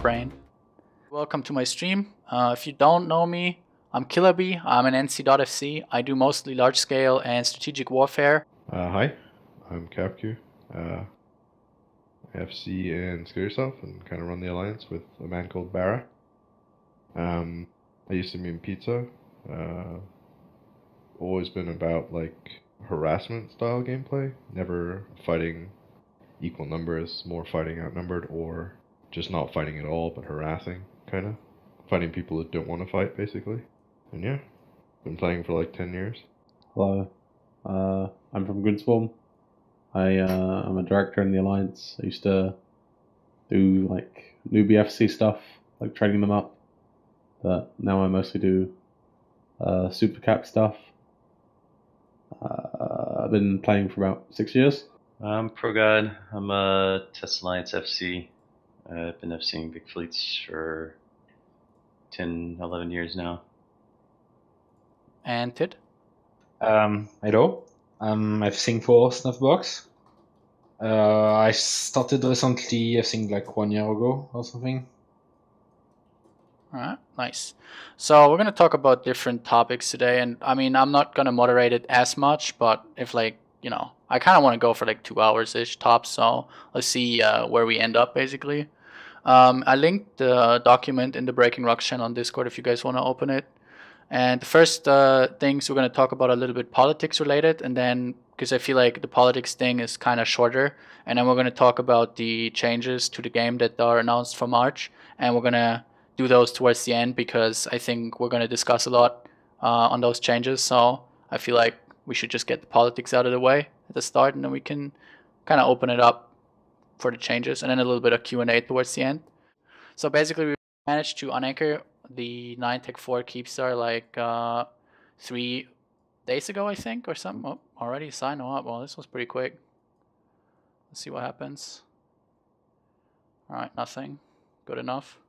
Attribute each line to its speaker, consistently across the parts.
Speaker 1: brain. Welcome to my stream. If you don't know me, I'm KillahBee. I'm an NC.FC. I do mostly large scale and strategic warfare.
Speaker 2: Hi, I'm Capqu. FC and Scare Yourself, and kind of run the alliance with a man called Barra. I used to mean pizza. Always been about like harassment style gameplay. Never fighting equal numbers, more fighting outnumbered, or just not fighting at all, but harassing, kind of. Fighting people that don't want to fight, basically. And yeah, been playing for like 10 years.
Speaker 3: Hello, I'm from Grinspawn. I'm a director in the Alliance. I used to do like newbie FC stuff, like training them up, but now I mostly do Super Cap stuff. I've been playing for about 6 years.
Speaker 4: I'm Progod. I'm a Test Alliance FC. I've been FCing big fleets for 10, 11 years now.
Speaker 1: And Tid?
Speaker 5: Hello, I'm FCing for Snuffbox. I started recently, I think like 1 year ago or something.
Speaker 1: Alright, nice. So we're gonna talk about different topics today, and I mean I'm not gonna moderate it as much, but if like, you know, I kinda wanna go for like 2 hours-ish tops, so let's see where we end up basically. I linked the document in the Breaking Rocks channel on Discord if you guys wanna open it. And the first things we're going to talk about a little bit politics related, and then because I feel like the politics thing is kind of shorter, and then we're going to talk about the changes to the game that are announced for March, and we're going to do those towards the end because I think we're going to discuss a lot on those changes. So I feel like we should just get the politics out of the way at the start, and then we can kind of open it up for the changes, and then a little bit of Q&A towards the end. So basically we managed to unanchor the 9-Tech-4 Keepstar like 3 days ago, I think, or something. Oh, already signed up. Well, this was pretty quick. Let's see what happens. Alright, nothing. Good enough.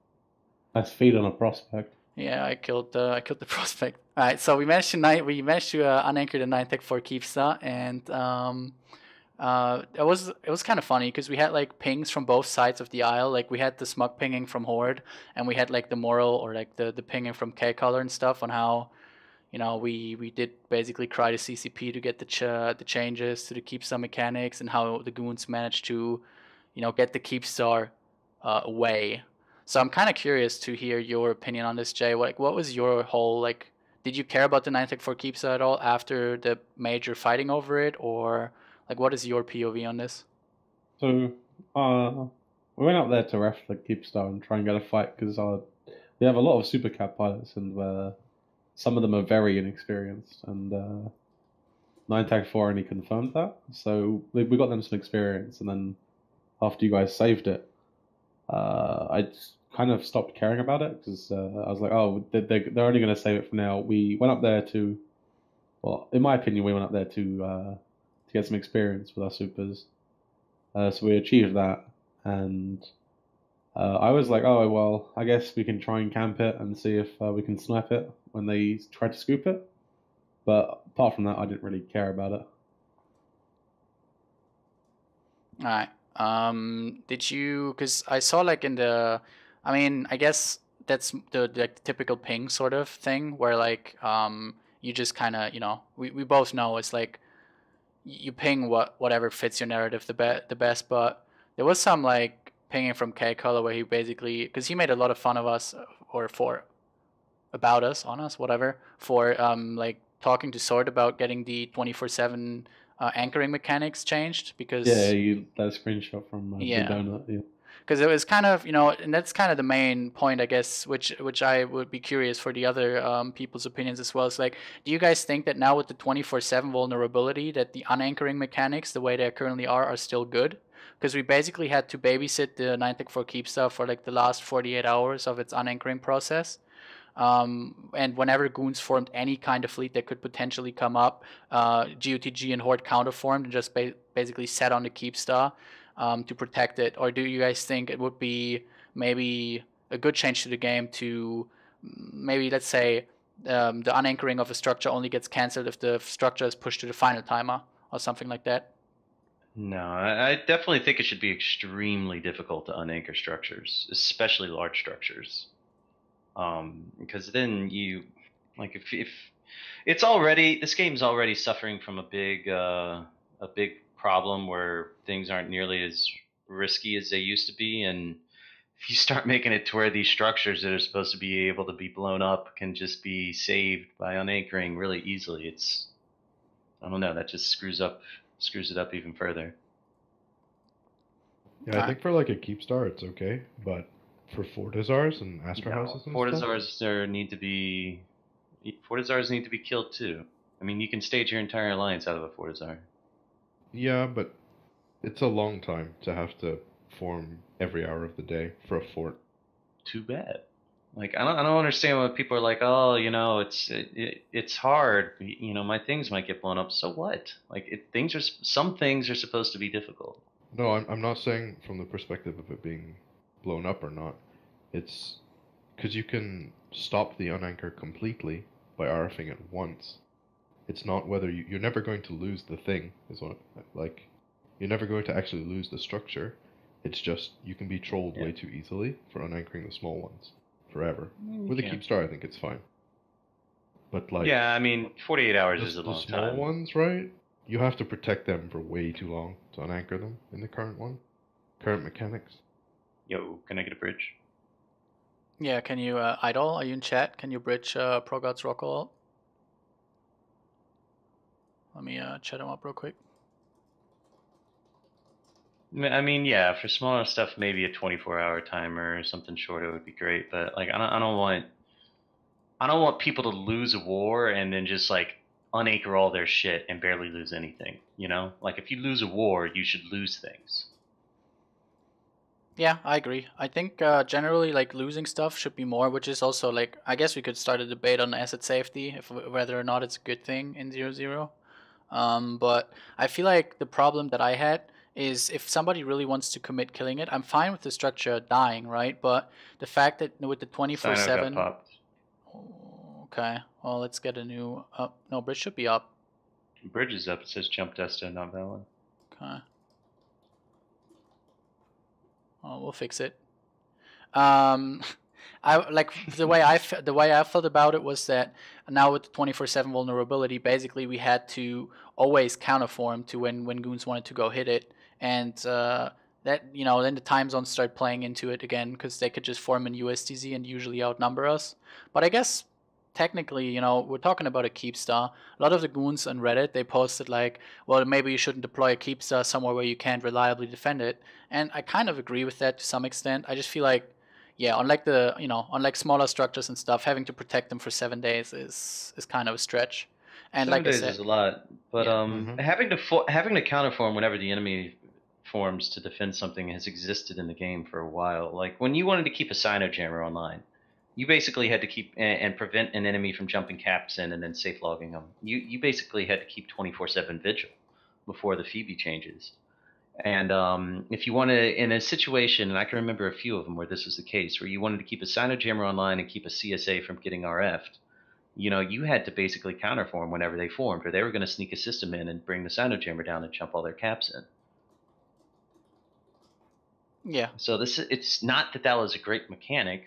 Speaker 3: Nice feed on a prospect.
Speaker 1: Yeah, I killed the prospect. Alright, so we managed to unanchor the 9-Tech-4 Keepstar, and it was kind of funny because we had like pings from both sides of the aisle. Like we had the smug pinging from Horde, and we had like the moral or like the pinging from Kerkar and stuff on how, you know, we did basically cry to CCP to get the changes to the Keepstar mechanics, and how the goons managed to, you know, get the Keepstar away. So I'm kind of curious to hear your opinion on this, Jay. What was your whole like? Did you care about the 9-Tech-4 Keepstar at all after the major fighting over it, or like, what is your POV on this?
Speaker 3: So, we went up there to ref the Keepstar and try and get a fight because we have a lot of Super Cap pilots, and some of them are very inexperienced, and 9-Tech-4 only confirmed that. So we got them some experience, and then after you guys saved it, I just kind of stopped caring about it because I was like, oh, they're only going to save it for now. We went up there to, well, in my opinion, we went up there to get some experience with our supers. So we achieved that, and I was like, oh, well, I guess we can try and camp it and see if we can snipe it when they try to scoop it. But apart from that, I didn't really care about it.
Speaker 1: Alright. Did you, because I saw like in the, I mean, I guess that's the like typical ping sort of thing where like you just kind of, you know, we both know it's like you ping whatever fits your narrative the best, but there was some like pinging from K-Color where he basically, because he made a lot of fun of us, or about us, on us, whatever, for like talking to Sword about getting the 24/7 anchoring mechanics changed, because
Speaker 3: Yeah, that screenshot from
Speaker 1: Yeah.
Speaker 3: the donut. Yeah.
Speaker 1: because it was kind of, you know, and that's kind of the main point, I guess, which I would be curious for the other people's opinions as well. It's like, do you guys think that now with the 24/7 vulnerability, that the unanchoring mechanics, the way they currently are still good? Because we basically had to babysit the 9-Tech-4 Keepstar for like the last 48 hours of its unanchoring process. And whenever goons formed any kind of fleet that could potentially come up, GOTG and Horde counterformed and just basically sat on the Keepstar to protect it. Or do you guys think it would be maybe a good change to the game to maybe, let's say, the unanchoring of a structure only gets cancelled if the structure is pushed to the final timer or something like that?
Speaker 4: No, I definitely think it should be extremely difficult to unanchor structures, especially large structures. Because then you, like, if it's already, this game's already suffering from a big problem where things aren't nearly as risky as they used to be, and if you start making it to where these structures that are supposed to be able to be blown up can just be saved by unanchoring really easily, it's, I don't know, that just screws it up even further.
Speaker 2: Yeah, I think for like a keep star, it's okay, but for Fortizars and Astra houses and
Speaker 4: Fortizars need to be killed too. I mean, you can stage your entire alliance out of a Fortizar.
Speaker 2: Yeah, but it's a long time to have to form every hour of the day for a fort.
Speaker 4: Too bad. Like, I don't understand when people are like, oh, you know, it's hard. You know, my things might get blown up. So what? Like, some things are supposed to be difficult.
Speaker 2: No, I'm not saying from the perspective of it being blown up or not. It's because you can stop the unanchor completely by RFing it once. It's not whether you're never going to lose the thing, is what, like, you're never going to actually lose the structure. It's just you can be trolled way too easily for unanchoring the small ones forever. With a keep star, I think it's fine. But like,
Speaker 4: yeah, I mean, 48 hours is a long
Speaker 2: time. The small ones, right? You have to protect them for way too long to unanchor them in the current one. Current mechanics.
Speaker 4: Yo, can I get a bridge?
Speaker 1: Yeah, can you, Idol, are you in chat? Can you bridge Progod's Rockall? Let me chat him up real quick.
Speaker 4: I mean, yeah, for smaller stuff, maybe a 24-hour timer or something shorter would be great. But like, I don't want people to lose a war and then just like unanchor all their shit and barely lose anything. You know, like if you lose a war, you should lose things.
Speaker 1: Yeah, I agree. I think generally like losing stuff should be more, which is also like, I guess we could start a debate on asset safety, whether or not it's a good thing in 0-0. But I feel like the problem that I had is if somebody really wants to commit killing it, I'm fine with the structure dying, right? But the fact that with the 24/7. Okay, well, let's get a new up. No, bridge should be up.
Speaker 4: Bridge is up. It says jump Desto, not valid.
Speaker 1: Okay. Oh, we'll fix it. I like the way I felt about it was that now with the 24/7 vulnerability, basically we had to always counterform to when goons wanted to go hit it, and that, you know, then the time zones start playing into it again because they could just form in USTZ and usually outnumber us. But I guess technically, you know, we're talking about a keep star. A lot of the goons on Reddit, they posted like, well, maybe you shouldn't deploy a keep star somewhere where you can't reliably defend it, and I kind of agree with that to some extent. I just feel like, yeah, unlike smaller structures and stuff, having to protect them for 7 days is kind of a stretch. And
Speaker 4: 7
Speaker 1: like
Speaker 4: days
Speaker 1: I said,
Speaker 4: is a lot, but
Speaker 1: yeah.
Speaker 4: having to counterform whenever the enemy forms to defend something has existed in the game for a while. Like when you wanted to keep a Sinojammer online, you basically had to keep and prevent an enemy from jumping caps in and then safe logging them. You basically had to keep 24/7 vigil before the Phoebe changes. And if you want to, in a situation, and I can remember a few of them where this was the case, where you wanted to keep a Sinojammer online and keep a CSA from getting RF'd, you know, you had to basically counterform whenever they formed, or they were going to sneak a system in and bring the Sinojammer down and jump all their caps in.
Speaker 1: Yeah.
Speaker 4: So it's not that was a great mechanic.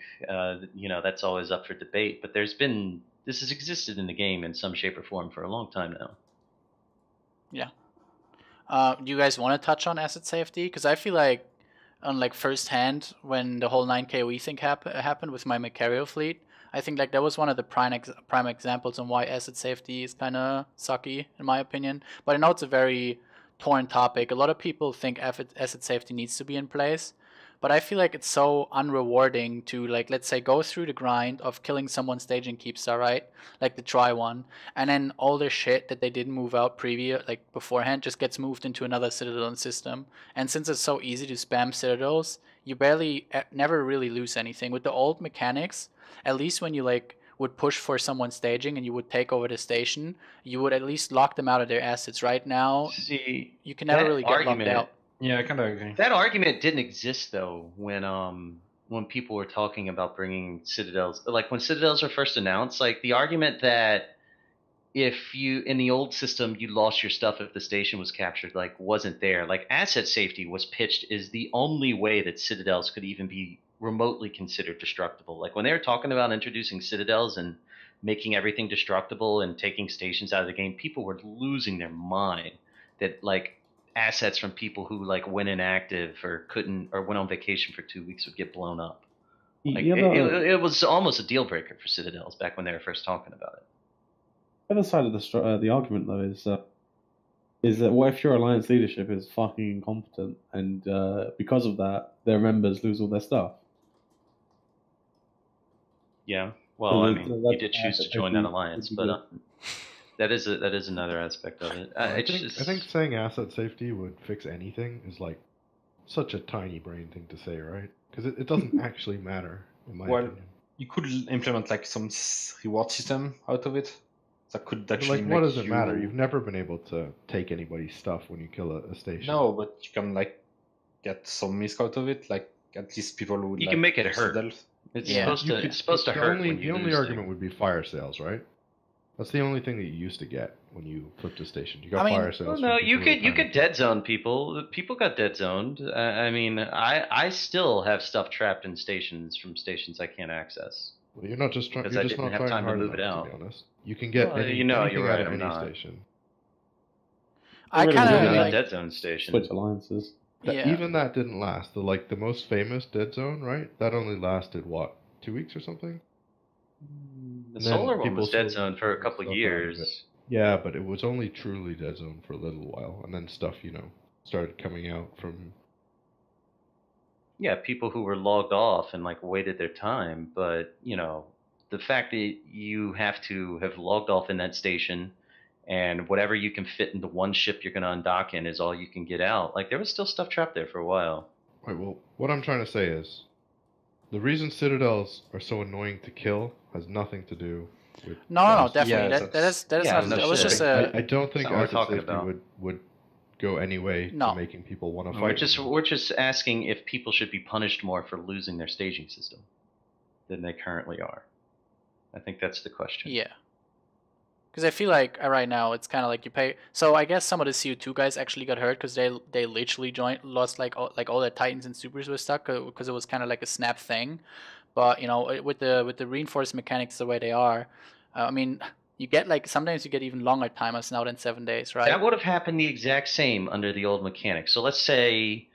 Speaker 4: You know, that's always up for debate. But this has existed in the game in some shape or form for a long time now.
Speaker 1: Yeah. Do you guys want to touch on asset safety? Because I feel like, on like firsthand, when the whole 9KOE thing happened with my Macario fleet, I think like that was one of the prime examples on why asset safety is kind of sucky in my opinion. But I know it's a very torn topic. A lot of people think asset safety needs to be in place, but I feel like it's so unrewarding to, like, let's say go through the grind of killing someone staging keepstar, right? Like the try one, and then all the shit that they didn't move out beforehand just gets moved into another citadel system. And since it's so easy to spam citadels, you never really lose anything. With the old mechanics, at least when you like would push for someone staging and you would take over the station, you would at least lock them out of their assets. Right now,
Speaker 4: see,
Speaker 1: you can never really get locked out.
Speaker 5: Yeah, I kind of agree.
Speaker 4: That argument didn't exist though when people were talking about bringing citadels. Like when citadels were first announced, like the argument that if you in the old system you lost your stuff if the station was captured, like wasn't there. Like asset safety was pitched as the only way that citadels could even be remotely considered destructible. Like when they were talking about introducing citadels and making everything destructible and taking stations out of the game, people were losing their mind that like assets from people who like went inactive or couldn't or went on vacation for 2 weeks would get blown up. Like it was almost a deal breaker for citadels back when they were first talking about it.
Speaker 3: The other side of the argument, though, is that what if your alliance leadership is fucking incompetent, and because of that, their members lose all their stuff?
Speaker 4: Yeah, well, I mean, you did choose to join that alliance, but that is another aspect of it.
Speaker 2: I think saying asset safety would fix anything is like such a tiny brain thing to say, right? Because it doesn't actually matter, in my opinion.
Speaker 5: You could implement like some reward system out of it. That could actually
Speaker 2: like, what does it matter? You've never been able to take anybody's stuff when you kill a station.
Speaker 5: No, but you can like get some misc out of it. Like at least people would.
Speaker 4: You can make it hurt. It's supposed to hurt.
Speaker 2: The only argument would be fire sales, right? That's the only thing that you used to get when you flipped a station. You got fire sales.
Speaker 4: Well, no, you could dead zone people. People got dead zoned. I mean, I still have stuff trapped in stations from stations I can't access.
Speaker 2: Well, you're not just trying.
Speaker 4: Because I didn't have time to move it out.
Speaker 2: To be honest, you can get anything
Speaker 4: you're right.
Speaker 2: out of
Speaker 4: I'm
Speaker 2: any
Speaker 4: not.
Speaker 2: station.
Speaker 1: I kind of like
Speaker 4: dead zone station.
Speaker 3: Switch alliances.
Speaker 2: Even that didn't last. The most famous dead zone, right? That only lasted what, 2 weeks or something?
Speaker 4: The solar one was dead zone for a couple of years.
Speaker 2: Yeah, but it was only truly dead zone for a little while, and then stuff, started coming out from.
Speaker 4: Yeah, people who were logged off and like waited their time, but the fact that you have to have logged off in that station, and whatever you can fit into one ship you're going to undock in is all you can get out. Like there was still stuff trapped there for a while.
Speaker 2: Right. Well, what I'm trying to say is, the reason citadels are so annoying to kill has nothing to do with.
Speaker 1: No, definitely.
Speaker 5: Yeah,
Speaker 1: that is not. That was just a.
Speaker 2: I don't think
Speaker 4: asset
Speaker 2: safety would go any way to making people want to fight.
Speaker 4: We're just asking if people should be punished more for losing their staging system than they currently are. I think that's the question.
Speaker 1: Yeah. Because I feel like right now it's kind of like you pay. So I guess some of the CO2 guys actually got hurt because they literally lost like all their Titans and Supers were stuck because it was kind of like a snap thing. But with the reinforced mechanics the way they are, I mean, you get like sometimes you get even longer timers now than 7 days, right?
Speaker 4: That would have happened the exact same under the old mechanics. So let's say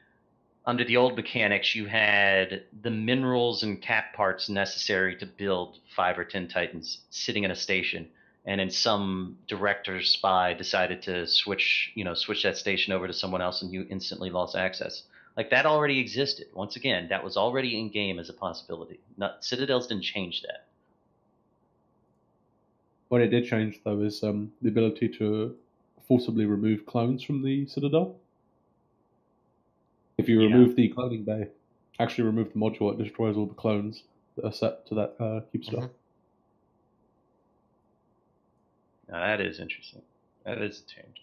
Speaker 4: under the old mechanics you had the minerals and cap parts necessary to build 5 or 10 Titans sitting in a station. And then some director's spy decided to switch that station over to someone else, and you instantly lost access. Like that already existed. Once again, that was already in game as a possibility. Citadels didn't change that.
Speaker 3: What it did change, though, is the ability to forcibly remove clones from the Citadel. If you remove the cloning bay, actually remove the module, it destroys all the clones that are set to that keep stuff.
Speaker 5: Mm-hmm.
Speaker 4: Now, that is interesting. That is a change.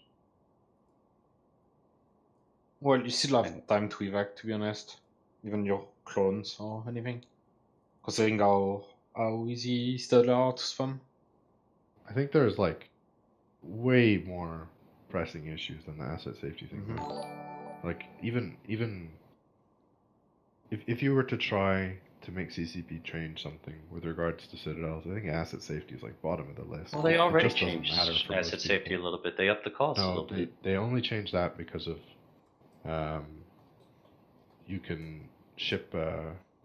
Speaker 5: Well, you still have time to evac, to be honest. Even your clones or anything. Considering how easy Citadel are to spam.
Speaker 2: I think there's like way more pressing issues than the asset safety thing. Mm-hmm. Like even if you were to try to make CCP change something with regards to Citadels, I think asset safety is like bottom of the list.
Speaker 4: Well, they already changed asset safety a little bit. They upped the cost a little bit.
Speaker 2: They only changed that because of you can ship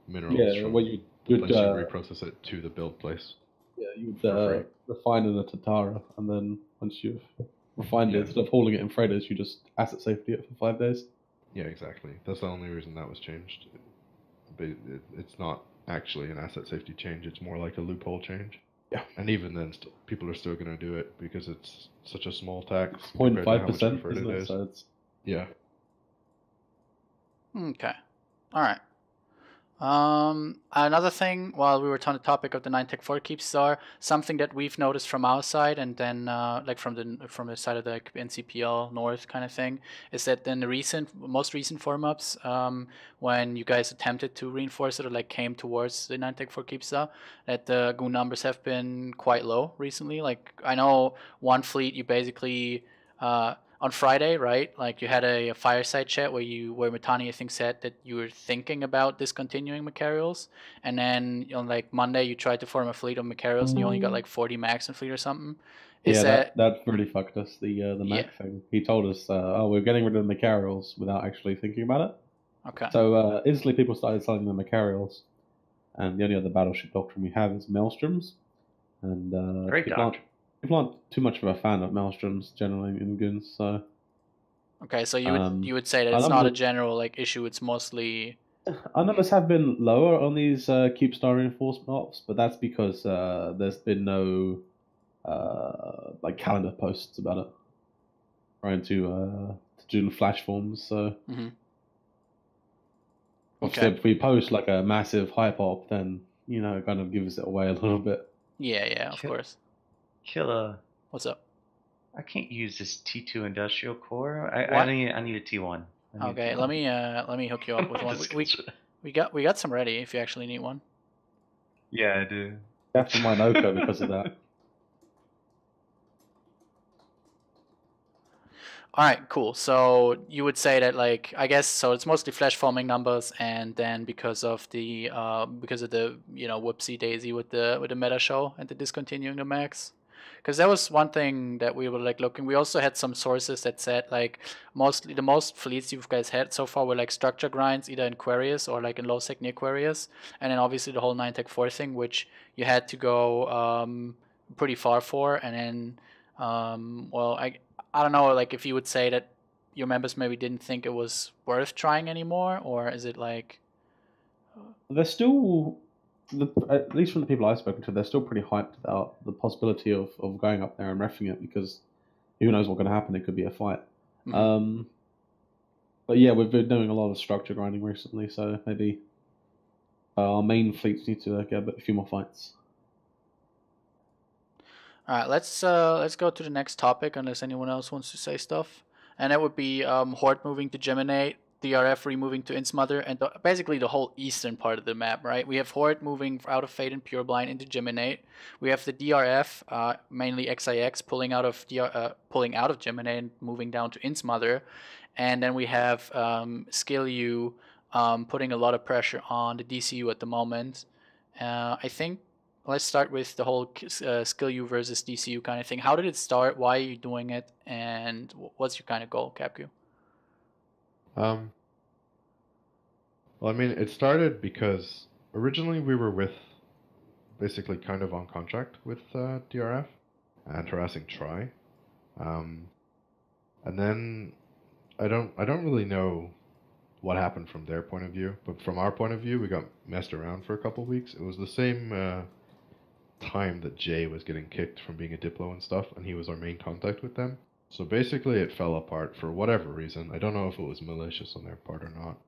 Speaker 2: minerals from
Speaker 3: you'd
Speaker 2: reprocess it to the build place.
Speaker 3: Yeah, you'd refine in a Tatara, and then once you've refined it, instead of hauling it in freighters, you just asset safety it for 5 days.
Speaker 2: Yeah, exactly. That's the only reason that was changed. But it's not actually an asset safety change. It's more like a loophole change.
Speaker 3: Yeah.
Speaker 2: And even then, people are still going to do it because it's such a small tax.
Speaker 3: 0.5%, isn't it? So it's...
Speaker 2: Yeah.
Speaker 1: Okay. All right. Another thing, while we were on the topic of the 9 Tech 4 keep star, something that we've noticed from our side, and then like from the side of the NCPL North kind of thing, is that in the most recent form ups, when you guys attempted to reinforce it or like came towards the 9 Tech 4 keep star, that the goon numbers have been quite low recently. Like I know one fleet you basically on Friday, right? Like you had a fireside chat where Matani I think said that you were thinking about discontinuing Macarials, and then on like Monday you tried to form a fleet of Macarials and you only got like 40 max in fleet or something. Is
Speaker 3: that really fucked us. The
Speaker 1: Yeah.
Speaker 3: Mac thing. He told us, "Oh, we're getting rid of the Macarials," without actually thinking about it.
Speaker 1: Okay.
Speaker 3: So instantly people started selling the Macarials, and the only other battleship doctrine we have is Maelstroms, and
Speaker 4: Great doctrine.
Speaker 3: people aren't too much of a fan of Maelstroms generally in goons. So
Speaker 1: Okay, so you would say that
Speaker 3: our
Speaker 1: it's not a
Speaker 3: numbers-
Speaker 1: general like issue. It's mostly
Speaker 3: our numbers have been lower on these keep star reinforcement ops, but that's because there's been no like calendar posts about it, trying to do flash forms. So
Speaker 1: Mhm.
Speaker 3: obviously,
Speaker 1: Okay.
Speaker 3: if we post like a massive hype op, then it kind of gives it away a little bit.
Speaker 1: Yeah, of course.
Speaker 4: Killah,
Speaker 1: What's up?
Speaker 4: I can't use this T2 industrial core.
Speaker 1: What?
Speaker 4: I need a T1.
Speaker 1: Okay, let me hook you up with one. We got some ready if you actually need one.
Speaker 4: Yeah, I do.
Speaker 3: You have to mine Oko because of that.
Speaker 1: All right, cool. So you would say that, like, I guess so. It's mostly flash forming numbers, and then because of the whoopsie daisy with the meta show and the discontinuing the max. Because that was one thing that we were like looking. We also had some sources that said like the most fleets you guys had so far were like structure grinds, either in Aquarius or like in low sec near Aquarius, and then obviously the whole 9 Tech 4 thing, which you had to go pretty far for, and then I don't know, like if you would say that your members maybe didn't think it was worth trying anymore, or is it like
Speaker 3: They're still, at least from the people I've spoken to, they're still pretty hyped about the possibility of going up there and reffing it, because who knows what's going to happen? It could be a fight.
Speaker 1: Mhm.
Speaker 3: But yeah, we've been doing a lot of structure grinding recently, so maybe our main fleets need to get a few more fights.
Speaker 1: All right, let's go to the next topic unless anyone else wants to say stuff, and that would be Horde moving to Geminate, DRF removing to Innsmother, and basically the whole eastern part of the map, right? We have Horde moving out of Fate and Pureblind into Geminate. We have the DRF, mainly XIX, pulling out of Geminate and moving down to Innsmother, and then we have SkillU putting a lot of pressure on the DCU at the moment. I think let's start with the whole SkillU versus DCU kind of thing. How did it start? Why are you doing it? And what's your kind of goal, Capqu?
Speaker 2: Well, I mean, it started because originally we were basically kind of on contract with DRF and harassing Try. And then I don't really know what happened from their point of view, but from our point of view, we got messed around for a couple of weeks. It was the same time that Jay was getting kicked from being a Diplo and stuff, and he was our main contact with them. So basically it fell apart for whatever reason. I don't know if it was malicious on their part or not.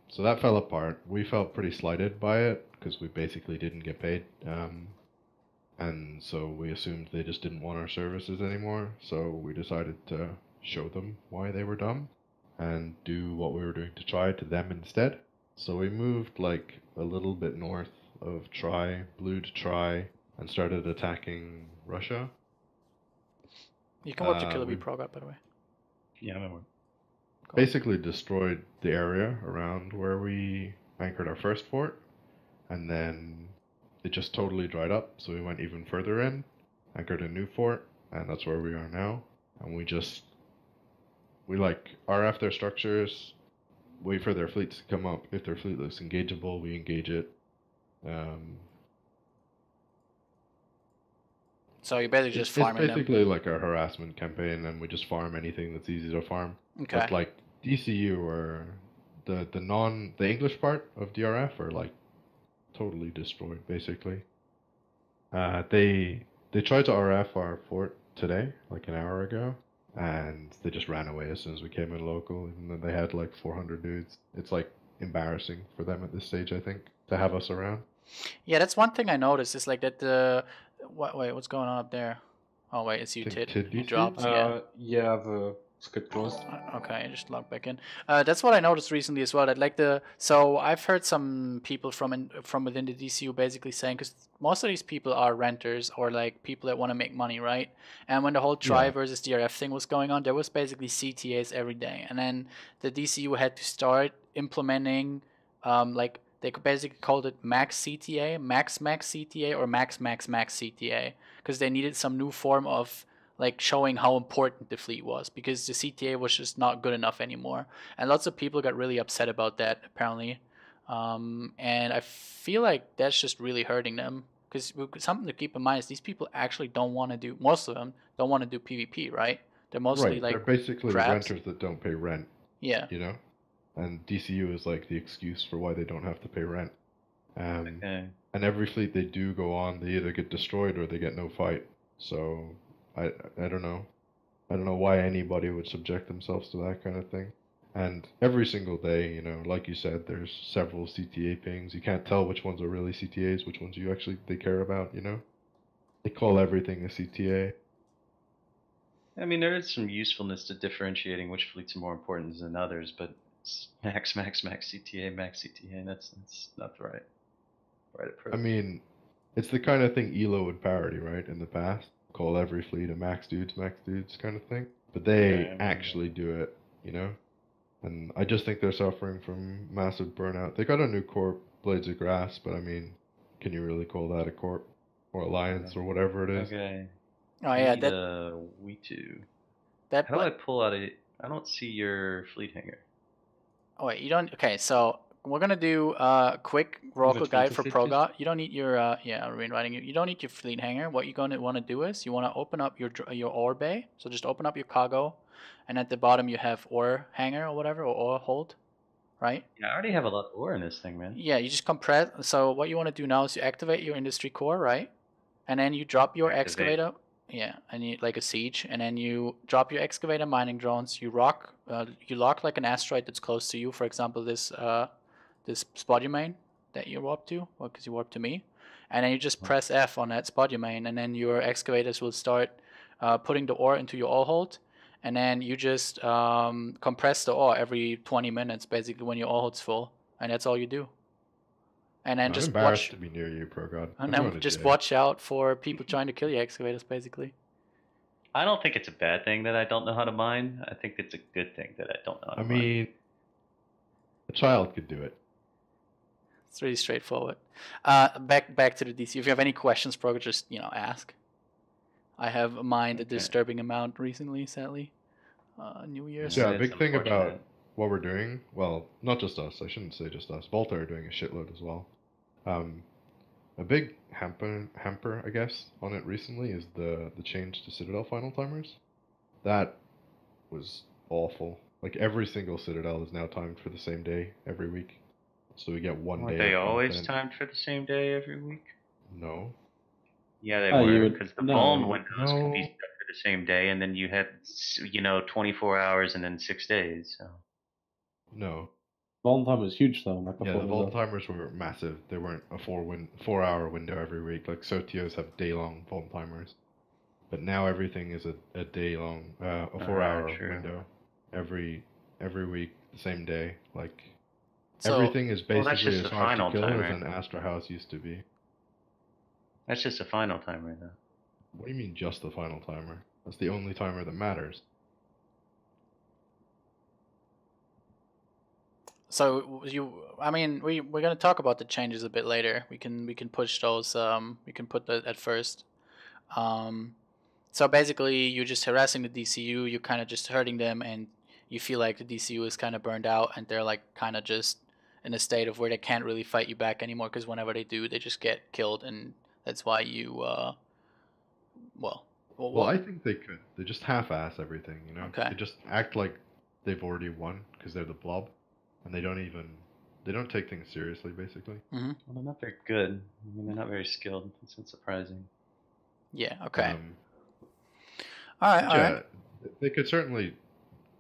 Speaker 2: So that fell apart. We felt pretty slighted by it because we basically didn't get paid. And so we assumed they just didn't want our services anymore. So we decided to show them why they were dumb and do what we were doing to Try to them instead. So we moved like a little bit north of Try, blew to Try, and started attacking Russia.
Speaker 1: You can watch a KillahBee program, by the way.
Speaker 4: Yeah, I remember.
Speaker 2: Basically destroyed the area around where we anchored our first fort, and then it just totally dried up, so we went even further in, anchored a new fort, and that's where we are now. And we like RF their structures, wait for their fleets to come up. If their fleet looks engageable, we engage it.
Speaker 1: So you basically just farming
Speaker 2: It's basically like a harassment campaign, and we just farm anything that's easy to farm.
Speaker 1: Okay.
Speaker 2: But like DCU or the English part of DRF are like totally destroyed basically. They tried to RF our fort today, like an hour ago, and they just ran away as soon as we came in local, even though they had like 400 dudes. It's like embarrassing for them at this stage, I think, to have us around.
Speaker 1: Yeah, that's one thing I noticed. Is like that the wait, what's going on up there? Oh wait, it's you,
Speaker 2: Tid
Speaker 1: Tid. You
Speaker 2: DC?
Speaker 1: dropped. Yeah.
Speaker 5: Yeah, the script closed.
Speaker 1: Okay, just log back in. That's what I noticed recently as well. That like so I've heard some people from within the DCU basically saying, because most of these people are renters or like people that want to make money, right? And when the whole Tri
Speaker 2: Yeah.
Speaker 1: versus DRF thing was going on, there was basically CTAs every day, and then the DCU had to start implementing, like they could basically called it max CTA, max CTA, or max CTA, because they needed some new form of like showing how important the fleet was, because the CTA was just not good enough anymore, and lots of people got really upset about that apparently, and I feel like that's just really hurting them, because something to keep in mind is these people actually don't want to do, most of them don't want to do PvP, right? They're mostly
Speaker 2: Right,
Speaker 1: like
Speaker 2: they're basically
Speaker 1: crabs.
Speaker 2: renters that don't pay rent,
Speaker 1: Yeah.
Speaker 2: you know? And DCU is like the excuse for why they don't have to pay rent.
Speaker 4: Okay.
Speaker 2: And every fleet they do go on, they either get destroyed or they get no fight. So I don't know. I don't know why anybody would subject themselves to that kind of thing. And every single day, you know, like you said, there's several CTA pings. You can't tell which ones are really CTAs, which ones you actually they care about, you know? They call everything a CTA.
Speaker 4: I mean, there is some usefulness to differentiating which fleets are more important than others, but it's max CTA. That's not the right approach.
Speaker 2: I mean, it's the kind of thing Elo would parody, right? In the past, call every fleet a max dudes kind of thing. But they
Speaker 4: Yeah,
Speaker 2: actually do it, you know? And I just think they're suffering from massive burnout. They got a new corp, Blades of Grass, but I mean, can you really call that a corp? Or alliance or whatever it is?
Speaker 4: Okay.
Speaker 1: Oh yeah,
Speaker 4: Need
Speaker 1: that
Speaker 4: a We2.
Speaker 1: that.
Speaker 4: How do I pull out a? I don't see your fleet hanger.
Speaker 1: Oh wait, you don't. Okay, so we're gonna do a quick Roco
Speaker 5: Which
Speaker 1: guide
Speaker 5: one
Speaker 1: for
Speaker 5: to fleet
Speaker 1: Progot. You don't need your yeah, I'm reinviting you. You don't need your fleet hanger. What you're gonna want to do is you want to open up your ore bay. So just open up your cargo, and at the bottom you have ore hanger or whatever, or ore hold, right?
Speaker 4: Yeah, I already have a lot of ore in this thing, man.
Speaker 1: Yeah, you just compress. So what you want to do now is you activate your industry core, right? And then you drop your
Speaker 4: Activate.
Speaker 1: excavator. Yeah, and you like a siege, and then you drop your excavator mining drones. You lock like an asteroid that's close to you. For example, this spodumane that you warp to, well, because you warp to me, and then you just press F on that spodumane, and then your excavators will start putting the ore into your ore hold, and then you just compress the ore every 20 minutes, basically when your ore hold's full, and that's all you do. And then
Speaker 2: I'm
Speaker 1: just
Speaker 2: embarrassed
Speaker 1: watch.
Speaker 2: to be near you, ProGod.
Speaker 1: And
Speaker 2: I'm going
Speaker 1: then
Speaker 2: to
Speaker 1: just
Speaker 2: jail.
Speaker 1: watch out for people trying to kill your excavators, basically.
Speaker 4: I don't think it's a bad thing that I don't know how to mine. I think it's a good thing that I don't know how to
Speaker 2: I
Speaker 4: mine.
Speaker 2: mean, a child could do it.
Speaker 1: It's really straightforward. Back to the DC. If you have any questions, Pro, just ask. I have mined a disturbing amount recently, sadly. New Year's.
Speaker 2: Yeah, a
Speaker 4: It's
Speaker 2: big thing about
Speaker 4: unfortunate.
Speaker 2: what we're doing, well, not just us, I shouldn't say just us, Volta are doing a shitload as well. A big hamper, I guess, on it recently is the change to Citadel final timers. That was awful. Like every single Citadel is now timed for the same day every week. So we get one
Speaker 4: Weren't
Speaker 2: day
Speaker 4: they
Speaker 2: of
Speaker 4: always
Speaker 2: content.
Speaker 4: timed for the same day every week?
Speaker 2: No.
Speaker 4: Yeah, they
Speaker 3: Oh, you
Speaker 4: were,
Speaker 3: would-
Speaker 4: because the
Speaker 3: no.
Speaker 4: bone windows could be
Speaker 2: No.
Speaker 4: set for the same day, and then you had 24 hours and then 6 days. So.
Speaker 2: No.
Speaker 3: Volume time was huge though. Like
Speaker 2: Yeah,
Speaker 3: before
Speaker 2: the
Speaker 3: the
Speaker 2: vault timers were massive. They weren't a 4-hour window every week. Like Sotios have day-long vault timers, but now everything is a day-long, a 4-hour
Speaker 4: True.
Speaker 2: window every week, the same day. Like
Speaker 1: So,
Speaker 2: everything is
Speaker 4: Well, that's
Speaker 2: basically
Speaker 4: just
Speaker 2: as
Speaker 4: the
Speaker 2: hard to
Speaker 4: final
Speaker 2: kill
Speaker 4: timer.
Speaker 2: as an Astra House used to be.
Speaker 4: That's just a final timer, though.
Speaker 2: What do you mean just the final timer? That's the only timer that matters.
Speaker 1: so I mean, we're gonna talk about the changes a bit later. We can push those. We can put that at first. So basically, you're just harassing the DCU. You're kind of just hurting them, and you feel like the DCU is kind of burned out, and they're like kind of just in a state of where they can't really fight you back anymore, because whenever they do, they just get killed, and that's why you
Speaker 2: Well, I think they could. They just half-ass everything, you know?
Speaker 1: Okay.
Speaker 2: They just act like they've already won because they're the blob, and they don't take things seriously, basically.
Speaker 1: Mm-hmm.
Speaker 4: Well, they're not very good. I mean, they're not very skilled. It's surprising.
Speaker 1: Yeah. Okay.
Speaker 2: All
Speaker 1: all right.
Speaker 2: They could certainly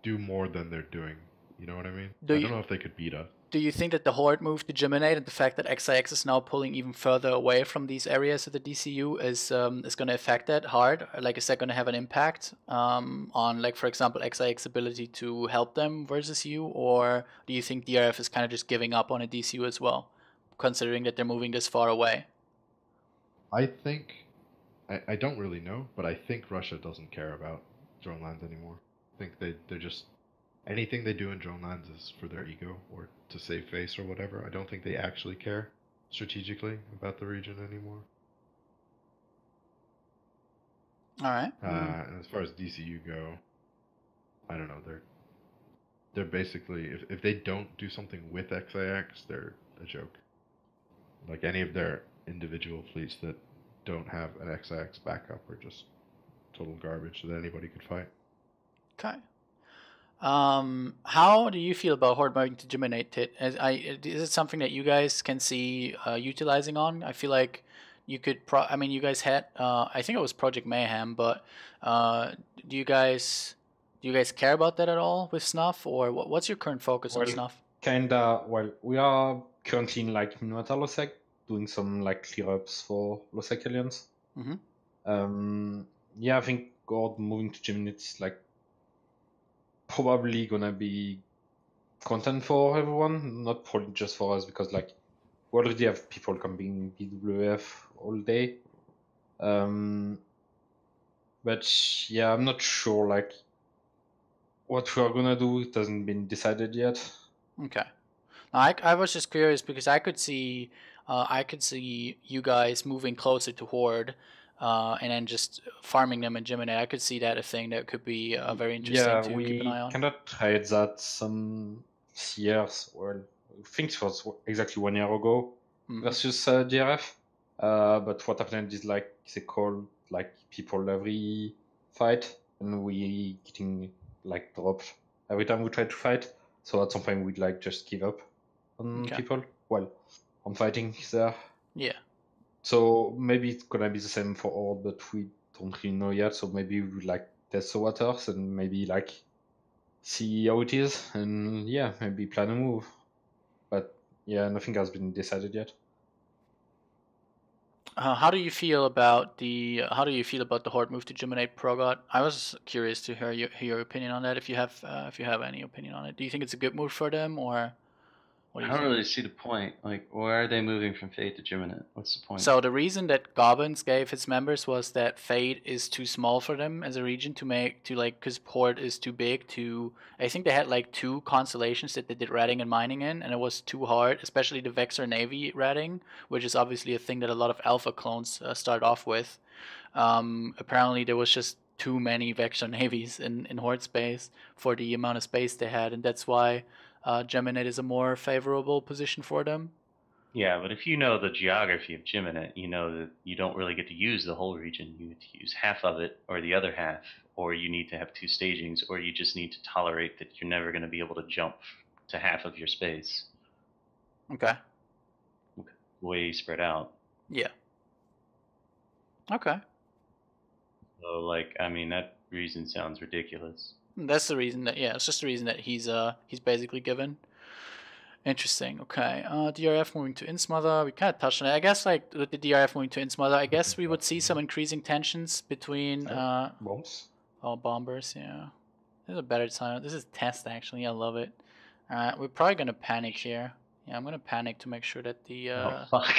Speaker 2: do more than they're doing. You know what I mean? I don't know if they could beat us.
Speaker 1: do you think that the Horde move to Geminate and the fact that XIX is now pulling even further away from these areas of the DCU is going to affect that hard? Like, is that going to have an impact on, like, for example, XIX ability to help them versus you, or do you think DRF is kind of just giving up on a DCU as well, considering that they're moving this far away?
Speaker 2: I think I don't really know, but I think Russia doesn't care about drone lands anymore. I think they're just anything they do in drone lands is for their ego or to save face or whatever. I don't think they actually care strategically about the region anymore.
Speaker 1: All right.
Speaker 2: And as far as DCU go, I don't know. They're basically if they don't do something with XIX, they're a joke. Like any of their individual fleets that don't have an XIX backup are just total garbage that anybody could fight.
Speaker 1: Okay. How do you feel about Horde moving to Geminate Tit? Is it something that you guys can see utilizing on? I feel like you could. I mean, you guys had. I think it was Project Mayhem, but do you guys care about that at all with Snuff, or what's your current focus on Snuff?
Speaker 5: Kinda. Well, we are currently in like Minota Losec, doing some like clear ups for Losec Alliance. Yeah, I think God moving to Geminate is like probably gonna be content for everyone, not probably just for us, because like we already have people coming BWF all day. But yeah, I'm not sure like what we are gonna do. It hasn't been decided yet.
Speaker 1: Okay. I was just curious because I could see you guys moving closer to Horde, and then just farming them in Gemini. I could see that a thing that could be very interesting to keep an eye on.
Speaker 5: We kind of tried that some years. Well, I think it was exactly 1 year ago versus DRF. But what happened is like they called like people every fight, and we getting like dropped every time we tried to fight. So at some point we'd like just give up on people. Well, on fighting there.
Speaker 1: Yeah.
Speaker 5: So maybe it's gonna be the same for all, but we don't really know yet. So maybe we like test the waters and maybe like see how it is, and yeah, maybe plan a move. But yeah, nothing has been decided yet.
Speaker 1: How do you feel about the Horde move to Geminate Progod? I was curious to hear your opinion on that. If you have any opinion on it, do you think it's a good move for them, or what do you
Speaker 4: I don't
Speaker 1: think?
Speaker 4: really see the point. Like, why are they moving from Fate to Geminate? What's the point?
Speaker 1: So the reason that Goblins gave his members was that Fate is too small for them as a region because Horde is too big to. I think they had like 2 constellations that they did ratting and mining in, and it was too hard, especially the Vexor Navy ratting, which is obviously a thing that a lot of Alpha clones start off with. Apparently there was just too many Vexor Navies in Horde space for the amount of space they had, and that's why Geminate is a more favorable position for them.
Speaker 4: Yeah, but if you know the geography of Geminate, you know that you don't really get to use the whole region. You get to use half of it or the other half, or you need to have 2 stagings, or you just need to tolerate that you're never going to be able to jump to half of your space.
Speaker 1: Okay.
Speaker 4: Way spread out.
Speaker 1: Yeah. Okay.
Speaker 4: So, like, I mean, that reason sounds ridiculous.
Speaker 1: That's the reason that it's just the reason that he's basically given. Interesting. Okay. DRF moving to Insmother. We kind of touched on it. I guess like with the DRF moving to Insmother, I guess we would see some increasing tensions between
Speaker 5: bombs.
Speaker 1: Oh, bombers. Yeah. This is a better time. This is test actually. I love it. We're probably gonna panic here. Yeah, I'm gonna panic to make sure that the.
Speaker 4: Oh fuck.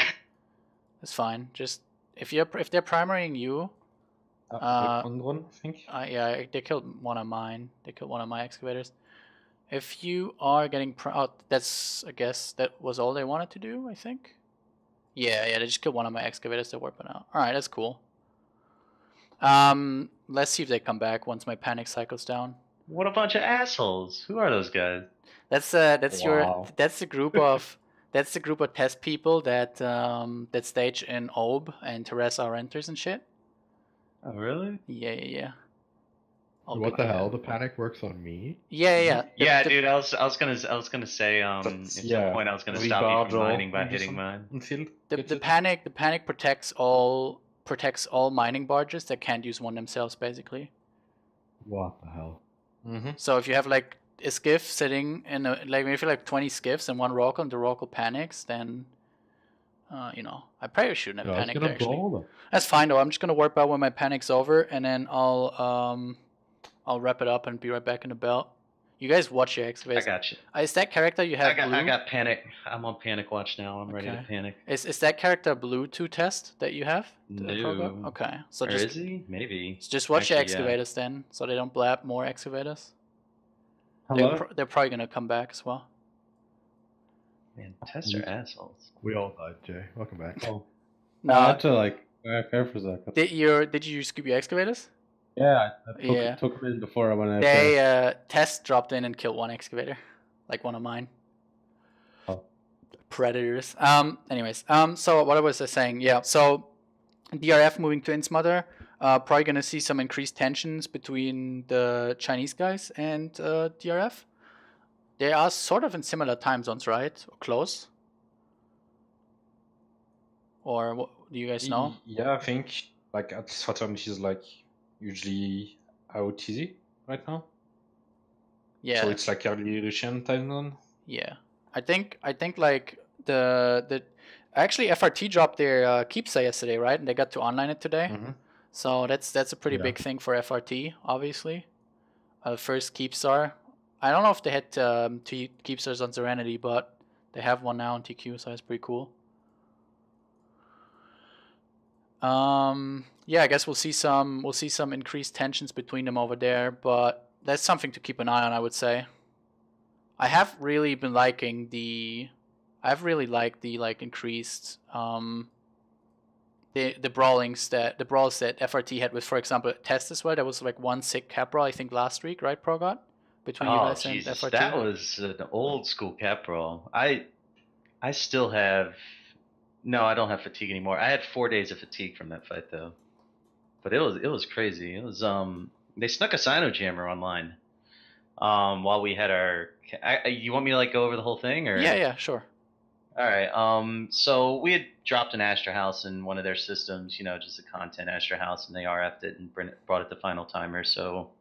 Speaker 1: It's fine. Just if they're primarying you.
Speaker 5: One, I think.
Speaker 1: Yeah, they killed one of mine. They killed one of my excavators. If you are getting I guess that was all they wanted to do, I think. Yeah, they just killed one of my excavators. They're warping out. Alright, that's cool. Let's see if they come back once my panic cycles down.
Speaker 4: What a bunch of assholes. Who are those guys?
Speaker 1: That's the group of test people that stage in Ob and Terrace our renters and shit.
Speaker 4: Oh, really?
Speaker 1: Yeah.
Speaker 2: What the hell? The panic works on me?
Speaker 1: Yeah.
Speaker 4: Dude. I was gonna say at some point I was gonna stop you from mining by hitting mine.
Speaker 1: The panic protects all mining barges that can't use one themselves, basically.
Speaker 2: What the hell?
Speaker 1: So if you have like a skiff sitting in like maybe like 20 skiffs and one Rorqual, and the Rorqual panics, then you know, I probably shouldn't have
Speaker 3: Yeah, I was
Speaker 1: panicked
Speaker 3: gonna
Speaker 1: actually.
Speaker 3: brawl them.
Speaker 1: That's fine though. I'm just gonna warp out when my panic's over, and then I'll wrap it up and be right back in the belt. You guys watch your
Speaker 4: I
Speaker 1: excavates.
Speaker 4: got you.
Speaker 1: Is that character you have blue?
Speaker 4: I got panic. I'm on panic watch now. I'm ready to
Speaker 1: Okay.
Speaker 4: panic.
Speaker 1: Is that character blue to test that you have?
Speaker 4: No.
Speaker 1: Okay. So
Speaker 4: Or
Speaker 1: just
Speaker 4: is he? Maybe.
Speaker 1: just watch your
Speaker 4: Actually, yeah.
Speaker 1: excavators then, so they don't blab more excavators.
Speaker 3: Hello?
Speaker 1: They're probably gonna come back as well.
Speaker 4: Man, tests are assholes.
Speaker 2: We all died, Jay. Welcome back.
Speaker 3: Oh.
Speaker 1: No,
Speaker 3: I had to like care for a second.
Speaker 1: did you scoop your excavators?
Speaker 3: Yeah, I
Speaker 1: Yeah.
Speaker 3: took them in before I went out.
Speaker 1: They test dropped in and killed one excavator, like one of mine.
Speaker 3: Oh.
Speaker 1: Predators. Anyways. So what was I saying? Yeah. So DRF moving to Innsmother. Probably gonna see some increased tensions between the Chinese guys and DRF. They are sort of in similar time zones, right? Or close. Or what do you guys know?
Speaker 5: Yeah, I think like at Saturn she's like usually out easy right now.
Speaker 1: Yeah.
Speaker 5: So it's like early Russian time zone.
Speaker 1: Yeah, I think like the actually FRT dropped their Keepsa yesterday, right? And they got to online it today.
Speaker 5: Mhm.
Speaker 1: So that's a pretty
Speaker 2: Yeah.
Speaker 1: big thing for FRT, obviously. First Keepstar. I don't know if they had two Keepstars on Serenity, but they have one now on TQ, so that's pretty cool. Yeah, I guess we'll see some increased tensions between them over there, but that's something to keep an eye on, I would say. I have really been liking I've really liked the like increased the brawls that FRT had with, for example, Test as well. There was like one sick cap brawl I think last week, right, Progot? Between you
Speaker 4: Oh
Speaker 1: guys
Speaker 4: Jesus,
Speaker 1: and FRT.
Speaker 4: that was an old school cap brawl. I still have. No, I don't have fatigue anymore. I had 4 days of fatigue from that fight though, but it was crazy. It was they snuck a Sino Jammer online while we had our. You want me to like go over the whole thing or?
Speaker 1: Yeah, sure.
Speaker 4: All right. So we had dropped an Astra House in one of their systems, you know, just a content Astra House, and they RF'd it and brought it to final timer. So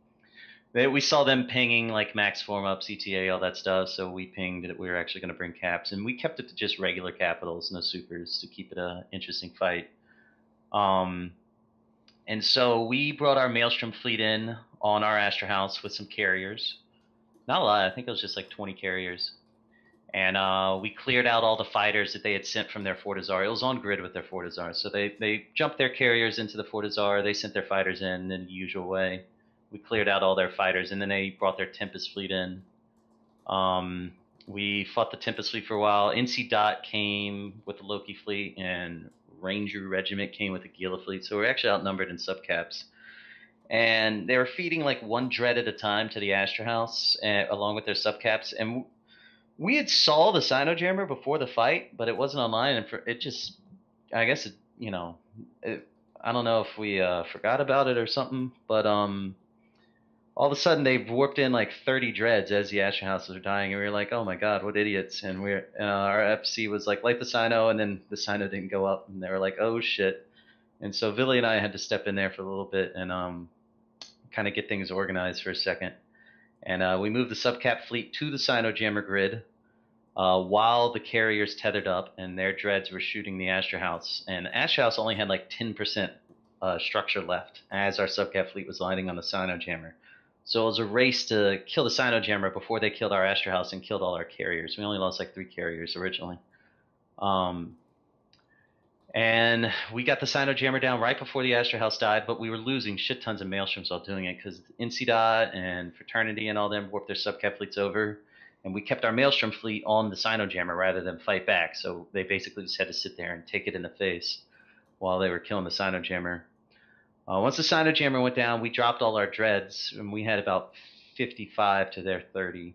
Speaker 4: we saw them pinging like max form up, CTA, all that stuff. So we pinged that we were actually going to bring caps, and we kept it to just regular capitals, no supers, to keep it a interesting fight. And so we brought our Maelstrom fleet in on our Astra House with some carriers. Not a lot. I think it was just like 20 carriers. And we cleared out all the fighters that they had sent from their Fortizar. It was on grid with their Fortizar. So they jumped their carriers into the Fortizar. They sent their fighters in the usual way. We cleared out all their fighters, and then they brought their Tempest fleet in. We fought the Tempest fleet for a while. NC Dot came with the Loki fleet, and Ranger Regiment came with the Gila fleet. So we're actually outnumbered in subcaps. And they were feeding like one dread at a time to the Astra House, along with their subcaps. And we had saw the Sino Jammer before the fight, but it wasn't online, and it just, I guess it, you know, I don't know if we forgot about it or something, but all of a sudden they warped in like 30 dreads as the Astra Houses were dying, and we were like, oh my god, what idiots! And our FC was like, light the Sino, and then the Sino didn't go up, and they were like, oh shit. And so Billy and I had to step in there for a little bit and kind of get things organized for a second. And we moved the subcap fleet to the Sino Jammer grid while the carriers tethered up and their dreads were shooting the Astra House. And the Astra House only had like 10% structure left as our subcap fleet was landing on the Sino Jammer. So it was a race to kill the Sino Jammer before they killed our Astra House and killed all our carriers. We only lost like 3 carriers originally. And we got the Sino Jammer down right before the Astra House died, but we were losing shit tons of Maelstroms while doing it because NCDOT and Fraternity and all them warped their subcap fleets over, and we kept our Maelstrom fleet on the Sino Jammer rather than fight back, so they basically just had to sit there and take it in the face while they were killing the Sino Jammer. Once the Sino Jammer went down, we dropped all our dreads, and we had about 55 to their 30.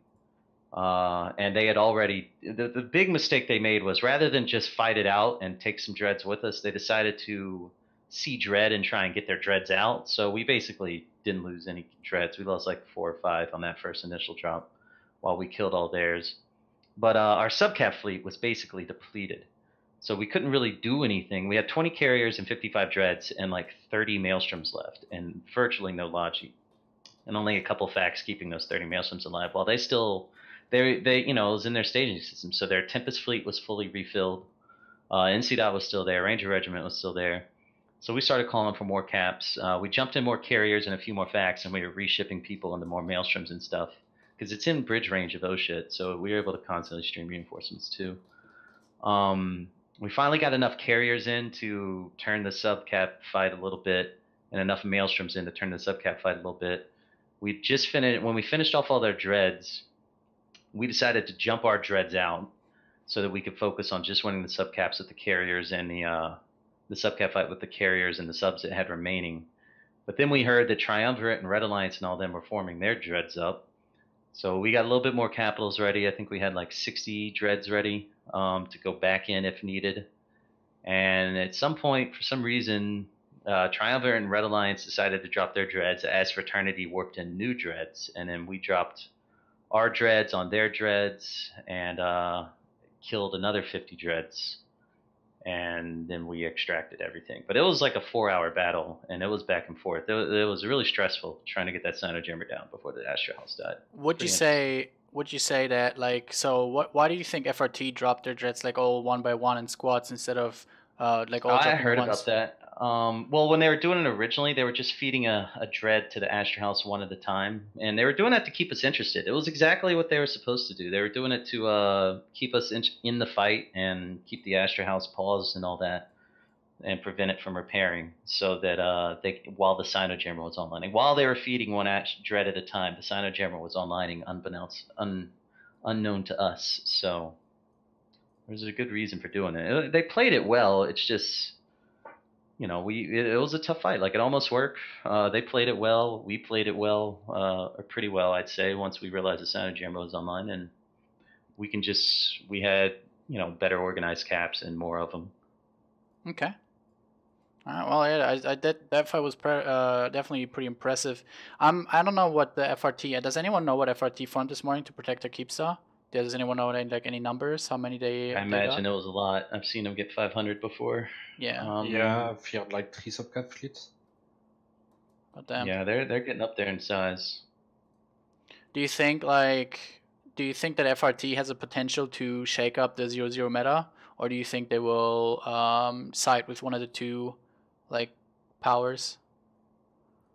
Speaker 4: And they had already, the big mistake they made was rather than just fight it out and take some dreads with us, they decided to see dread and try and get their dreads out. So we basically didn't lose any dreads. We lost like 4 or 5 on that first initial drop while we killed all theirs. But our subcap fleet was basically depleted. So we couldn't really do anything. We had 20 carriers and 55 dreads and like 30 maelstroms left and virtually no logi. and only a couple facts keeping those 30 maelstroms alive. While they it was in their staging system, so their Tempest fleet was fully refilled. NC Dot was still there. Ranger Regiment was still there. So we started calling for more caps. We jumped in more carriers and a few more facts, and we were reshipping people into more maelstroms and stuff because it's in bridge range of those shit. So we were able to constantly stream reinforcements too. We finally got enough carriers in to turn the subcap fight a little bit, and enough maelstroms in to turn the subcap fight a little bit. We just finished when we finished off all their dreads. We decided to jump our dreads out so that we could focus on just winning the subcaps with the carriers and the subcap fight with the carriers and the subs that had remaining. But then we heard that Triumvirate and Red Alliance and all them were forming their dreads up. So we got a little bit more capitals ready. I think we had like 60 dreads ready to go back in if needed. And at some point, for some reason, Triumvirate and Red Alliance decided to drop their dreads as Fraternity warped in new dreads. And then we dropped our dreads on their dreads and killed another 50 dreads. And then we extracted everything. But it was like a 4-hour battle, and it was back and forth. It was really stressful trying to get that Sinojammer down before the Astro House died.
Speaker 1: Would you say that, like, so why do you think FRT dropped their dreads like all one by one in squads instead of like all
Speaker 4: I heard
Speaker 1: once?
Speaker 4: about that. Well, when they were doing it originally, they were just feeding a dread to the Astro House one at a time, and they were doing that to keep us interested. It was exactly what they were supposed to do. They were doing it to keep us in the fight and keep the Astro House paused and all that, and prevent it from repairing, so that while the Sinojammer was online, and while they were feeding one dread at a time, the Sinojammer was onlining unknown to us. So there's a good reason for doing it. They played it well. It's just, it was a tough fight. Like, it almost worked. They played it well. We played it well, or pretty well, I'd say, once we realized the Sinojammer was online, and we had, better organized caps and more of them.
Speaker 1: Okay. Well, yeah, that fight was definitely pretty impressive. I don't know what the FRT. Does anyone know what FRT formed this morning to protect their Keepstar? Does anyone know any numbers? How many
Speaker 4: I imagine it was a lot. I've seen them get 500 before.
Speaker 1: Yeah.
Speaker 5: Yeah, I've heard like 3 subcat fleets.
Speaker 1: But damn.
Speaker 4: Yeah, they're getting up there in size.
Speaker 1: Do you think that FRT has a potential to shake up the 0-0 meta, or do you think they will side with one of the two, like, powers?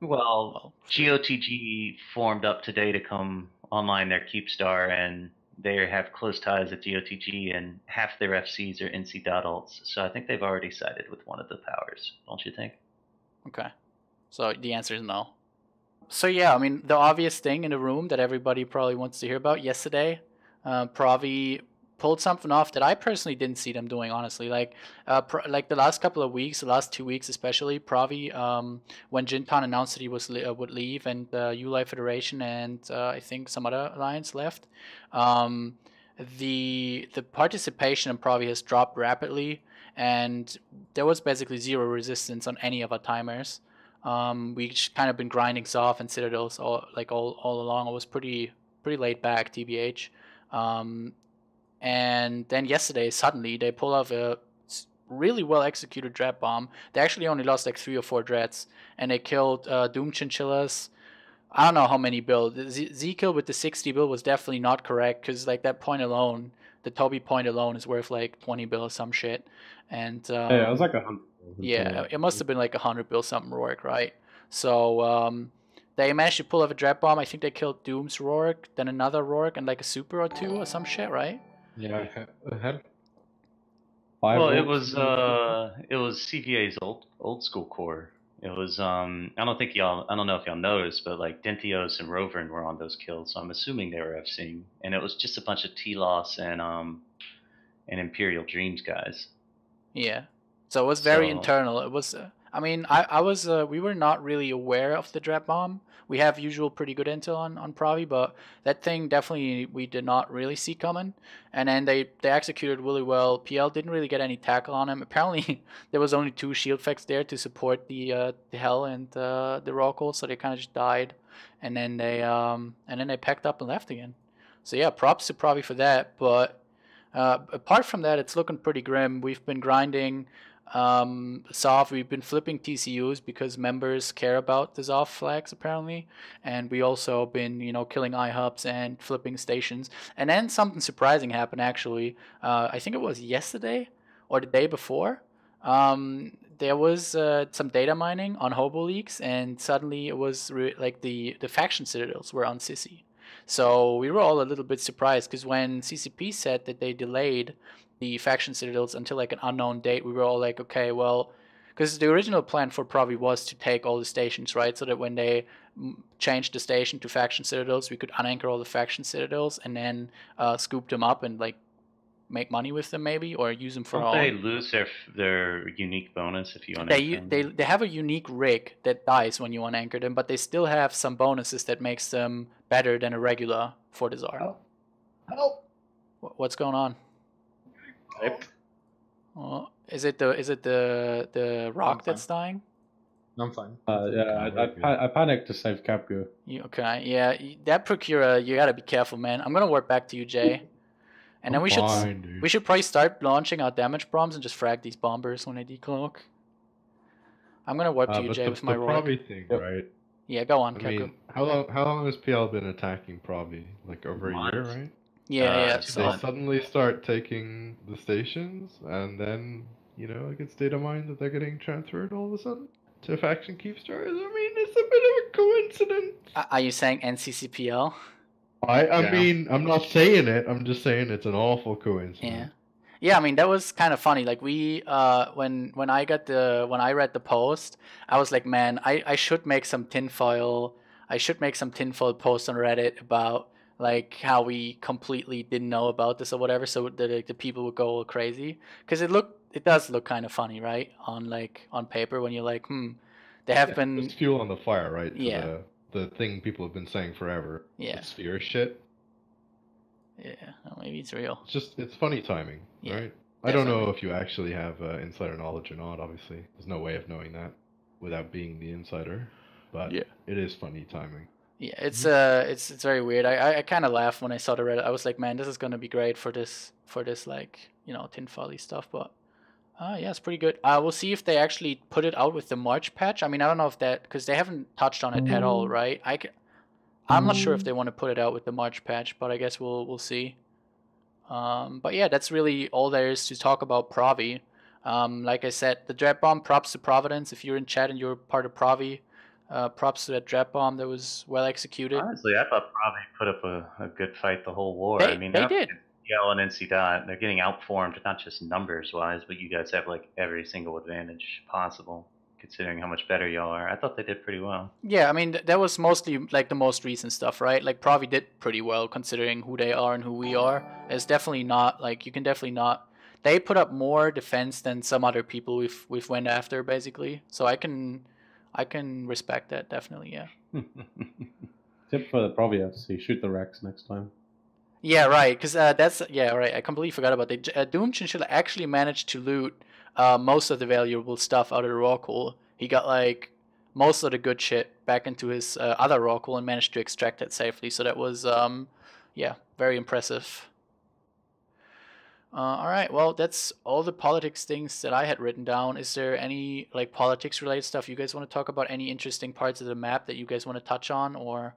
Speaker 4: Well, GOTG formed up today to come online their Keepstar, and they have close ties at GOTG, and half their FCs are NC alts. So I think they've already sided with one of the powers, don't you think?
Speaker 1: Okay. So the answer is no. So yeah, I mean, the obvious thing in the room that everybody probably wants to hear about, yesterday, Provi pulled something off that I personally didn't see them doing, honestly. Like the last couple of weeks, the last 2 weeks especially, Provi, when Jintan announced that he would leave, and Uli Federation and I think some other alliance left, the participation in Provi has dropped rapidly, and there was basically zero resistance on any of our timers. We just kind of been grinding Zoff and Citadels all along. It was pretty laid back, TBH. And then yesterday, suddenly, they pull off a really well executed dread bomb. They actually only lost like 3 or 4 dreads, and they killed Doom Chinchillas. I don't know how many build. Z kill with the 60 build was definitely not correct, because like that point alone, the Toby point alone is worth like 20 bill or some shit. And
Speaker 3: yeah, it was like 100.
Speaker 1: Yeah, it must have been like 100 bill something Rourke, right? So they managed to pull off a dread bomb. I think they killed Doom's Rourke, then another Rourke, and like a super or 2 or some shit, right?
Speaker 5: Yeah, hell.
Speaker 4: Well, it was CVA's old school core. It was I don't know if y'all noticed, but like Dentios and Rovern were on those kills, so I'm assuming they were FCing, and it was just a bunch of T-Loss and Imperial Dreams guys.
Speaker 1: Yeah. So it was very internal. It was, I mean, we were not really aware of the dread bomb. We have usual pretty good intel on Provi, but that thing definitely we did not really see coming. And then they executed really well. PL didn't really get any tackle on him. Apparently, there was only 2 shield effects there to support the Hell and the Rockle, so they kind of just died. And then they packed up and left again. So yeah, props to Provi for that. But apart from that, it's looking pretty grim. We've been grinding Zov, we've been flipping TCUs because members care about the Zov flags apparently, and we also been killing iHubs and flipping stations. And then something surprising happened actually. I think it was yesterday or the day before. There was some data mining on Hobo Leaks, and suddenly it was like the faction citadels were on Sissy. So we were all a little bit surprised because when CCP said that they delayed the faction citadels until like an unknown date, we were all like, okay, well, because the original plan for Provi was to take all the stations, right? So that when they changed the station to faction citadels, we could unanchor all the faction citadels and then scoop them up and like make money with them maybe, or use them for
Speaker 4: Don't
Speaker 1: our
Speaker 4: they
Speaker 1: own.
Speaker 4: lose their unique bonus if you unanchor them?
Speaker 1: They have a unique rig that dies when you unanchor them, but they still have some bonuses that makes them better than a regular for the Tsar.
Speaker 5: Help! Help!
Speaker 1: What's going on?
Speaker 5: Yep.
Speaker 1: Is it the rock that's dying?
Speaker 5: I'm fine.
Speaker 3: I panicked to save Capqu.
Speaker 1: Okay, yeah, that Procura, you gotta be careful, man. I'm gonna work back to you, Jay. And then we should probably start launching our damage bombs and just frag these bombers when they decloak. I'm gonna warp to you, Jay, with my rock.
Speaker 2: Provi thing, right?
Speaker 1: Yeah, go on,
Speaker 2: I
Speaker 1: Capqu.
Speaker 2: mean, how long has PL been attacking Provi? Like over a year, right?
Speaker 1: Yeah,
Speaker 4: They
Speaker 1: so
Speaker 2: suddenly start taking the stations, and then it gets data mined that they're getting transferred all of a sudden to faction keepstars. I mean, it's a bit of a coincidence.
Speaker 1: are you saying NCCPL?
Speaker 2: I mean, I'm not saying it. I'm just saying it's an awful coincidence.
Speaker 1: Yeah. I mean, that was kind of funny. Like we, when I read the post, I was like, man, I should make some tinfoil. I should make some tinfoil posts on Reddit about like how we completely didn't know about this or whatever, so the people would go crazy, because it does look kind of funny, right? On paper when you're like, they have been
Speaker 2: it's fuel on the fire, right?
Speaker 1: Yeah.
Speaker 2: The thing people have been saying forever.
Speaker 1: Yeah.
Speaker 2: The sphere shit.
Speaker 1: Yeah, well, maybe it's real.
Speaker 2: It's funny timing,
Speaker 1: Yeah,
Speaker 2: right? I don't know if you actually have insider knowledge or not. Obviously, there's no way of knowing that without being the insider. But
Speaker 1: Yeah.
Speaker 2: it is funny timing.
Speaker 1: Yeah, it's very weird. I kind of laughed when I saw the Reddit. I was like, man, this is gonna be great for this like tinfoil-y stuff. But yeah, it's pretty good. We'll see if they actually put it out with the March patch. I mean, I don't know if that, because they haven't touched on it at all, right? I'm not sure if they want to put it out with the March patch, but I guess we'll see. But yeah, that's really all there is to talk about Provi. Like I said, the Dread Bomb, props to Providence. If you're in chat and you're part of Provi, props to that Dread Bomb that was well executed.
Speaker 4: Honestly, I thought Provi put up a good fight the whole war.
Speaker 1: They did.
Speaker 4: PL and NC Dot, they're getting outformed, not just numbers wise, but you guys have like every single advantage possible, considering how much better y'all are. I thought they did pretty well.
Speaker 1: Yeah, I mean, that was mostly like the most recent stuff, right? Like Provi did pretty well considering who they are and who we are. It's definitely not like, you can definitely not. They put up more defense than some other people we've went after, basically. So I can respect that, definitely. Yeah.
Speaker 3: Tip for the Provi FC: shoot the Rex next time.
Speaker 1: Yeah, right. Because that's right. I completely forgot about that. Doom Chinchilla actually managed to loot most of the valuable stuff out of the raw pool. He got like most of the good shit back into his other raw pool and managed to extract it safely. So that was very impressive. All right, well, that's all the politics things that I had written down. Is there any like politics related stuff you guys want to talk about? Any interesting parts of the map that you guys want to touch on, or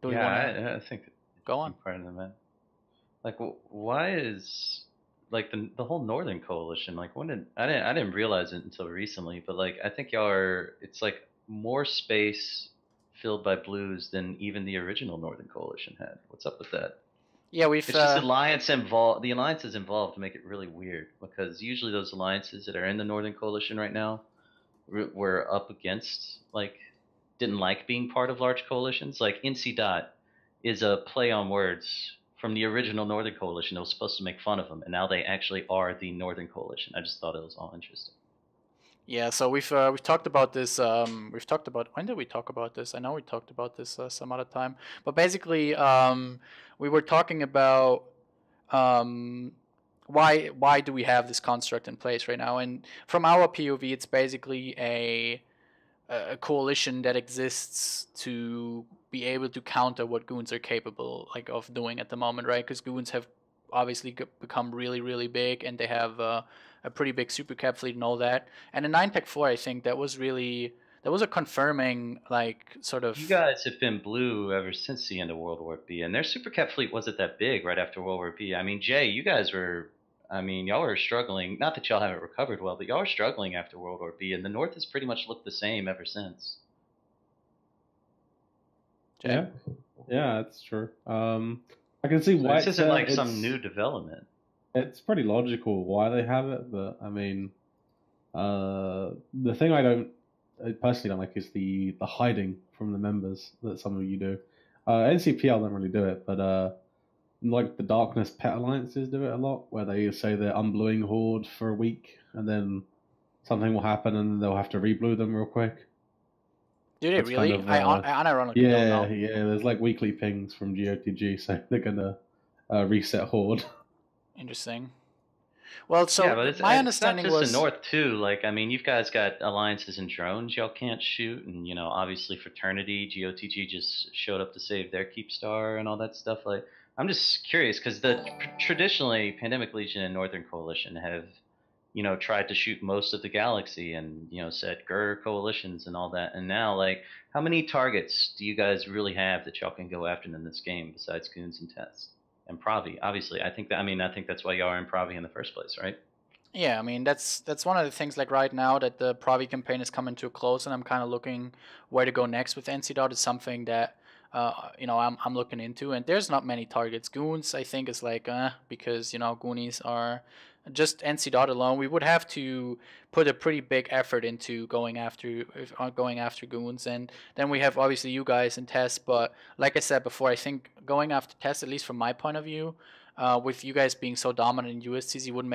Speaker 1: do we want to?
Speaker 4: I think
Speaker 1: go on.
Speaker 4: Part of the map. Like, why is like the whole Northern Coalition? Like, I didn't realize it until recently, but like I think y'all are. It's like more space filled by blues than even the original Northern Coalition had. What's up with that?
Speaker 1: Yeah,
Speaker 4: it's just alliance involved. The alliances involved make it really weird, because usually those alliances that are in the Northern Coalition right now were up against didn't like being part of large coalitions. Like NC Dot is a play on words from the original Northern Coalition that was supposed to make fun of them, and now they actually are the Northern Coalition. I just thought it was all interesting.
Speaker 1: Yeah, so we've talked about this. We've talked about, when did we talk about this? I know we talked about this some other time, but basically, we were talking about why do we have this construct in place right now? And from our POV, it's basically a coalition that exists to be able to counter what goons are capable of doing at the moment, right? Because goons have obviously become really, really big, and they have a pretty big super cap fleet and all that. And in 9-Tech 4, I think that was a confirming, like, sort of.
Speaker 4: You guys have been blue ever since the end of World War B, and their super cap fleet wasn't that big right after World War B. I mean, Jay, you guys were. I mean, y'all were struggling. Not that y'all haven't recovered well, but y'all were struggling after World War B, and the North has pretty much looked the same ever since.
Speaker 3: Yeah, that's true. I can see why
Speaker 4: this isn't like some new development.
Speaker 3: It's pretty logical why they have it, but I mean, the thing I personally don't like is the hiding from the members that some of you do. NCPL don't really do it, but like the Darkness Pet Alliances do it a lot, where they say they're unbluing Horde for a week, and then something will happen, and they'll have to reblue them real quick.
Speaker 1: Do they really?
Speaker 3: Kind of,
Speaker 1: I unironically don't know.
Speaker 3: Yeah. There's like weekly pings from GOTG saying they're gonna reset Horde.
Speaker 1: Interesting. Well, so
Speaker 4: but
Speaker 1: my understanding
Speaker 4: not just
Speaker 1: was
Speaker 4: the North too. Like, I mean, you guys got alliances and drones y'all can't shoot, and obviously Fraternity, GOTG just showed up to save their Keepstar and all that stuff. Like, I'm just curious because traditionally Pandemic Legion and Northern Coalition have tried to shoot most of the galaxy and set GUR coalitions and all that. And now, like, how many targets do you guys really have that y'all can go after in this game besides Goons and Test? And Pravi, obviously, I think that's why y'all are in Pravi in the first place, right?
Speaker 1: Yeah, I mean that's one of the things. Like right now that the Pravi campaign is coming to a close, and I'm kind of looking where to go next with NC. Is something that I'm looking into, and there's not many targets. Goons, I think, is like because Goonies are just NC alone. We would have to put a pretty big effort into going after Goons, and then we have obviously you guys and Test. But like I said before, I think going after Test, at least from my point of view, with you guys being so dominant in USTZ, wouldn't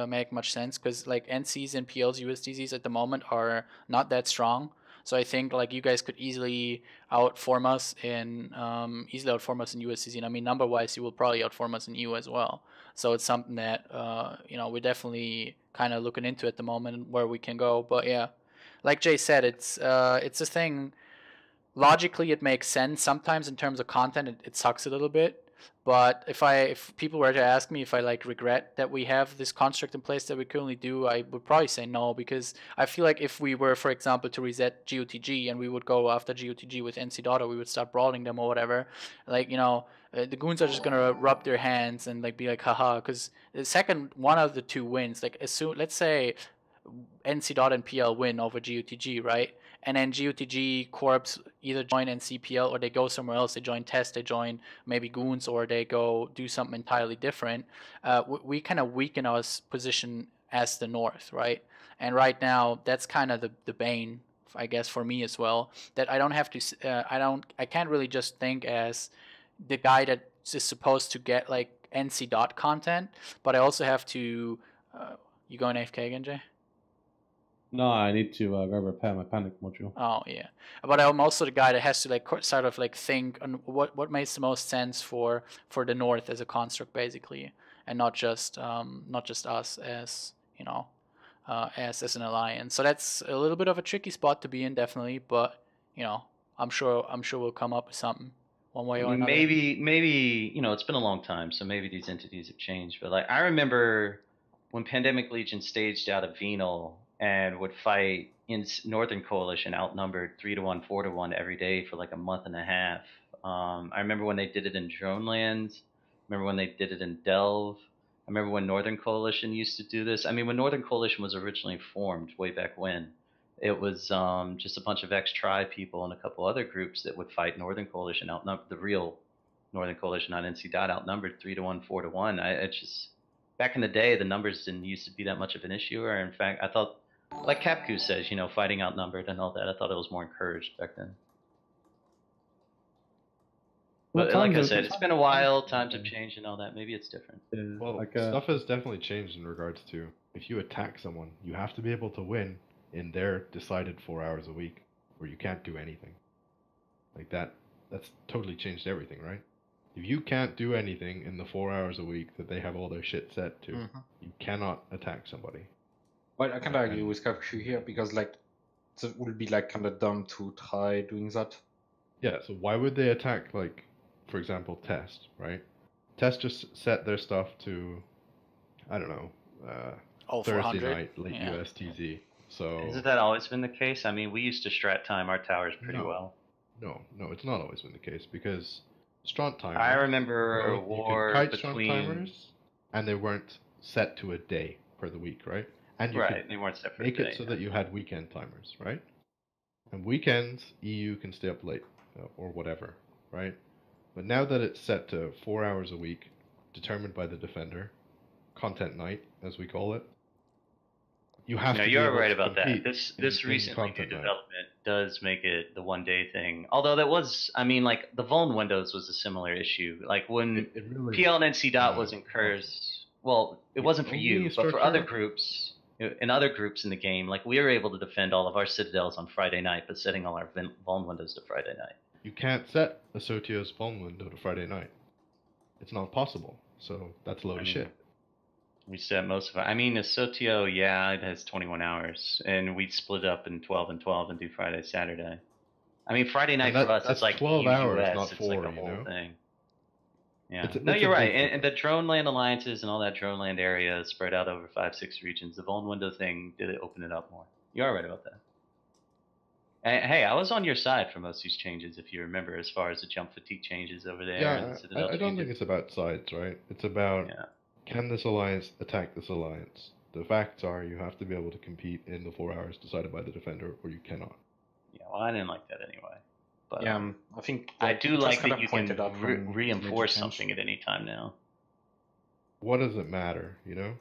Speaker 1: make much sense because like NCs and PLs USTZs at the moment are not that strong. So I think like you guys could easily outform us in USTZ. And I mean, number wise, you will probably outform us in EU as well. So it's something that we're definitely kind of looking into at the moment where we can go. But yeah, like Jay said, it's a thing. Logically, it makes sense. Sometimes in terms of content, it sucks a little bit. But if people were to ask me if I like regret that we have this construct in place that we currently do, I would probably say no, because I feel like if we were, for example, to reset GOTG and we would go after GOTG with NC Dota, we would start brawling them or whatever. Like the goons are just gonna rub their hands and like be like haha, because the second one of the two wins, like as soon, let's say NC Dot and PL win over GOTG, right? And then GOTG Corps either join NCPL or they go somewhere else. They join Test, they join maybe Goons, or they go do something entirely different. We kind of weaken our position as the North, right? And right now, that's kind of the bane, I guess, for me as well. That I don't have to, I can't really just think as the guy that is supposed to get like NC Dot content, but I also have to. You going AFK again, Jay?
Speaker 3: No, I need to go repair my panic module.
Speaker 1: Oh yeah, but I'm also the guy that has to like sort of like think on what makes the most sense for the North as a construct, basically, and not just us as as an alliance. So that's a little bit of a tricky spot to be in, definitely. But I'm sure we'll come up with something one way or another.
Speaker 4: Maybe it's been a long time, so maybe these entities have changed. But like I remember when Pandemic Legion staged out of Venal and would fight in Northern Coalition outnumbered 3-1, 4-1 every day for like a month and a half. I remember when they did it in Droneland. I remember when they did it in Delve. I remember when Northern Coalition used to do this. I mean, when Northern Coalition was originally formed way back when, it was just a bunch of ex-Tri people and a couple other groups that would fight Northern Coalition, outnumbered the real Northern Coalition on NC Dot, outnumbered 3-1, 4-1. It's just back in the day, the numbers didn't used to be that much of an issue. Or in fact, I thought, like Capqu says, fighting outnumbered and all that, I thought it was more encouraged back then. But like I said, it's been a while, times have changed and all that. Maybe it's different.
Speaker 3: Yeah,
Speaker 2: well, stuff has definitely changed in regards to if you attack someone, you have to be able to win in their decided 4 hours a week, or you can't do anything. Like that's totally changed everything, right? If you can't do anything in the 4 hours a week that they have all their shit set to, you cannot attack somebody.
Speaker 5: Well, I kind of agree with Capqu here because like it would be like kind of dumb to try doing that.
Speaker 2: Yeah, so why would they attack, like, for example, Test, right? Test just set their stuff to, I don't know,
Speaker 1: Oh,
Speaker 2: Thursday
Speaker 1: 400?
Speaker 2: night, late
Speaker 1: Yeah.
Speaker 2: USTZ. So
Speaker 4: Hasn't that always been the case? I mean, we used to strat time our towers pretty
Speaker 2: No.
Speaker 4: well.
Speaker 2: no, it's not always been the case because stront timers.
Speaker 4: I remember
Speaker 2: well,
Speaker 4: a
Speaker 2: you could
Speaker 4: war
Speaker 2: kite stront
Speaker 4: between.
Speaker 2: timers, and they weren't set to a day per the week, right? And you
Speaker 4: Right,
Speaker 2: could
Speaker 4: they weren't separate.
Speaker 2: make it so that you had weekend timers, right? And weekends, EU can stay up late or whatever, right? But now that it's set to 4 hours a week, determined by the defender, content night as we call it, you have
Speaker 4: No,
Speaker 2: to.
Speaker 4: you're
Speaker 2: be able
Speaker 4: right
Speaker 2: to
Speaker 4: about that.
Speaker 2: compete
Speaker 4: This
Speaker 2: in
Speaker 4: recent new
Speaker 2: content night.
Speaker 4: development does make it the 1 day thing. Although that was, I mean, like the Vuln windows was a similar issue. Like when
Speaker 2: It really
Speaker 4: PL and NC dot
Speaker 2: no,
Speaker 4: was incurs. Well, it
Speaker 2: The
Speaker 4: wasn't for
Speaker 2: only
Speaker 4: you, but for other
Speaker 2: structure-
Speaker 4: groups. In other groups in the game, like we were able to defend all of our citadels on Friday night, but setting all our Vuln windows to Friday night.
Speaker 2: You can't set a Sotio's phone window to Friday night. It's not possible. So that's a load of shit.
Speaker 4: We set most of it. I mean, Sotio, yeah, it has 21 hours, and we'd split up in 12 and 12 and do Friday, Saturday. I mean, Friday night
Speaker 2: And
Speaker 4: for us,
Speaker 2: that's
Speaker 4: it's like
Speaker 2: 12 hours,
Speaker 4: US,
Speaker 2: not
Speaker 4: it's
Speaker 2: 4,
Speaker 4: like a
Speaker 2: you
Speaker 4: whole
Speaker 2: know?
Speaker 4: thing. Yeah.
Speaker 2: It's
Speaker 4: No,
Speaker 2: a
Speaker 4: you're right.
Speaker 2: big
Speaker 4: And the drone land alliances and all that drone land area spread out over 5-6 regions. The Vuln window thing did it open it up more. You are right about that. And, hey, I was on your side for most of these changes, if you remember, as far as the jump fatigue changes over there. and the
Speaker 2: Yeah,
Speaker 4: Citadel
Speaker 2: I don't think
Speaker 4: changes.
Speaker 2: it's about sides, right? It's about
Speaker 4: Yeah.
Speaker 2: can this alliance attack this alliance? The facts are you have to be able to compete in the 4 hours decided by the defender, or you cannot.
Speaker 4: Yeah, well, I didn't like that anyway. But
Speaker 5: Yeah, I think
Speaker 4: I
Speaker 5: that
Speaker 4: do
Speaker 5: just
Speaker 4: like
Speaker 5: kinda
Speaker 4: that you can
Speaker 5: pointed out when
Speaker 4: reinforce
Speaker 5: major change.
Speaker 4: something at any time now.
Speaker 2: What does it matter, you know?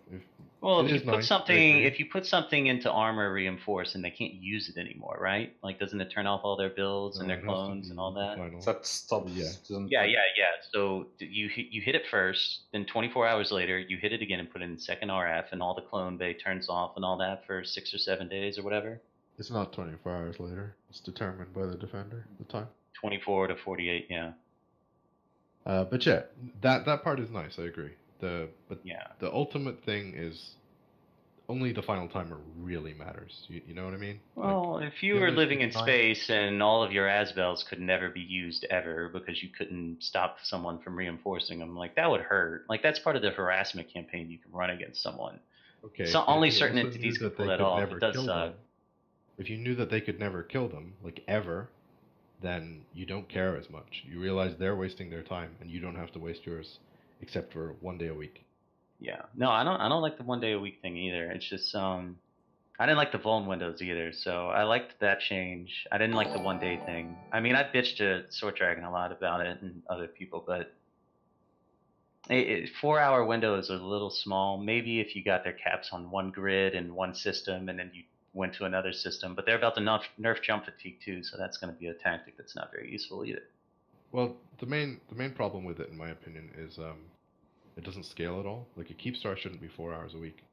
Speaker 4: Well,
Speaker 2: It
Speaker 4: if you
Speaker 2: is
Speaker 4: put
Speaker 2: nice, I
Speaker 4: something,
Speaker 2: agree.
Speaker 4: if you put something into armor reinforce and they can't use it anymore, right? Like, doesn't it turn off all their builds and
Speaker 2: No,
Speaker 4: their
Speaker 2: it has to
Speaker 4: clones and
Speaker 2: be
Speaker 4: all that?
Speaker 2: final.
Speaker 5: That stops.
Speaker 2: Yeah.
Speaker 5: doesn't-
Speaker 4: Yeah. So you hit it first, then 24 hours later you hit it again and put in second RF, and all the clone bay turns off and all that for 6 or 7 days or whatever.
Speaker 2: It's not 24 hours later. It's determined by the defender at the time.
Speaker 4: 24 to 48, yeah.
Speaker 2: But yeah, that part is nice. I agree. But
Speaker 4: Yeah.
Speaker 2: the ultimate thing is only the final timer really matters. You know what I mean?
Speaker 4: Well, if you were living in space and all of your Asbels could never be used ever because you couldn't stop someone from reinforcing them, like that would hurt. Like that's part of the harassment campaign you can run against someone.
Speaker 2: Okay.
Speaker 4: So
Speaker 2: but
Speaker 4: only
Speaker 2: if you
Speaker 4: certain
Speaker 2: also
Speaker 4: entities
Speaker 2: knew
Speaker 4: can pull that off. It does
Speaker 2: kill
Speaker 4: suck.
Speaker 2: them, if you knew that they could never kill them, like ever, then you don't care as much. You realize they're wasting their time, and you don't have to waste yours, except for 1 day a week.
Speaker 4: Yeah. No, I don't like the 1 day a week thing either. It's just I didn't like the Vuln windows either, so I liked that change. I didn't like the 1 day thing. I mean, I bitched to Sword Dragon a lot about it and other people, but 4 hour window is a little small. Maybe if you got their caps on one grid and one system, and then you went to another system. But they're about to nerf jump fatigue too, so that's going to be a tactic that's not very useful either.
Speaker 2: Well, the main problem with it, in my opinion, is it doesn't scale at all. Like a keep star shouldn't be 4 hours a week.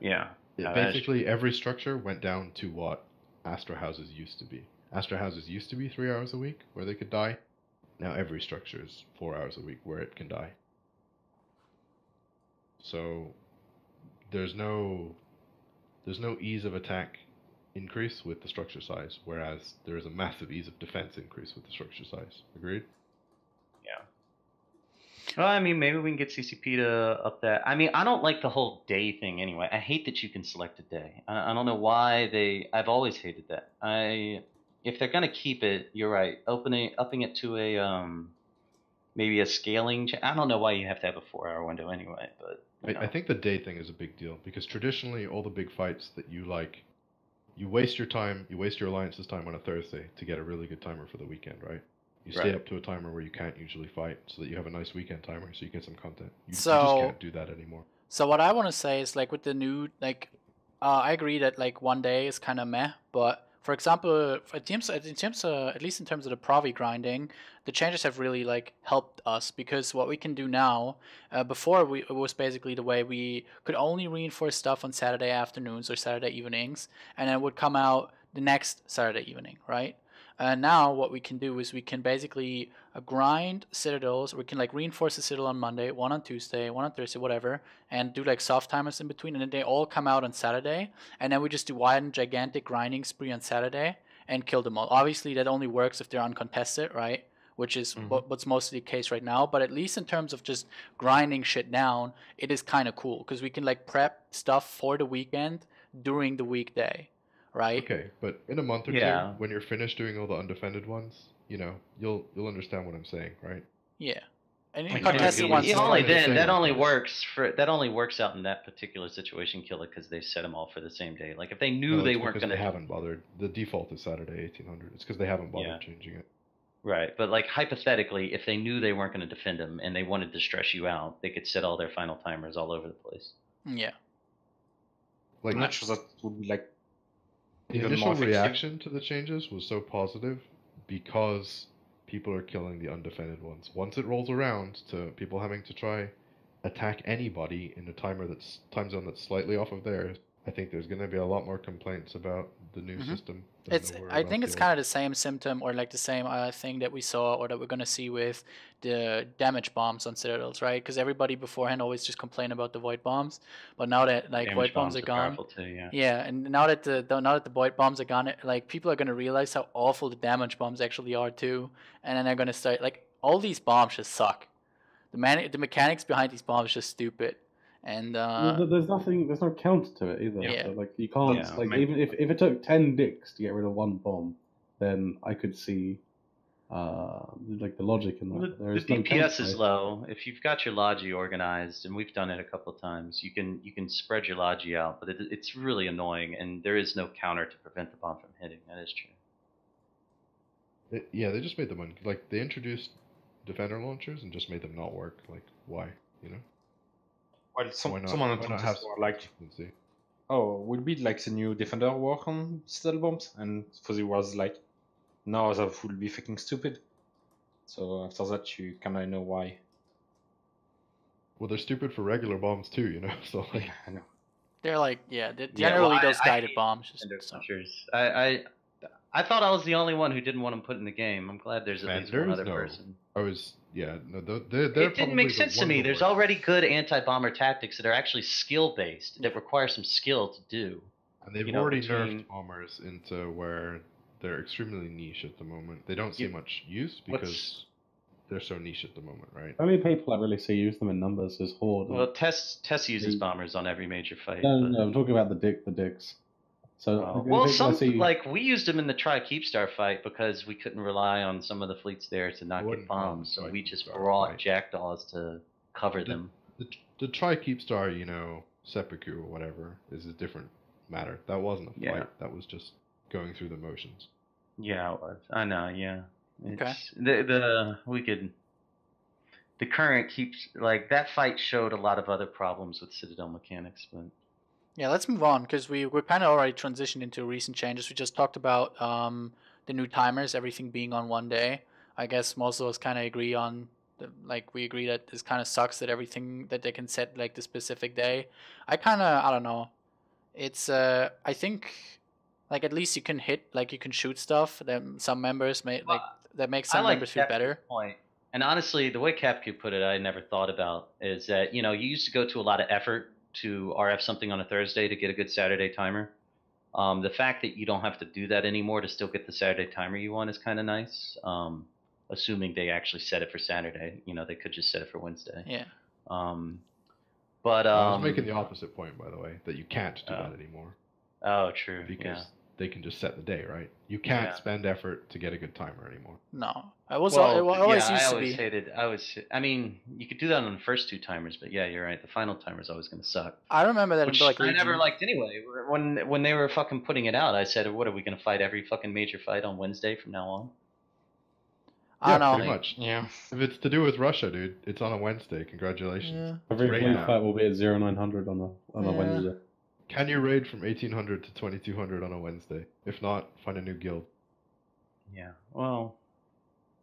Speaker 4: Yeah.
Speaker 2: Basically, every structure went down to what Astra houses used to be. Astra houses used to be 3 hours a week where they could die. Now every structure is 4 hours a week where it can die. So there's no ease of attack increase with the structure size, whereas there is a massive ease of defense increase with the structure size. Agreed?
Speaker 4: Yeah. Well, I mean, maybe we can get CCP to up that. I mean, I don't like the whole day thing anyway. I hate that you can select a day. I don't know why I've always hated that. If they're gonna keep it, you're right. Upping it to a maybe a scaling. I don't know why you have to have a 4 hour window anyway, but
Speaker 2: I think the day thing is a big deal because traditionally all the big fights that you like, you waste your time, you waste your alliance's time on a Thursday to get a really good timer for the weekend, right? You stay up to a timer where you can't usually fight so that you have a nice weekend timer so you get some content. You just can't do that anymore.
Speaker 1: So what I want to say is like with the new, like, I agree that like 1 day is kind of meh, but for example, it seems at least in terms of the Provi grinding, the changes have really like helped us because what we can do now, before it was basically the way we could only reinforce stuff on Saturday afternoons or Saturday evenings, and it would come out the next Saturday evening, right? And now what we can do is we can basically grind citadels. We can like reinforce the citadel on Monday, one on Tuesday, one on Thursday, whatever, and do like soft timers in between, and then they all come out on Saturday, and then we just do one gigantic grinding spree on Saturday and kill them all. Obviously that only works if they're uncontested, right? which is what's mostly the case right now. But at least in terms of just grinding shit down, it is kind of cool because we can like prep stuff for the weekend during the weekday, right?
Speaker 2: Okay, but in a month or
Speaker 4: Yeah.
Speaker 2: two, when you're finished doing all the undefended ones, you know, you'll understand what I'm saying, right?
Speaker 1: Yeah. And
Speaker 5: Like,
Speaker 1: contested ones.
Speaker 2: it's
Speaker 4: only
Speaker 2: fine to
Speaker 4: then
Speaker 2: say
Speaker 4: that
Speaker 2: like
Speaker 4: only
Speaker 2: that.
Speaker 4: works out in that particular situation, Killer, because they set them all for the same day. Like if they knew
Speaker 2: No,
Speaker 4: they
Speaker 2: it's
Speaker 4: weren't
Speaker 2: because
Speaker 4: going
Speaker 2: they
Speaker 4: to,
Speaker 2: haven't bothered. The default is Saturday 1800. It's because they haven't bothered
Speaker 4: Yeah.
Speaker 2: changing it.
Speaker 4: right? But like hypothetically, if they knew they weren't going to defend them and they wanted to stress you out, they could set all their final timers all over the place.
Speaker 1: Yeah.
Speaker 2: Like
Speaker 5: I'm not sure that would be like
Speaker 2: the
Speaker 5: even
Speaker 2: initial
Speaker 5: more effective.
Speaker 2: reaction to the changes was so positive because people are killing the undefended ones. Once it rolls around to people having to try attack anybody in a time zone that's slightly off of theirs, I think there's going to be a lot more complaints about the new system. Than
Speaker 1: It's.
Speaker 2: there were
Speaker 1: I
Speaker 2: about
Speaker 1: think
Speaker 2: the
Speaker 1: it's
Speaker 2: old.
Speaker 1: kind of the same symptom or like the same thing that we saw or that we're gonna see with the damage bombs on citadels, right? Because everybody beforehand always just complained about the void bombs, but now that like
Speaker 4: Damage
Speaker 1: void bombs are gone,
Speaker 4: powerful too, yeah.
Speaker 1: yeah, and now that the void bombs are gone, like people are gonna realize how awful the damage bombs actually are too, and then they're gonna start like all these bombs just suck. The mechanics behind these bombs is just stupid, and
Speaker 3: There's no counter to it either.
Speaker 1: Yeah.
Speaker 3: So, like you can't
Speaker 4: Yeah.
Speaker 3: like even if it took 10 dicks to get rid of one bomb, then I could see like the logic in that.
Speaker 4: The,
Speaker 3: but there is
Speaker 4: the
Speaker 3: no
Speaker 4: DPS
Speaker 3: counter to
Speaker 4: is
Speaker 3: it.
Speaker 4: low. If you've got your logi organized, and we've done it a couple of times, you can spread your logi out, but it's really annoying, and there is no counter to prevent the bomb from hitting. That is true.
Speaker 2: Yeah, they just made them like they introduced defender launchers and just made them not work. Like why? You know?
Speaker 5: Well,
Speaker 2: Why
Speaker 5: someone
Speaker 2: not
Speaker 5: on
Speaker 2: have
Speaker 5: Twitter
Speaker 2: some
Speaker 5: were like,
Speaker 2: consistency?
Speaker 5: "Oh, will be like the new defender work on citadel bombs?" And Fuzzy was like, "No, that would be fucking stupid." So after that, you kind of know why.
Speaker 2: Well, they're stupid for regular bombs too, you know. So like,
Speaker 5: I know.
Speaker 1: they're like generally
Speaker 4: well,
Speaker 1: those
Speaker 4: I
Speaker 1: guided
Speaker 4: hate
Speaker 1: bombs.
Speaker 4: defender
Speaker 1: So.
Speaker 4: launchers. I thought I was the only one who didn't want them put in the game. I'm glad there's at least one
Speaker 2: defenders,
Speaker 4: other
Speaker 2: no.
Speaker 4: person.
Speaker 2: I was they're
Speaker 4: It
Speaker 2: probably
Speaker 4: didn't make
Speaker 2: the
Speaker 4: sense to
Speaker 2: one of
Speaker 4: me.
Speaker 2: the
Speaker 4: There's
Speaker 2: worst.
Speaker 4: already good anti-bomber tactics that are actually skill-based, that require some skill to do.
Speaker 2: And they've
Speaker 4: you know,
Speaker 2: already
Speaker 4: between-
Speaker 2: nerfed bombers into where they're extremely niche at the moment. They don't see
Speaker 4: You-
Speaker 2: much use
Speaker 4: what's-
Speaker 2: because they're so niche at the moment, right?
Speaker 3: Only people I really see use them in numbers is Horde.
Speaker 4: Well, Tess uses bombers on every major fight.
Speaker 3: no,
Speaker 4: but-
Speaker 3: I'm talking about the dicks. So the only
Speaker 4: Well,
Speaker 3: people I see,
Speaker 4: like we used them in the Try Keepstar fight because we couldn't rely on some of the fleets there to not
Speaker 2: wouldn't
Speaker 4: get bombs,
Speaker 2: call
Speaker 4: so
Speaker 2: it
Speaker 4: we just
Speaker 2: Keepstar
Speaker 4: brought
Speaker 2: fight.
Speaker 4: jackdaws to cover them.
Speaker 2: The try keep star, you know, seppuku or whatever, is a different matter. That wasn't a fight.
Speaker 4: Yeah.
Speaker 2: That was just going through the motions.
Speaker 4: Yeah, it was. I know. Yeah.
Speaker 1: Okay.
Speaker 4: The current keeps like that fight showed a lot of other problems with Citadel mechanics, but
Speaker 1: Yeah, let's move on because we're kind of already transitioned into recent changes. We just talked about the new timers, everything being on one day. I guess most of us kind of agree on we agree that this kind of sucks that everything that they can set like the specific day. I don't know. It's I think like at least you can hit like you can shoot stuff that some members may like that makes some members feel better.
Speaker 4: Point. And honestly, the way Capqu put it, I never thought about is that you used to go to a lot of effort to RF something on a Thursday to get a good Saturday timer. The fact that you don't have to do that anymore to still get the Saturday timer you want is kind of nice. Assuming they actually set it for Saturday, they could just set it for Wednesday.
Speaker 1: Yeah.
Speaker 4: But
Speaker 2: I was making the opposite point, by the way, that you can't do that anymore.
Speaker 4: Oh, true.
Speaker 2: Because they can just set the day, right? You can't spend effort to get a good timer anymore.
Speaker 1: No, I always used to be.
Speaker 4: Hated. I mean, you could do that on the first two timers, but yeah, you're right. The final timer is always going to suck.
Speaker 1: I remember that
Speaker 4: Which
Speaker 1: in like
Speaker 4: I
Speaker 1: Legion.
Speaker 4: never liked anyway. When they were fucking putting it out, I said, "What are we going to fight every fucking major fight on Wednesday from now on?"
Speaker 1: I don't
Speaker 2: pretty
Speaker 1: know.
Speaker 2: much.
Speaker 5: Yeah.
Speaker 2: If it's to do with Russia, dude, it's on a Wednesday. Congratulations.
Speaker 1: Yeah.
Speaker 3: every
Speaker 2: right
Speaker 3: fleet
Speaker 2: now.
Speaker 3: fight will be at 0900 on a
Speaker 1: Yeah.
Speaker 3: Wednesday.
Speaker 2: Can you raid from 1800 to 2200 on a Wednesday? If not, find a new guild.
Speaker 4: Yeah. Well,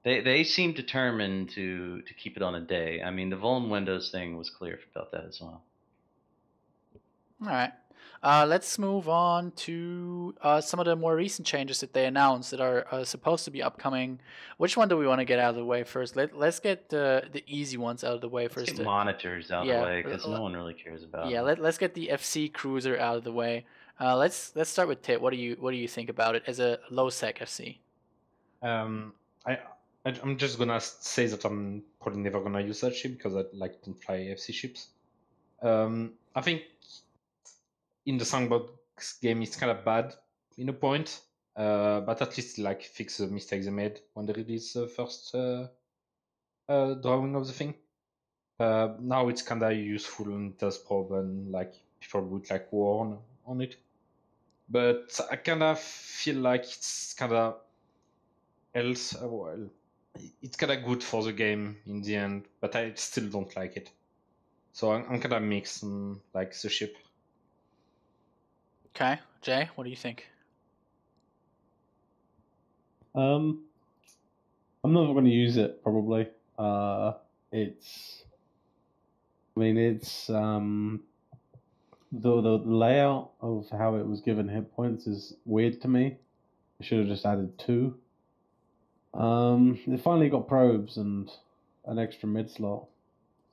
Speaker 4: they seem determined to keep it on a day. I mean, the Vuln Windows thing was clear about that as well.
Speaker 1: All right. Let's move on to some of the more recent changes that they announced that are supposed to be upcoming. Which one do we want to get out of the way first? Let's get the easy ones out of the way
Speaker 4: Let's
Speaker 1: first.
Speaker 4: get monitors out of the way because no one really cares about
Speaker 1: Yeah,
Speaker 4: them.
Speaker 1: let's get the FC Cruiser out of the way. Let's start with Tit. What do you think about it as a low sec FC?
Speaker 5: I'm just gonna say that I'm probably never gonna use that ship because I don't fly FC ships. I think in the sandbox game it's kind of bad in a point, but at least fix the mistakes they made when they released the first drawing of the thing. Now it's kind of useful and does problem people would war on it, but I kind of feel like it's kind of else. Well, it's kind of good for the game in the end, but I still don't like it. So I'm kind of mixed and like the ship.
Speaker 1: Okay, Jay, what do you think?
Speaker 3: I'm not going to use it probably. It's the layout of how it was given hit points is weird to me. I should have just added 2. It finally got probes and an extra mid slot,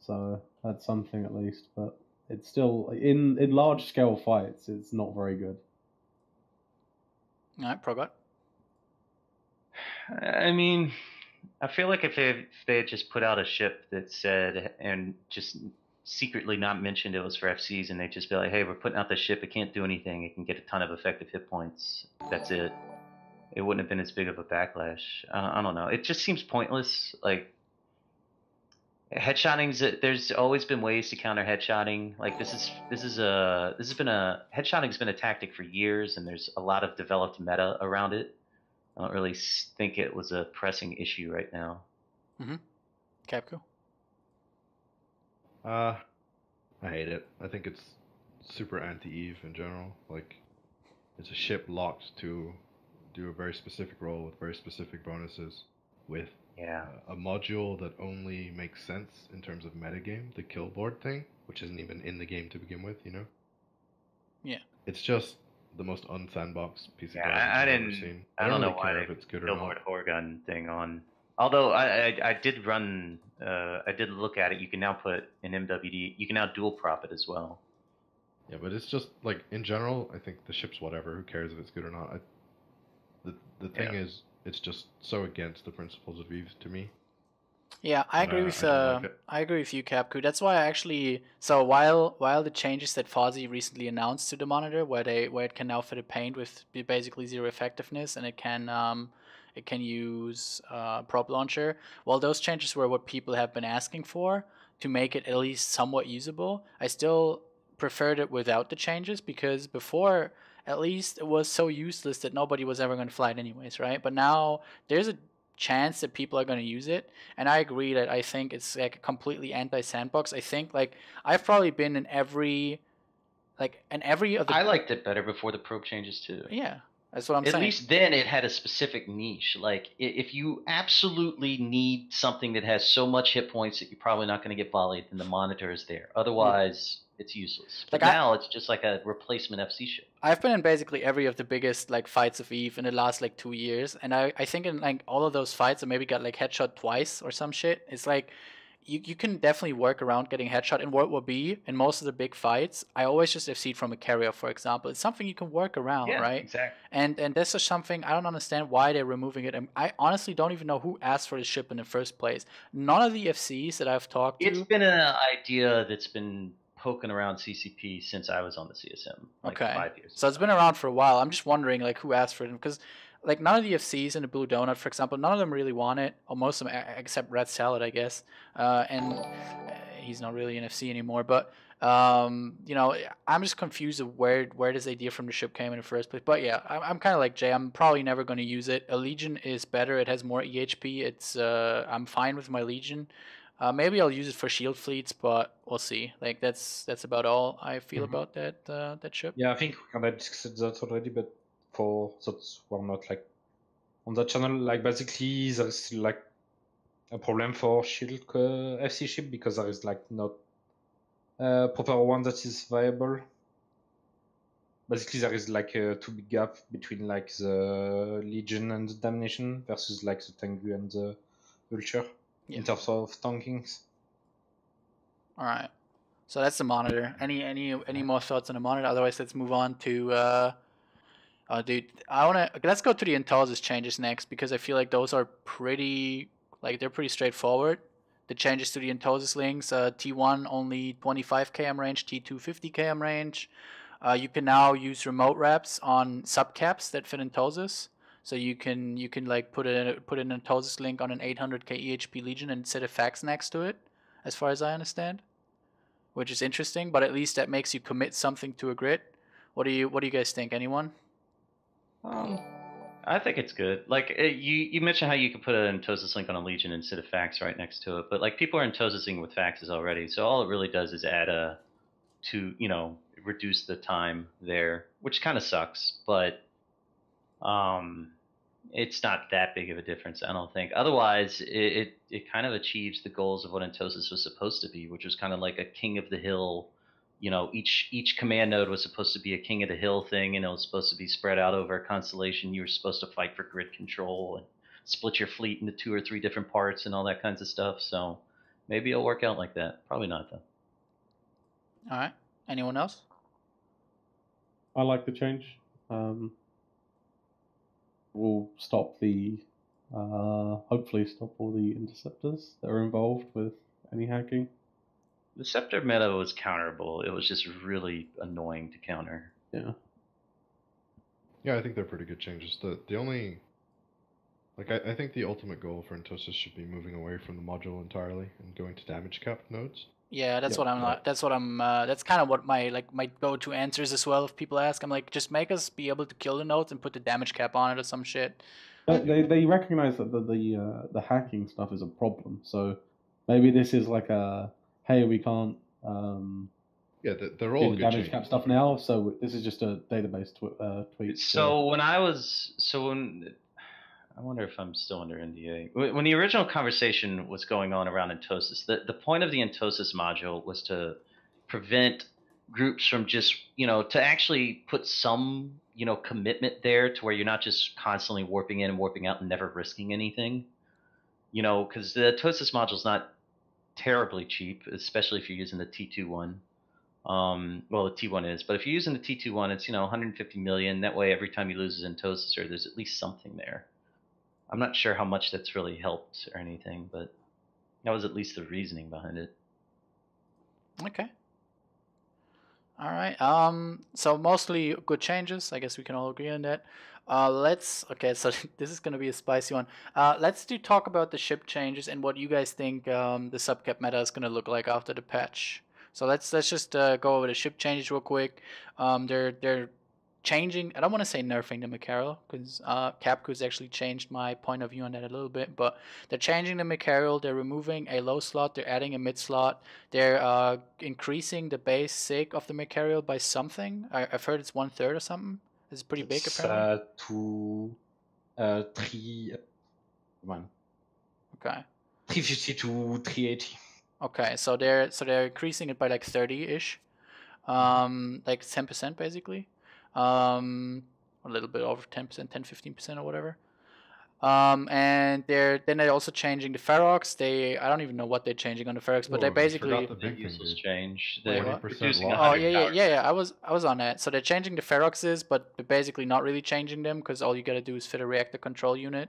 Speaker 3: so that's something at least. But it's still in large scale fights. It's not very good.
Speaker 1: All right, Progot.
Speaker 4: I mean, I feel like if they had just put out a ship that said and just secretly not mentioned it was for FCs, and they'd just be like, hey, we're putting out this ship, it can't do anything, it can get a ton of effective hit points, that's it. It wouldn't have been as big of a backlash. I don't know. It just seems pointless. Like, headshotting's, there's always been ways to counter headshotting. Like, headshotting's been a tactic for years, and there's a lot of developed meta around it. I don't really think it was a pressing issue right now.
Speaker 1: Mm-hmm. Capqu?
Speaker 2: I hate it. I think it's super anti-Eve in general. Like, it's a ship locked to do a very specific role with very specific bonuses with a module that only makes sense in terms of metagame, the kill board thing, which isn't even in the game to begin with, you know?
Speaker 1: Yeah.
Speaker 2: It's just the most unsandbox piece of
Speaker 4: garbage I've ever
Speaker 2: seen.
Speaker 4: I don't
Speaker 2: really
Speaker 4: know
Speaker 2: care
Speaker 4: why
Speaker 2: if it's good or
Speaker 4: Billboard
Speaker 2: not.
Speaker 4: Horgun thing on. Although I did run, I did look at it. You can now put an MWD. You can now dual prop it as well.
Speaker 2: Yeah, but it's just like in general, I think the ship's whatever. Who cares if it's good or not? The thing is, it's just so against the principles of Eve to me.
Speaker 1: Yeah, I agree with I agree with you, Capqu. That's why I actually while the changes that Fozzie recently announced to the monitor, where it can now fit a paint with basically 0 effectiveness, and it can use prop launcher. Well, those changes were what people have been asking for to make it at least somewhat usable. I still preferred it without the changes, because before, at least, it was so useless that nobody was ever going to fly it anyways, right? But now there's a chance that people are going to use it, and I agree that I think it's like a completely anti-sandbox. I think I've probably been in every of the...
Speaker 4: I liked it better before the probe changes too.
Speaker 1: Yeah, that's what I'm saying.
Speaker 4: At least then it had a specific niche. Like, if you absolutely need something that has so much hit points that you're probably not going to get volleyed, then the monitor is there. Otherwise, it's useless. But now it's just like a replacement FC ship.
Speaker 1: I've been in basically every of the biggest fights of Eve in the last 2 years, and I think in all of those fights I maybe got headshot twice or some shit. It's you can definitely work around getting headshot in World War B. In most of the big fights, I always just FC'd from a carrier, for example. It's something you can work around, right?
Speaker 4: Exactly.
Speaker 1: And this is something I don't understand why they're removing it. And I honestly don't even know who asked for the ship in the first place. None of the FCs that I've talked to.
Speaker 4: It's been an idea that's been poking around CCP since I was on the CSM, 5 years.
Speaker 1: So it's been around for a while. I'm just wondering who asked for it, because none of the FCs in the Blue Donut, for example, none of them really want it, or most of them except Red Salad, I guess. And he's not really an FC anymore. But I'm just confused of where this idea from the ship came in the first place. But yeah, I'm kind of like Jay. I'm probably never going to use it. A Legion is better. It has more EHP. I'm fine with my Legion. Maybe I'll use it for shield fleets, but we'll see. That's about all I feel about that ship.
Speaker 5: Yeah, I think we kind of discussed that already, but for those who are not on that channel, basically there is still a problem for shield FC ship, because there is not a proper one that is viable. Basically, there is a too big gap between the Legion and the Damnation versus the Tengu and the Vulture. In terms of tankings.
Speaker 1: All right, so that's the monitor. Any more thoughts on the monitor? Otherwise, let's move on to let's go to the Intelligence changes next, because I feel like those are pretty Like they're pretty straightforward. The changes to the Entosis links: T1 only 25 km range, T2 50 km range. You can now use remote reps on subcaps that fit Entosis. So you can like put an Entosis link on an 800k EHP Legion and set a fax next to it, as far as I understand, which is interesting. But at least that makes you commit something to a grid. What do you guys think? Anyone?
Speaker 4: I think it's good. Like you mentioned how you could put an Entosis link on a Legion instead of fax right next to it, but like people are Entosising with faxes already, so all it really does is add reduce the time there, which kind of sucks, but it's not that big of a difference, I don't think. Otherwise, it kind of achieves the goals of what Entosis was supposed to be, which was kind of like a king of the hill. Each command node was supposed to be a king of the hill thing, and it was supposed to be spread out over a constellation. You were supposed to fight for grid control and split your fleet into 2 or 3 different parts and all that kinds of stuff. So maybe it'll work out like that. Probably not, though.
Speaker 1: All right. Anyone else?
Speaker 3: I like the change. We'll stop the hopefully stop all the interceptors that are involved with any hacking.
Speaker 4: The Scepter meta was counterable. It was just really annoying to counter.
Speaker 3: Yeah.
Speaker 2: Yeah, I think they're pretty good changes. The only, like, I think the ultimate goal for Entosis should be moving away from the module entirely and going to damage cap nodes.
Speaker 1: Yeah, that's what I'm. That's kind of what my go-to answers as well. If people ask, I'm like, just make us be able to kill the nodes and put the damage cap on it or some shit.
Speaker 3: They recognize that the hacking stuff is a problem. So maybe this is like a hey, we can't.
Speaker 2: Yeah, they're all good
Speaker 3: damage
Speaker 2: changes.
Speaker 3: cap stuff now. So this is just a database tweet.
Speaker 4: So I wonder if I'm still under NDA. When the original conversation was going on around Entosis, the point of the Entosis module was to prevent groups from just, to actually put some, commitment there to where you're not just constantly warping in and warping out and never risking anything. Because the Entosis module is not terribly cheap, especially if you're using the T2 one. Well, the T1 is, but if you're using the T2 one, it's 150 million. That way, every time you lose an Entosis, there's at least something there. I'm not sure how much that's really helped or anything, but that was at least the reasoning behind it.
Speaker 1: Okay. All right. So mostly good changes. I guess we can all agree on that. Okay, so this is gonna be a spicy one. Let's talk about the ship changes and what you guys think the subcap meta is gonna look like after the patch. So let's just go over the ship changes real quick. They're changing. I don't want to say nerfing the Macarial because Capqu's actually changed my point of view on that a little bit. But they're changing the Macarial. They're removing a low slot. They're adding a mid slot. They're increasing the base sig of the Macarial by something. I've heard it's 1/3 or something. It's pretty big apparently.
Speaker 5: To 3.
Speaker 1: Okay.
Speaker 5: 350 to 380.
Speaker 1: Okay, so they're increasing it by like 30-ish, like 10% basically. A little bit over 10%, 10-15% or whatever. And they're also changing the Ferox. I don't even know what they're changing on the Ferox, but they're basically
Speaker 2: the big
Speaker 4: useless
Speaker 2: thing,
Speaker 4: change.
Speaker 1: Wait,
Speaker 4: They're
Speaker 1: what?
Speaker 4: reducing
Speaker 2: loss.
Speaker 4: 100
Speaker 1: yeah. I was on that. So they're changing the Feroxes, but they're basically not really changing them because all you gotta do is fit a reactor control unit.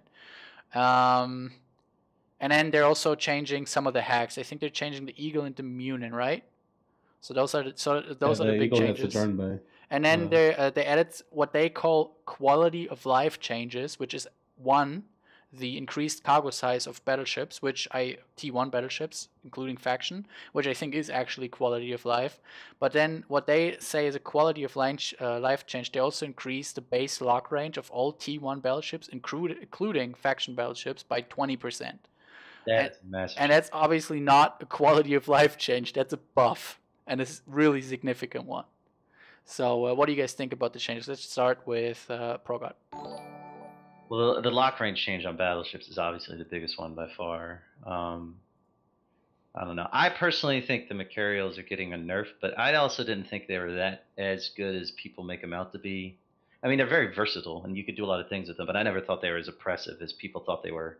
Speaker 1: And then they're also changing some of the hacks. I think they're changing the Eagle into Munin, right? So those are the big changes. And then they added what they call quality of life changes, which is one, the increased cargo size of battleships, T1 battleships, including faction, which I think is actually quality of life. But then what they say is a quality of life change. They also increased the base lock range of all T1 battleships, including faction battleships, by 20%.
Speaker 4: That's massive.
Speaker 1: And that's obviously not a quality of life change. That's a buff, and it's a really significant one. So what do you guys think about the changes? Let's start with Progod.
Speaker 4: Well, the lock range change on battleships is obviously the biggest one by far. I don't know. I personally think the Macarials are getting a nerf, but I also didn't think they were that as good as people make them out to be. I mean, they're very versatile, and you could do a lot of things with them, but I never thought they were as oppressive as people thought they were.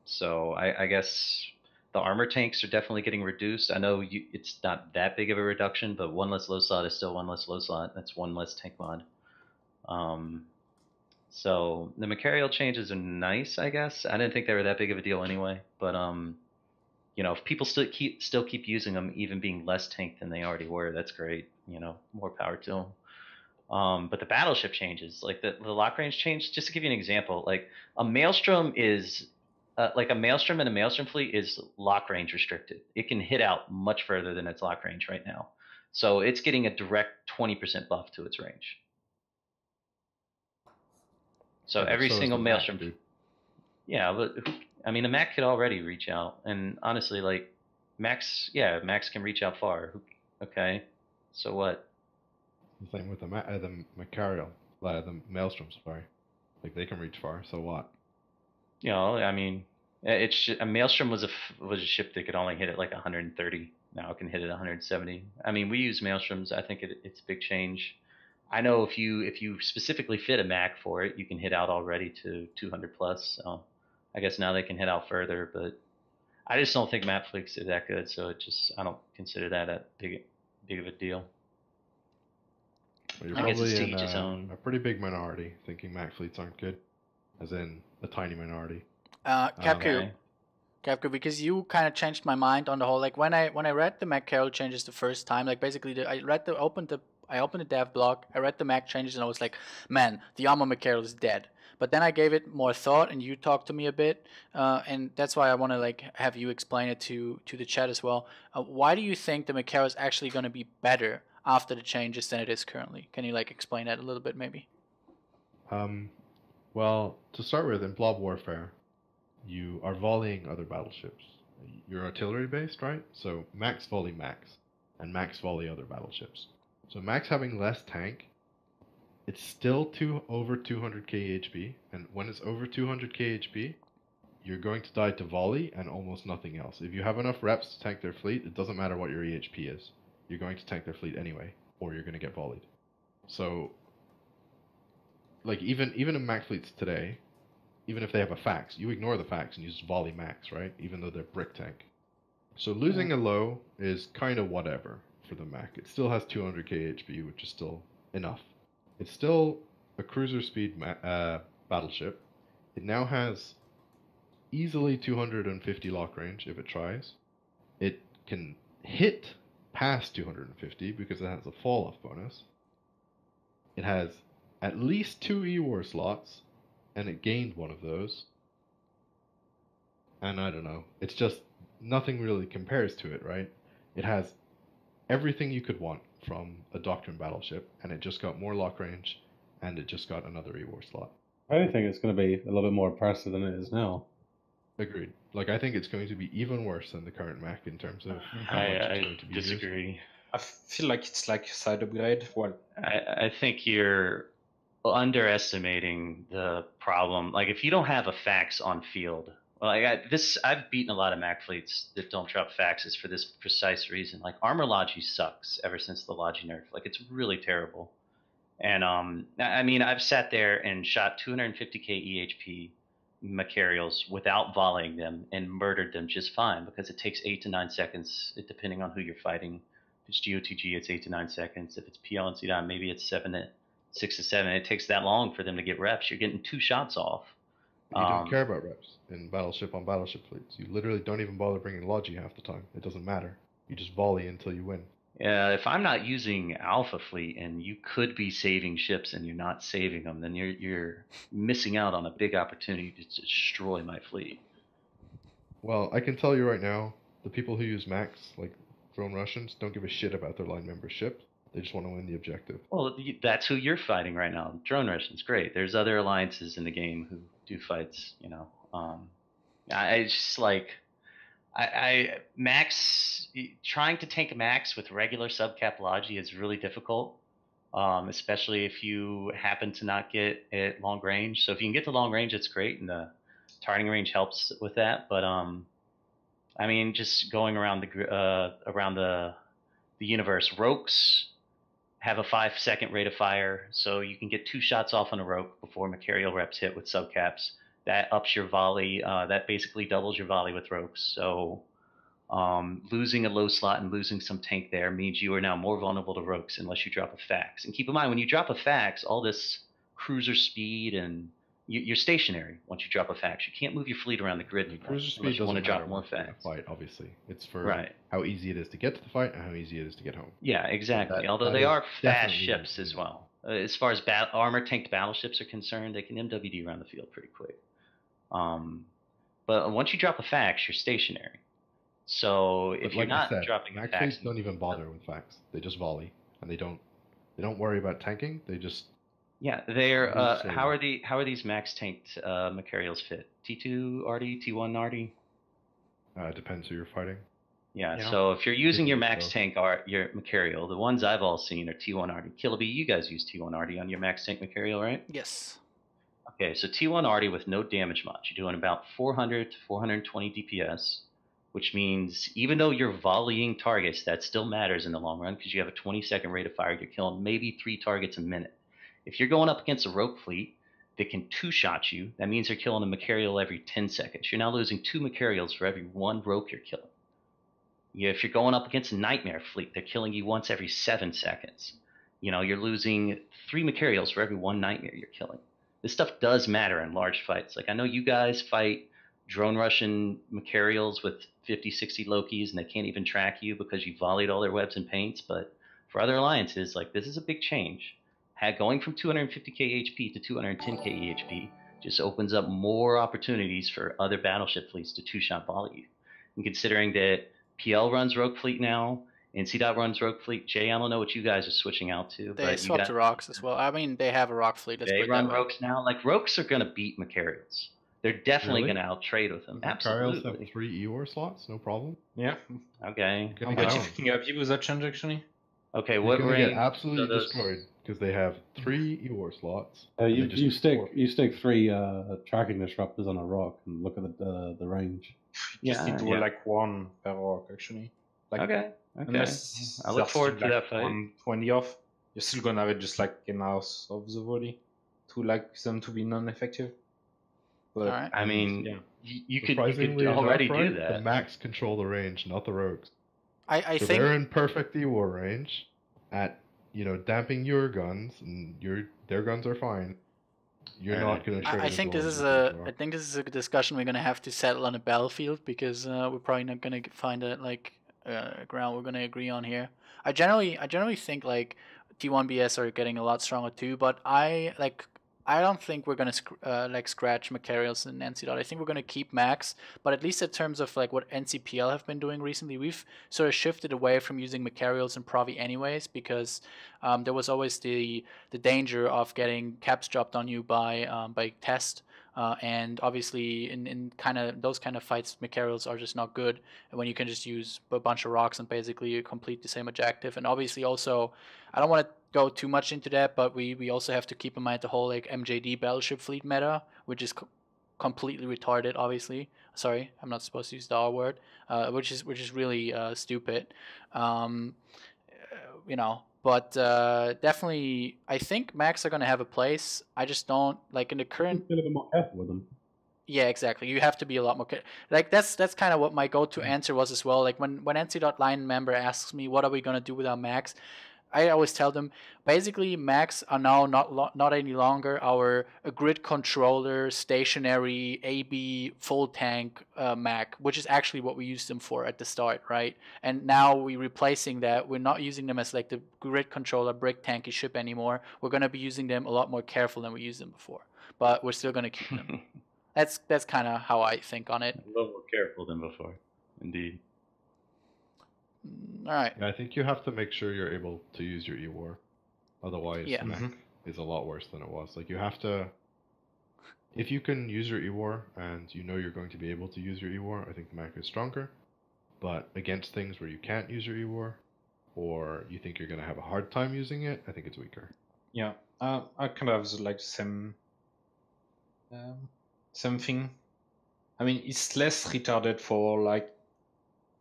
Speaker 4: So I guess the armor tanks are definitely getting reduced. I know it's not that big of a reduction, but one less low slot is still one less low slot. That's one less tank mod. So the Macarial changes are nice, I guess. I didn't think they were that big of a deal anyway. But if people still keep using them, even being less tanked than they already were, that's great. More power to them. But the battleship changes, like the lock range change. Just to give you an example, like a Maelstrom is like a Maelstrom and a Maelstrom fleet is lock range restricted. It can hit out much further than its lock range right now. So it's getting a direct 20% buff to its range. So
Speaker 2: Yeah,
Speaker 4: every
Speaker 2: so is
Speaker 4: single
Speaker 2: the Mac,
Speaker 4: Maelstrom.
Speaker 2: dude.
Speaker 4: Yeah, but I mean, the Mac could already reach out, and honestly, like Max can reach out far. Okay, so what?
Speaker 2: The same with the Macarial, the Maelstroms, sorry. Like, they can reach far, so what?
Speaker 4: I mean, a Maelstrom was a ship that could only hit it like 130. Now it can hit it 170. I mean, we use Maelstroms. I think it's a big change. I know if you specifically fit a Mac for it, you can hit out already to 200 plus. So I guess now they can hit out further, but I just don't think map fleets are that good. So I don't consider that a big of a deal.
Speaker 2: Well, you're
Speaker 4: I guess it's
Speaker 2: probably
Speaker 4: to
Speaker 2: in
Speaker 4: each his own.
Speaker 2: a pretty big minority thinking Mac fleets aren't good, as in a tiny minority.
Speaker 1: Capqu, because you kind of changed my mind on the whole. Like when I read the Mac Carroll changes the first time, like basically I opened the dev blog, I read the Mac changes, and I was like, man, the armor Carroll is dead. But then I gave it more thought, and you talked to me a bit, and that's why I want to like have you explain it to the chat as well. Why do you think the Macaro is actually going to be better after the changes than it is currently? Can you like explain that a little bit, maybe?
Speaker 2: Well, to start with, in blob warfare, you are volleying other battleships. You're artillery based, right? So max volley max, and max volley other battleships. So max having less tank, it's still over 200k HP, and when it's over 200k HP, you're going to die to volley and almost nothing else. If you have enough reps to tank their fleet, it doesn't matter what your EHP is. You're going to tank their fleet anyway, or you're going to get volleyed. So, like even in max fleets today, even if they have a fax, you ignore the fax and you just volley max, right? Even though they're brick tank. So losing a low is kind of whatever for the Mac. It still has 200k HP, which is still enough. It's still a cruiser speed battleship. It now has easily 250 lock range if it tries. It can hit past 250 because it has a fall off bonus. It has at least 2 E-War slots, and it gained one of those. And I don't know. It's just nothing really compares to it, right? It has everything you could want from a Doctrine battleship, and it just got more lock range, and it just got another E-War slot.
Speaker 3: I think it's going to be a little bit more impressive than it is now.
Speaker 2: Agreed. Like, I think it's going to be even worse than the current Mac in terms of how much it's going to be
Speaker 4: disagree.
Speaker 2: used.
Speaker 5: I feel like it's like a side upgrade. Well,
Speaker 4: I think you're underestimating the problem. Like if you don't have a fax on field, like I've beaten a lot of Mac fleets that don't drop faxes for this precise reason. Like Armor Logi sucks ever since the Logi nerf. Like it's really terrible. And I mean, I've sat there and shot 250k EHP Macarials without volleying them and murdered them just fine because it takes 8 to 9 seconds, depending on who you're fighting. If it's GOTG, it's 8 to 9 seconds. If it's PL and CDON, maybe it's 6 to 7. It takes that long for them to get reps. You're getting 2 shots off.
Speaker 2: You don't care about reps in battleship on battleship fleets. You literally don't even bother bringing Logi half the time. It doesn't matter. You just volley until you win.
Speaker 4: Yeah, if I'm not using Alpha Fleet and you could be saving ships and you're not saving them, then you're missing out on a big opportunity to destroy my fleet.
Speaker 2: Well, I can tell you right now, the people who use Max, like drone Russians, don't give a shit about their line membership. They just want to win the objective.
Speaker 4: Well, that's who you're fighting right now. Drone Russians, great. There's other alliances in the game who do fights, I just like... Max, trying to tank Max with regular subcap Logi is really difficult, especially if you happen to not get it long range. So if you can get the long range, it's great, and the targeting range helps with that. But I mean, just going around the universe, Rokes have a 5-second rate of fire, so you can get 2 shots off on a Roke before Macarial reps hit with subcaps. That ups your volley. That basically doubles your volley with Rokes. So losing a low slot and losing some tank there means you are now more vulnerable to Rokes unless you drop a fax. And keep in mind, when you drop a fax, all this cruiser speed, and you're stationary once you drop a faction. You can't move your fleet around the grid anymore.
Speaker 2: Cruiser speed
Speaker 4: unless you want
Speaker 2: doesn't
Speaker 4: to drop
Speaker 2: matter
Speaker 4: more
Speaker 2: once you're in a
Speaker 4: facts.
Speaker 2: fight, obviously. It's for
Speaker 4: Right.
Speaker 2: how easy it is to get to the fight and how easy it is to get home.
Speaker 4: Yeah, exactly.
Speaker 2: That-
Speaker 4: Although
Speaker 2: that
Speaker 4: they
Speaker 2: is
Speaker 4: are fast
Speaker 2: definitely
Speaker 4: ships as well. As far as armor tanked battleships are concerned, they can MWD around the field pretty quick. But once you drop a fax, you're stationary. So if you're not dropping a
Speaker 2: max
Speaker 4: fax,
Speaker 2: fleets don't even bother with fax. They just volley, and they don't worry about tanking. They just
Speaker 4: they're how are these max tanked Macarials fit? T2 Arty, T1 Arty?
Speaker 2: depends who you're fighting.
Speaker 4: Yeah, so if you're using your max tank your Macarial, the ones I've all seen are T1 Arty. KillahBee, you guys use T1 Arty on your max tank Macarial, right?
Speaker 1: Yes.
Speaker 4: Okay, so T1 Arty with no damage mod, you're doing about 400 to 420 DPS, which means even though you're volleying targets, that still matters in the long run because you have a 20-second rate of fire. You're killing maybe 3 targets a minute. If you're going up against a rogue fleet that can 2-shot you, that means you're killing a Macarial every 10 seconds. You're now losing 2 Macarials for every 1 rogue you're killing. If you're going up against a Nightmare fleet, they're killing you once every 7 seconds. You're losing 3 Macarials for every 1 Nightmare you're killing. This stuff does matter in large fights. Like, I know you guys fight drone Russian Macarials with 50, 60 Lokis, and they can't even track you because you volleyed all their webs and paints, but for other alliances, like, this is a big change. Going from 250k HP to 210k HP just opens up more opportunities for other battleship fleets to 2-shot volley you. And considering that PL runs Rogue Fleet now, NC runs Rogue Fleet, Jay, I don't know what you guys are switching out to.
Speaker 1: They swapped to Rocks as well. I mean, they have a Rock fleet.
Speaker 4: They run Rogues now. Like, Rogues are going to beat Macarials. They're definitely
Speaker 2: Really?
Speaker 4: going to out-trade with them.
Speaker 2: Macarials
Speaker 4: Absolutely.
Speaker 2: have 3 Eeyore slots, no problem.
Speaker 5: Yeah.
Speaker 4: Okay.
Speaker 5: I'm actually happy with that change, actually.
Speaker 4: Okay,
Speaker 2: You're
Speaker 4: what
Speaker 2: gonna
Speaker 4: range?
Speaker 2: get absolutely destroyed because they have 3 Eeyore slots.
Speaker 3: You stick 3 tracking disruptors on a rock and look at the range.
Speaker 5: You just need to roll like 1 per rock, actually. Like,
Speaker 4: okay.
Speaker 5: Unless
Speaker 4: I look forward to that fight.
Speaker 5: 120 off, you're still gonna have it just like an house of the volley to like them to be non-effective. But
Speaker 1: Alright.
Speaker 4: I mean,
Speaker 5: yeah.
Speaker 4: you could
Speaker 2: Surprisingly
Speaker 4: already
Speaker 2: enough, right,
Speaker 4: do that.
Speaker 2: The Max control the range, not the rogues.
Speaker 1: I
Speaker 2: So
Speaker 1: think
Speaker 2: they're in perfect Eeyore range at damping your guns, and their guns are fine. You're not going to.
Speaker 1: I think this is a discussion we're gonna have to settle on a battlefield because we're probably not gonna find a ground we're gonna agree on here. I generally think like T1BS are getting a lot stronger too, but I don't think we're gonna scratch Macarials and NC. I think we're gonna keep Max, but at least in terms of like what NCPL have been doing recently, we've sort of shifted away from using Macarials and Provi anyways because there was always the danger of getting caps dropped on you by test. And obviously, in kind of those kind of fights, Macarials are just not good. And when you can just use a bunch of rocks and basically complete the same objective. And obviously, also, I don't want to go too much into that, but we also have to keep in mind the whole like MJD battleship fleet meta, which is completely retarded. Obviously, sorry, I'm not supposed to use the R word, which is really stupid. But definitely, I think Max are gonna have a place. I just don't like in the current.
Speaker 3: Be a little bit more careful with them.
Speaker 1: Yeah, exactly. You have to be a lot more like that's kind of what my go-to answer was as well. Like when NC.line member asks me what are we gonna do with our Max, I always tell them basically Max are now not any longer our grid controller stationary AB full tank Mac, which is actually what we used them for at the start, right? And now we're replacing that. We're not using them as like the grid controller brick tanky ship anymore. We're gonna be using them a lot more careful than we used them before, but we're still gonna keep them. That's kind of how I think on it.
Speaker 4: A little more careful than before, indeed.
Speaker 1: All right.
Speaker 2: Yeah, I think you have to make sure you're able to use your E-War. Otherwise,
Speaker 1: Yeah.
Speaker 2: Mac is a lot worse than it was. Like, you have to... If you can use your E-War, and you know you're going to be able to use your E-War, I think the Mac is stronger. But against things where you can't use your E-War, or you think you're going to have a hard time using it, I think it's weaker.
Speaker 5: Yeah, I kind of have like same thing. I mean, it's less retarded for like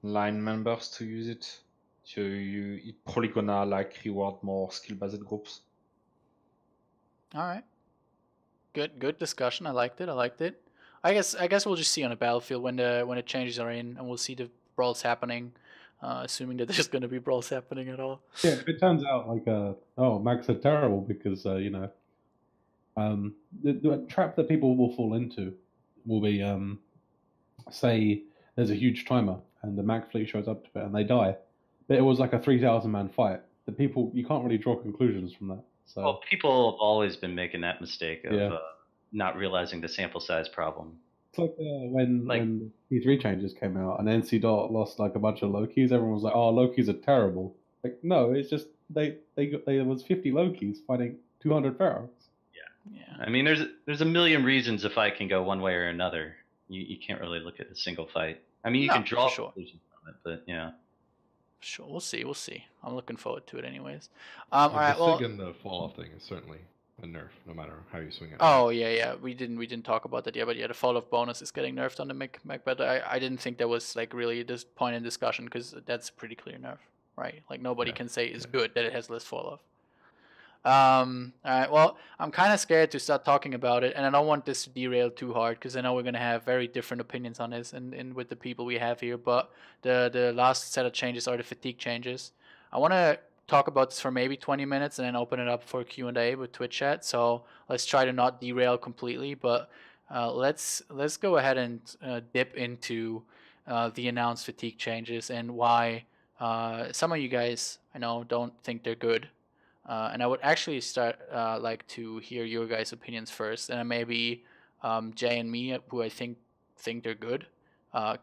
Speaker 5: line members to use it. So it probably gonna like reward more skill-based groups.
Speaker 1: All right. Good discussion. I liked it. I guess we'll just see on the battlefield when the changes are in, and we'll see the brawls happening. Assuming that there's going to be brawls happening at all.
Speaker 3: Yeah, if it turns out like Max are terrible because The trap that people will fall into will be, say, there's a huge timer and the mag fleet shows up to it and they die, but it was like a 3,000 man fight. The people, you can't really draw conclusions from that. So
Speaker 4: Well, people have always been making that mistake of
Speaker 3: Yeah.
Speaker 4: not realizing the sample size problem.
Speaker 3: it's like when P3 changes came out and NC Dot lost like a bunch of Lokis, everyone was like, "Oh, Lokis are terrible." Like, no, it's just there was 50 Lokis fighting 200 Pharaohs.
Speaker 1: Yeah.
Speaker 4: I mean, there's a million reasons a fight can go one way or another. You can't really look at a single fight. I mean, you
Speaker 1: No,
Speaker 4: can draw
Speaker 1: for sure.
Speaker 4: conclusions from it, but yeah.
Speaker 1: Sure, we'll see. I'm looking forward to it, anyways.
Speaker 2: The
Speaker 1: All right. Well,
Speaker 2: Sig and the fall off thing is certainly a nerf, no matter how you swing it.
Speaker 1: oh yeah. We didn't talk about that yet, but yeah, the fall of bonus is getting nerfed on the Mac. But I didn't think there was like really this point in discussion because that's a pretty clear nerf, right? Like nobody can say it's good that it has less fall off. All right. Well, I'm kind of scared to start talking about it, and I don't want this to derail too hard because I know we're gonna have very different opinions on this, and with the people we have here. But the last set of changes are the fatigue changes. I want to talk about this for maybe 20 minutes and then open it up for Q&A with Twitch chat. So let's try to not derail completely, but let's go ahead and dip into the announced fatigue changes and why some of you guys I know don't think they're good. And I would actually start like to hear your guys' opinions first, and then maybe Jay and me, who I think they're good,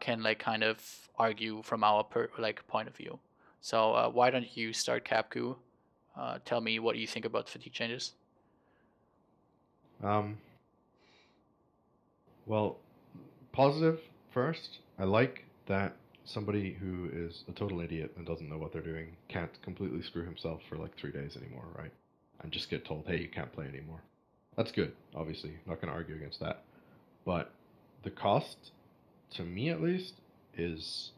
Speaker 1: can like kind of argue from our point of view. So why don't you start, Capqu? Tell me what you think about fatigue changes.
Speaker 2: Well, positive first. I like that somebody who is a total idiot and doesn't know what they're doing can't completely screw himself for like 3 days anymore, right? And just get told, hey, you can't play anymore. That's good, obviously. Not going to argue against that. But the cost, to me at least, is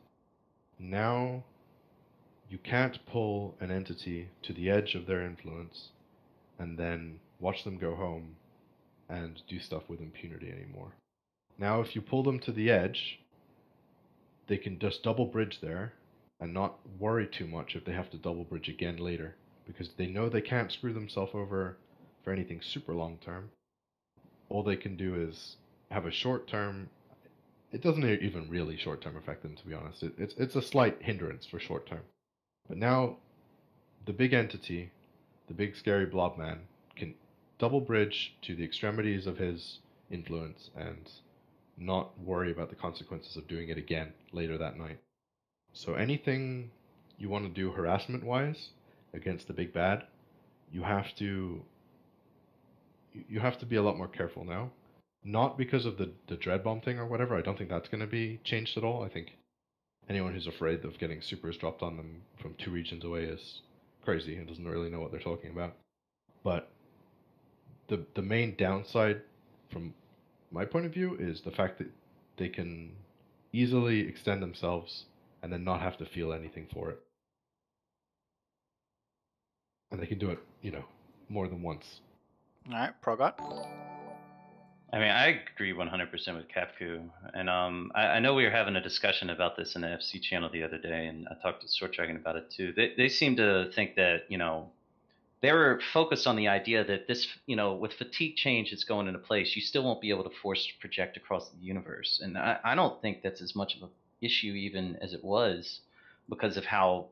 Speaker 2: now you can't pull an entity to the edge of their influence and then watch them go home and do stuff with impunity anymore. Now, if you pull them to the edge, they can just double bridge there and not worry too much if they have to double bridge again later, because they know they can't screw themselves over for anything super long term. All they can do is have a short term. It doesn't even really short term affect them, to be honest. It's a slight hindrance for short term. But now, the big entity, the big scary blob man, can double bridge to the extremities of his influence and not worry about the consequences of doing it again later that night. So anything you want to do harassment wise against the big bad, you have to be a lot more careful now. Not because of the dread bomb thing or whatever. I don't think that's going to be changed at all. I think anyone who's afraid of getting supers dropped on them from 2 regions away is crazy and doesn't really know what they're talking about. But the main downside from my point of view is the fact that they can easily extend themselves and then not have to feel anything for it. And they can do it, more than once.
Speaker 1: All right, Progot.
Speaker 4: I mean, I agree 100% with Capqu, and I know we were having a discussion about this in the FC channel the other day, and I talked to Short Dragon about it too. They seem to think that they were focused on the idea that this, with fatigue change that's going into place, you still won't be able to force project across the universe. And I don't think that's as much of an issue even as it was, because of how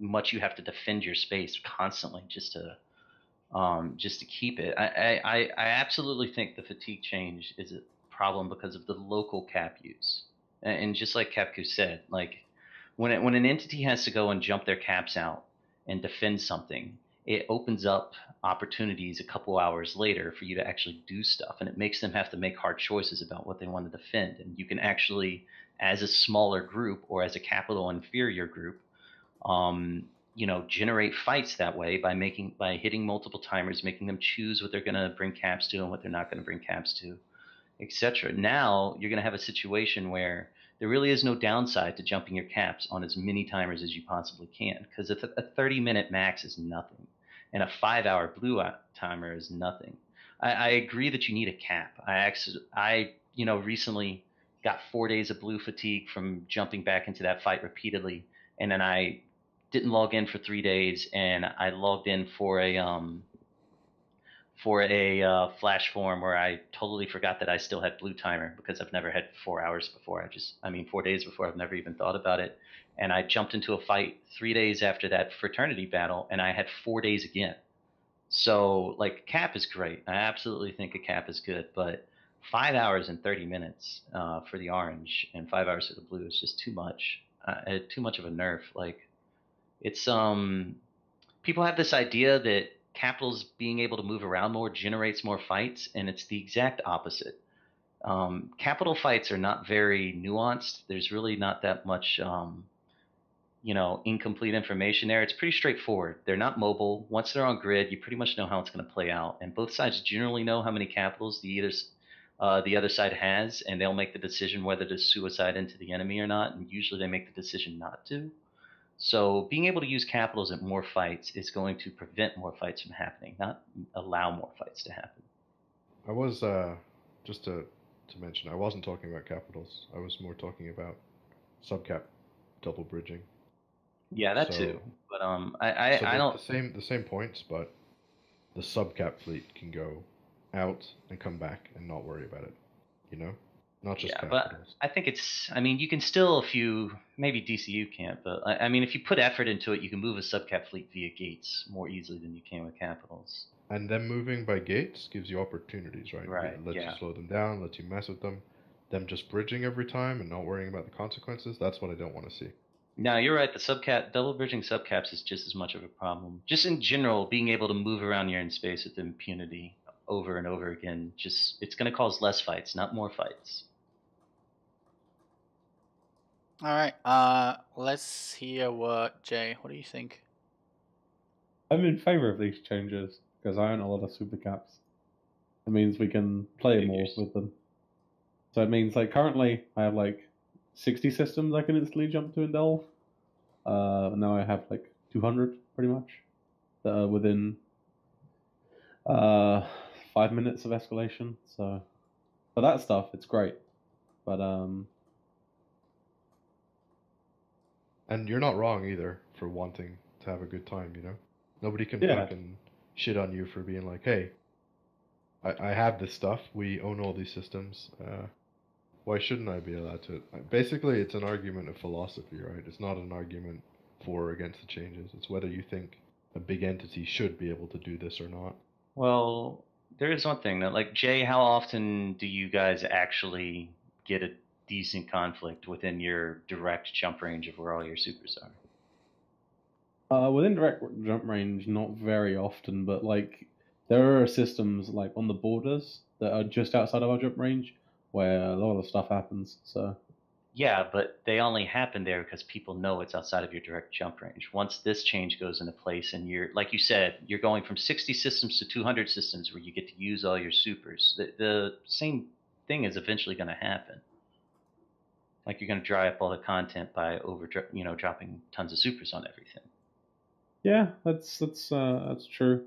Speaker 4: much you have to defend your space constantly just to keep it. I absolutely think the fatigue change is a problem because of the local cap use. And just like Capqu said, like when an entity has to go and jump their caps out and defend something, it opens up opportunities a couple hours later for you to actually do stuff, and it makes them have to make hard choices about what they want to defend. And you can actually, as a smaller group or as a capital inferior group, generate fights that way by hitting multiple timers, making them choose what they're going to bring caps to and what they're not going to bring caps to, etc. Now you're going to have a situation where there really is no downside to jumping your caps on as many timers as you possibly can, because if a 30-minute max is nothing and a 5-hour blue timer is nothing. I agree that you need a cap. I recently got 4 days of blue fatigue from jumping back into that fight repeatedly, and then I didn't log in for 3 days, and I logged in for for a flash form where I totally forgot that I still had blue timer because I've never had 4 hours before. 4 days before. I've never even thought about it. And I jumped into a fight 3 days after that fraternity battle, and I had 4 days again. So, like, cap is great. I absolutely think a cap is good, but 5 hours and 30 minutes for the orange and 5 hours for the blue is just too much. Too much of a nerf. Like, it's people have this idea that capitals being able to move around more generates more fights, and it's the exact opposite. Capital fights are not very nuanced. There's really not that much incomplete information there. It's pretty straightforward. They're not mobile. Once they're on grid, you pretty much know how it's going to play out. And both sides generally know how many capitals the other side has, and they'll make the decision whether to suicide into the enemy or not. And usually they make the decision not to. So being able to use capitals at more fights is going to prevent more fights from happening, not allow more fights to happen.
Speaker 2: I was just to mention, I wasn't talking about capitals. I was more talking about subcap double bridging.
Speaker 4: Yeah, that too. But I don't.
Speaker 2: The same points, but the subcap fleet can go out and come back and not worry about it. You know, not just capitals.
Speaker 4: But I think it's. I mean, you can still, if you maybe DCU can't, but I mean, if you put effort into it, you can move a subcap fleet via gates more easily than you can with capitals.
Speaker 2: And them moving by gates gives you opportunities, right?
Speaker 4: Right.
Speaker 2: It lets you slow them down, lets you mess with them. Them just bridging every time and not worrying about the consequences, that's what I don't want to see.
Speaker 4: No, you're right. The double bridging subcaps is just as much of a problem. Just in general, being able to move around your in space with impunity over and over again, it's going to cause less fights, not more fights.
Speaker 1: All right. Let's hear what Jay. What do you think?
Speaker 3: I'm in favor of these changes because I own a lot of supercaps. It means we can play more with them. So it means, like, currently I have like 60 systems I can instantly jump to and delve. Now I have like 200 pretty much that are within 5 minutes of escalation. So for that stuff, it's great. But
Speaker 2: and you're not wrong either for wanting to have a good time. You know, nobody can fucking shit on you for being like, hey, I have this stuff. We own all these systems. Why shouldn't I be allowed to? Basically, it's an argument of philosophy, right? It's not an argument for or against the changes. It's whether you think a big entity should be able to do this or not.
Speaker 4: Well, there is one thing that, like, Jay, how often do you guys actually get a decent conflict within your direct jump range of where all your supers
Speaker 3: are? Within direct jump range, not very often, but like there are systems like on the borders that are just outside of our jump range where a lot of stuff happens. So
Speaker 4: yeah, but they only happen there because people know it's outside of your direct jump range. Once this change goes into place and you're, like you said, you're going from 60 systems to 200 systems where you get to use all your supers, the same thing is eventually going to happen. Like, you're going to dry up all the content by dropping tons of supers on everything.
Speaker 3: Yeah, that's true.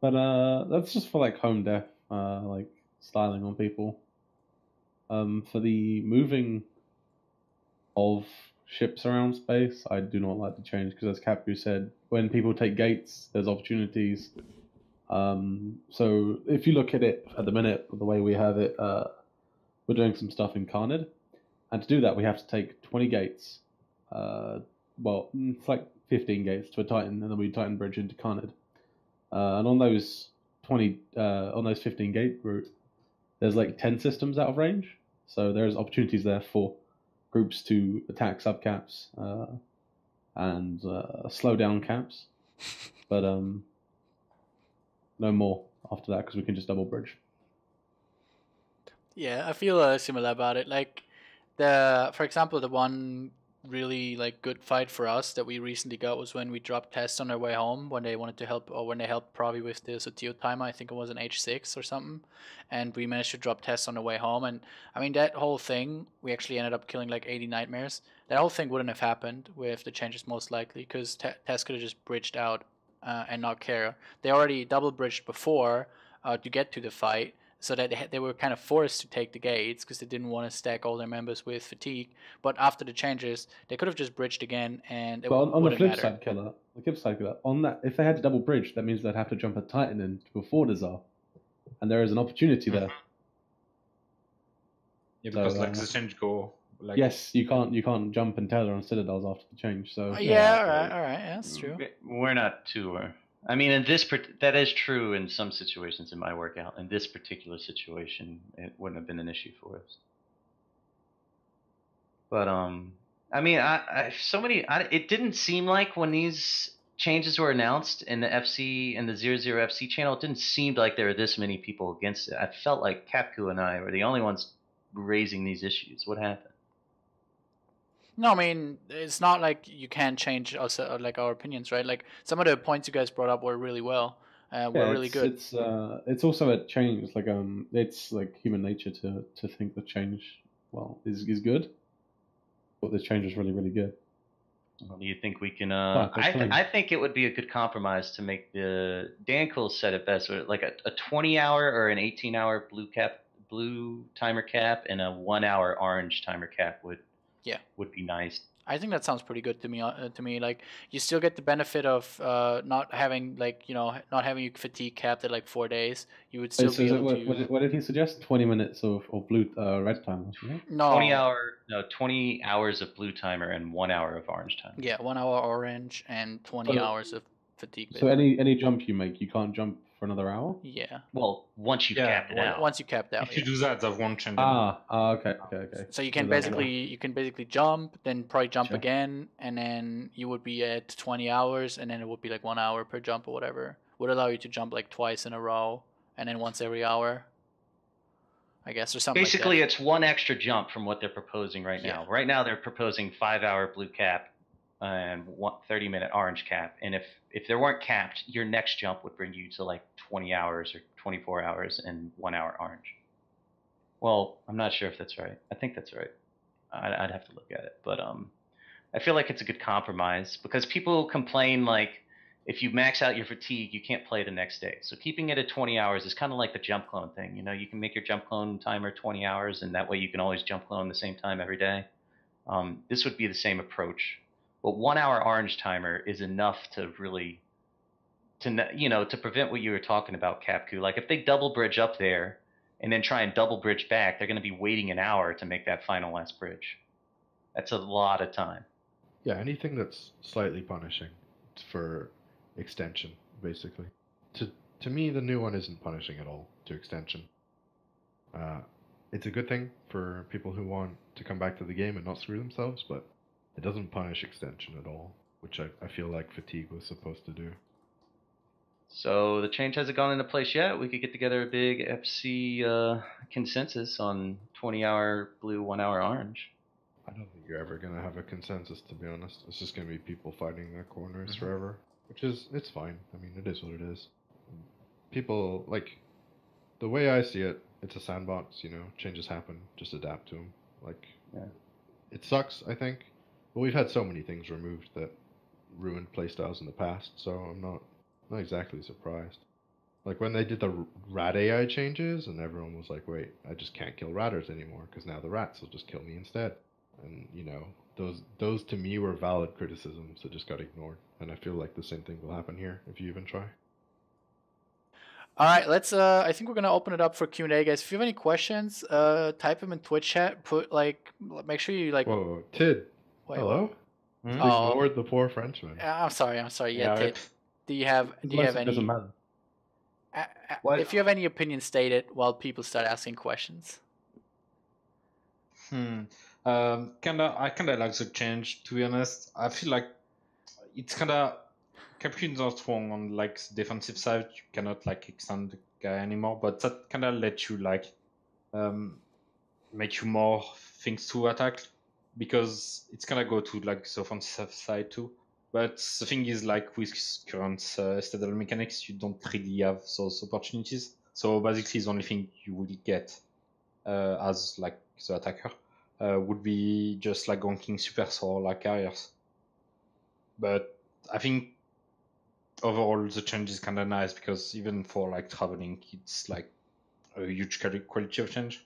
Speaker 3: But that's just for like home def, like styling on people. For the moving of ships around space, I do not like the change because, as Capqu said, when people take gates, there's opportunities. So if you look at it at the minute, the way we have it, we're doing some stuff in Carnid, and to do that, we have to take 20 gates. Well, it's like 15 gates to a Titan, and then we Titan bridge into Carnid. And on those 15 gate route, there's like 10 systems out of range. So there's opportunities there for groups to attack subcaps and slow down caps, but no more after that because we can just double bridge.
Speaker 1: Yeah, I feel similar about it. Like for example, the one really like good fight for us that we recently got was when we dropped tests on our way home when they wanted to help, or when they helped Provi with the Sotio timer. I think it was an H6 or something, and we managed to drop tests on the way home. And I mean, that whole thing, we actually ended up killing like 80 nightmares. That whole thing wouldn't have happened with the changes, most likely, because Test could have just bridged out and not care. They already double bridged before to get to the fight, so that they were kind of forced to take the gates because they didn't want to stack all their members with fatigue. But after the changes, they could have just bridged again, and it wouldn't matter.
Speaker 3: On the flip side, Killah, on that, if they had to double bridge, that means they'd have to jump a Titan in before the Tsar. and there is an opportunity there.
Speaker 5: Yeah, because
Speaker 3: So,
Speaker 5: like the change go. Like,
Speaker 3: yes, you can't jump and tether on citadels after the change. So
Speaker 1: Yeah, all right, yeah, that's true.
Speaker 4: We're not too. I mean, in this that is true in some situations in my workout. In this particular situation, it wouldn't have been an issue for us. But I mean, it didn't seem like when these changes were announced in the FC and the 00 FC channel, it didn't seem like there were this many people against it. I felt like Capqu and I were the only ones raising these issues. What happened?
Speaker 1: No, I mean, it's not like you can't change us like our opinions, right? Like some of the points you guys brought up were really were really good.
Speaker 3: It's also a change. Like it's like human nature to think that change is good. But this change is really, really good.
Speaker 4: Well, do you think we can? I think it would be a good compromise to make the Dan Cole said it best. Like a 20-hour or an 18-hour blue timer cap and a 1-hour orange timer cap would be nice.
Speaker 1: I think that sounds pretty good to me. Like you still get the benefit of not having not having your fatigue capped at like 4 days. You would still be able to.
Speaker 3: What did he suggest? 20 minutes of blue red timer.
Speaker 1: No.
Speaker 4: 20 hours of blue timer and 1 hour of orange timer.
Speaker 1: Yeah, 1 hour orange and 20 hours of fatigue.
Speaker 3: So any jump you make, you can't jump for another hour.
Speaker 1: Yeah.
Speaker 4: Well, once you capped it out.
Speaker 1: Once you capped out.
Speaker 5: If you do that won't change.
Speaker 3: Okay.
Speaker 1: So you can basically jump, then probably jump again, and then you would be at 20 hours, and then it would be like 1 hour per jump or whatever. Would allow you to jump like twice in a row, and then once every hour. I guess, or something.
Speaker 4: Basically,
Speaker 1: like
Speaker 4: it's one extra jump from what they're proposing right now. Right now, they're proposing 5-hour blue cap and 30-minute orange cap, and if they weren't capped, your next jump would bring you to like 20 hours or 24 hours and 1 hour orange. Well, I'm not sure if that's right. I think that's right. I'd have to look at it, but I feel like it's a good compromise because people complain like if you max out your fatigue, you can't play the next day. So keeping it at 20 hours is kind of like the jump clone thing. You know, you can make your jump clone timer 20 hours, and that way you can always jump clone the same time every day. This would be the same approach. But 1 hour orange timer is enough to really, to prevent what you were talking about, Capqu. Like if they double bridge up there and then try and double bridge back, they're going to be waiting an hour to make that final last bridge. That's a lot of time.
Speaker 2: Yeah, anything that's slightly punishing for extension, basically. To me, the new one isn't punishing at all to extension. It's a good thing for people who want to come back to the game and not screw themselves, but it doesn't punish extension at all, which I feel like fatigue was supposed to do.
Speaker 4: So the change hasn't gone into place yet. We could get together a big FC consensus on 20-hour blue, 1 hour orange.
Speaker 2: I don't think you're ever going to have a consensus, to be honest. It's just going to be people fighting their corners forever, which is, it's fine. I mean, it is what it is. People, like, the way I see it, it's a sandbox, changes happen, just adapt to them. Like, it sucks, I think, but we've had so many things removed that ruined playstyles in the past, so I'm not exactly surprised. Like when they did the rat AI changes, and everyone was like, wait, I just can't kill ratters anymore, because now the rats will just kill me instead. And, those to me were valid criticisms that just got ignored. And I feel like the same thing will happen here if you even try.
Speaker 1: All right, let's. I think we're gonna open it up for Q&A, guys. If you have any questions, type them in Twitch chat. Make sure you like.
Speaker 2: Whoa, Tid.
Speaker 1: Wait,
Speaker 2: hello. Ignored the poor Frenchman.
Speaker 1: I'm sorry. Yeah, Tid. Do you have any?
Speaker 3: Doesn't matter.
Speaker 1: If you have any opinion, state it while people start asking questions.
Speaker 5: I kinda like the change, to be honest. I feel like it's kinda Capqu is not wrong on like the defensive side. You cannot like extend the guy anymore, but that kinda lets you like make you more things to attack, because it's gonna go to like the offensive side too. But the thing is, like with current stable mechanics, you don't really have those opportunities. So basically, the only thing you will get as like the attacker would be just like gonking supers or like carriers. But I think overall the change is kind of nice, because even for like traveling, it's like a huge quality of change.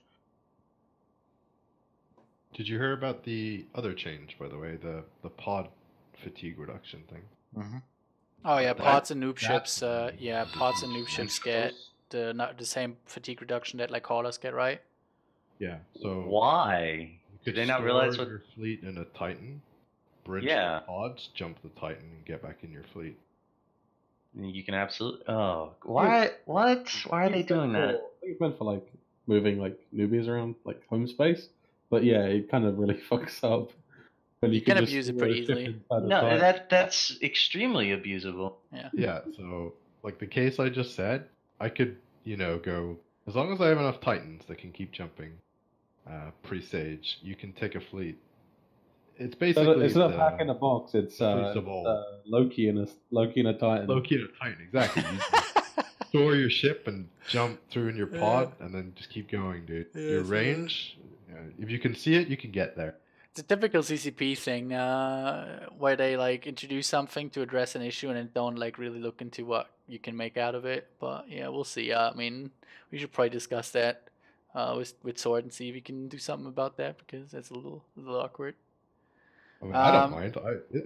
Speaker 2: Did you hear about the other change, by the way, the pod fatigue reduction thing?
Speaker 1: Oh yeah, pods and noob ships. Pods and noob ships get the same fatigue reduction that like callers get, right?
Speaker 2: Yeah. So
Speaker 4: Why?
Speaker 2: you
Speaker 4: Did
Speaker 2: could
Speaker 4: they not realize what?
Speaker 2: store your fleet in a Titan, bridge
Speaker 4: Yeah.
Speaker 2: the pods, jump the Titan, and get back in your fleet.
Speaker 4: You can absolutely. Oh, why? What? Why are they doing that?
Speaker 3: I think it's meant for like moving like newbies around like home space, but yeah, it kind of really fucks up when
Speaker 1: You
Speaker 3: can
Speaker 1: can
Speaker 3: just
Speaker 1: abuse it
Speaker 3: store
Speaker 1: pretty
Speaker 3: a ship
Speaker 1: easily.
Speaker 3: inside a
Speaker 4: No,
Speaker 3: Titan.
Speaker 4: that's extremely abusable.
Speaker 1: Yeah.
Speaker 2: Yeah. So like the case I just said, I could go as long as I have enough Titans that can keep jumping. Pre-sage, you can take a fleet. It's
Speaker 3: So
Speaker 2: basically
Speaker 3: it's not a
Speaker 2: the
Speaker 3: pack in a box. It's
Speaker 2: fleets of old.
Speaker 3: Loki in a Titan.
Speaker 2: Loki and a Titan, exactly. You store your ship and jump through in your pod, and then just keep going, dude. Your range, if you can see it, you can get there.
Speaker 1: It's a typical CCP thing, where they like introduce something to address an issue and then don't like really look into what you can make out of it. But yeah, we'll see. I mean, we should probably discuss that with Sword and see if we can do something about that, because that's a little awkward.
Speaker 2: I mean, I don't mind.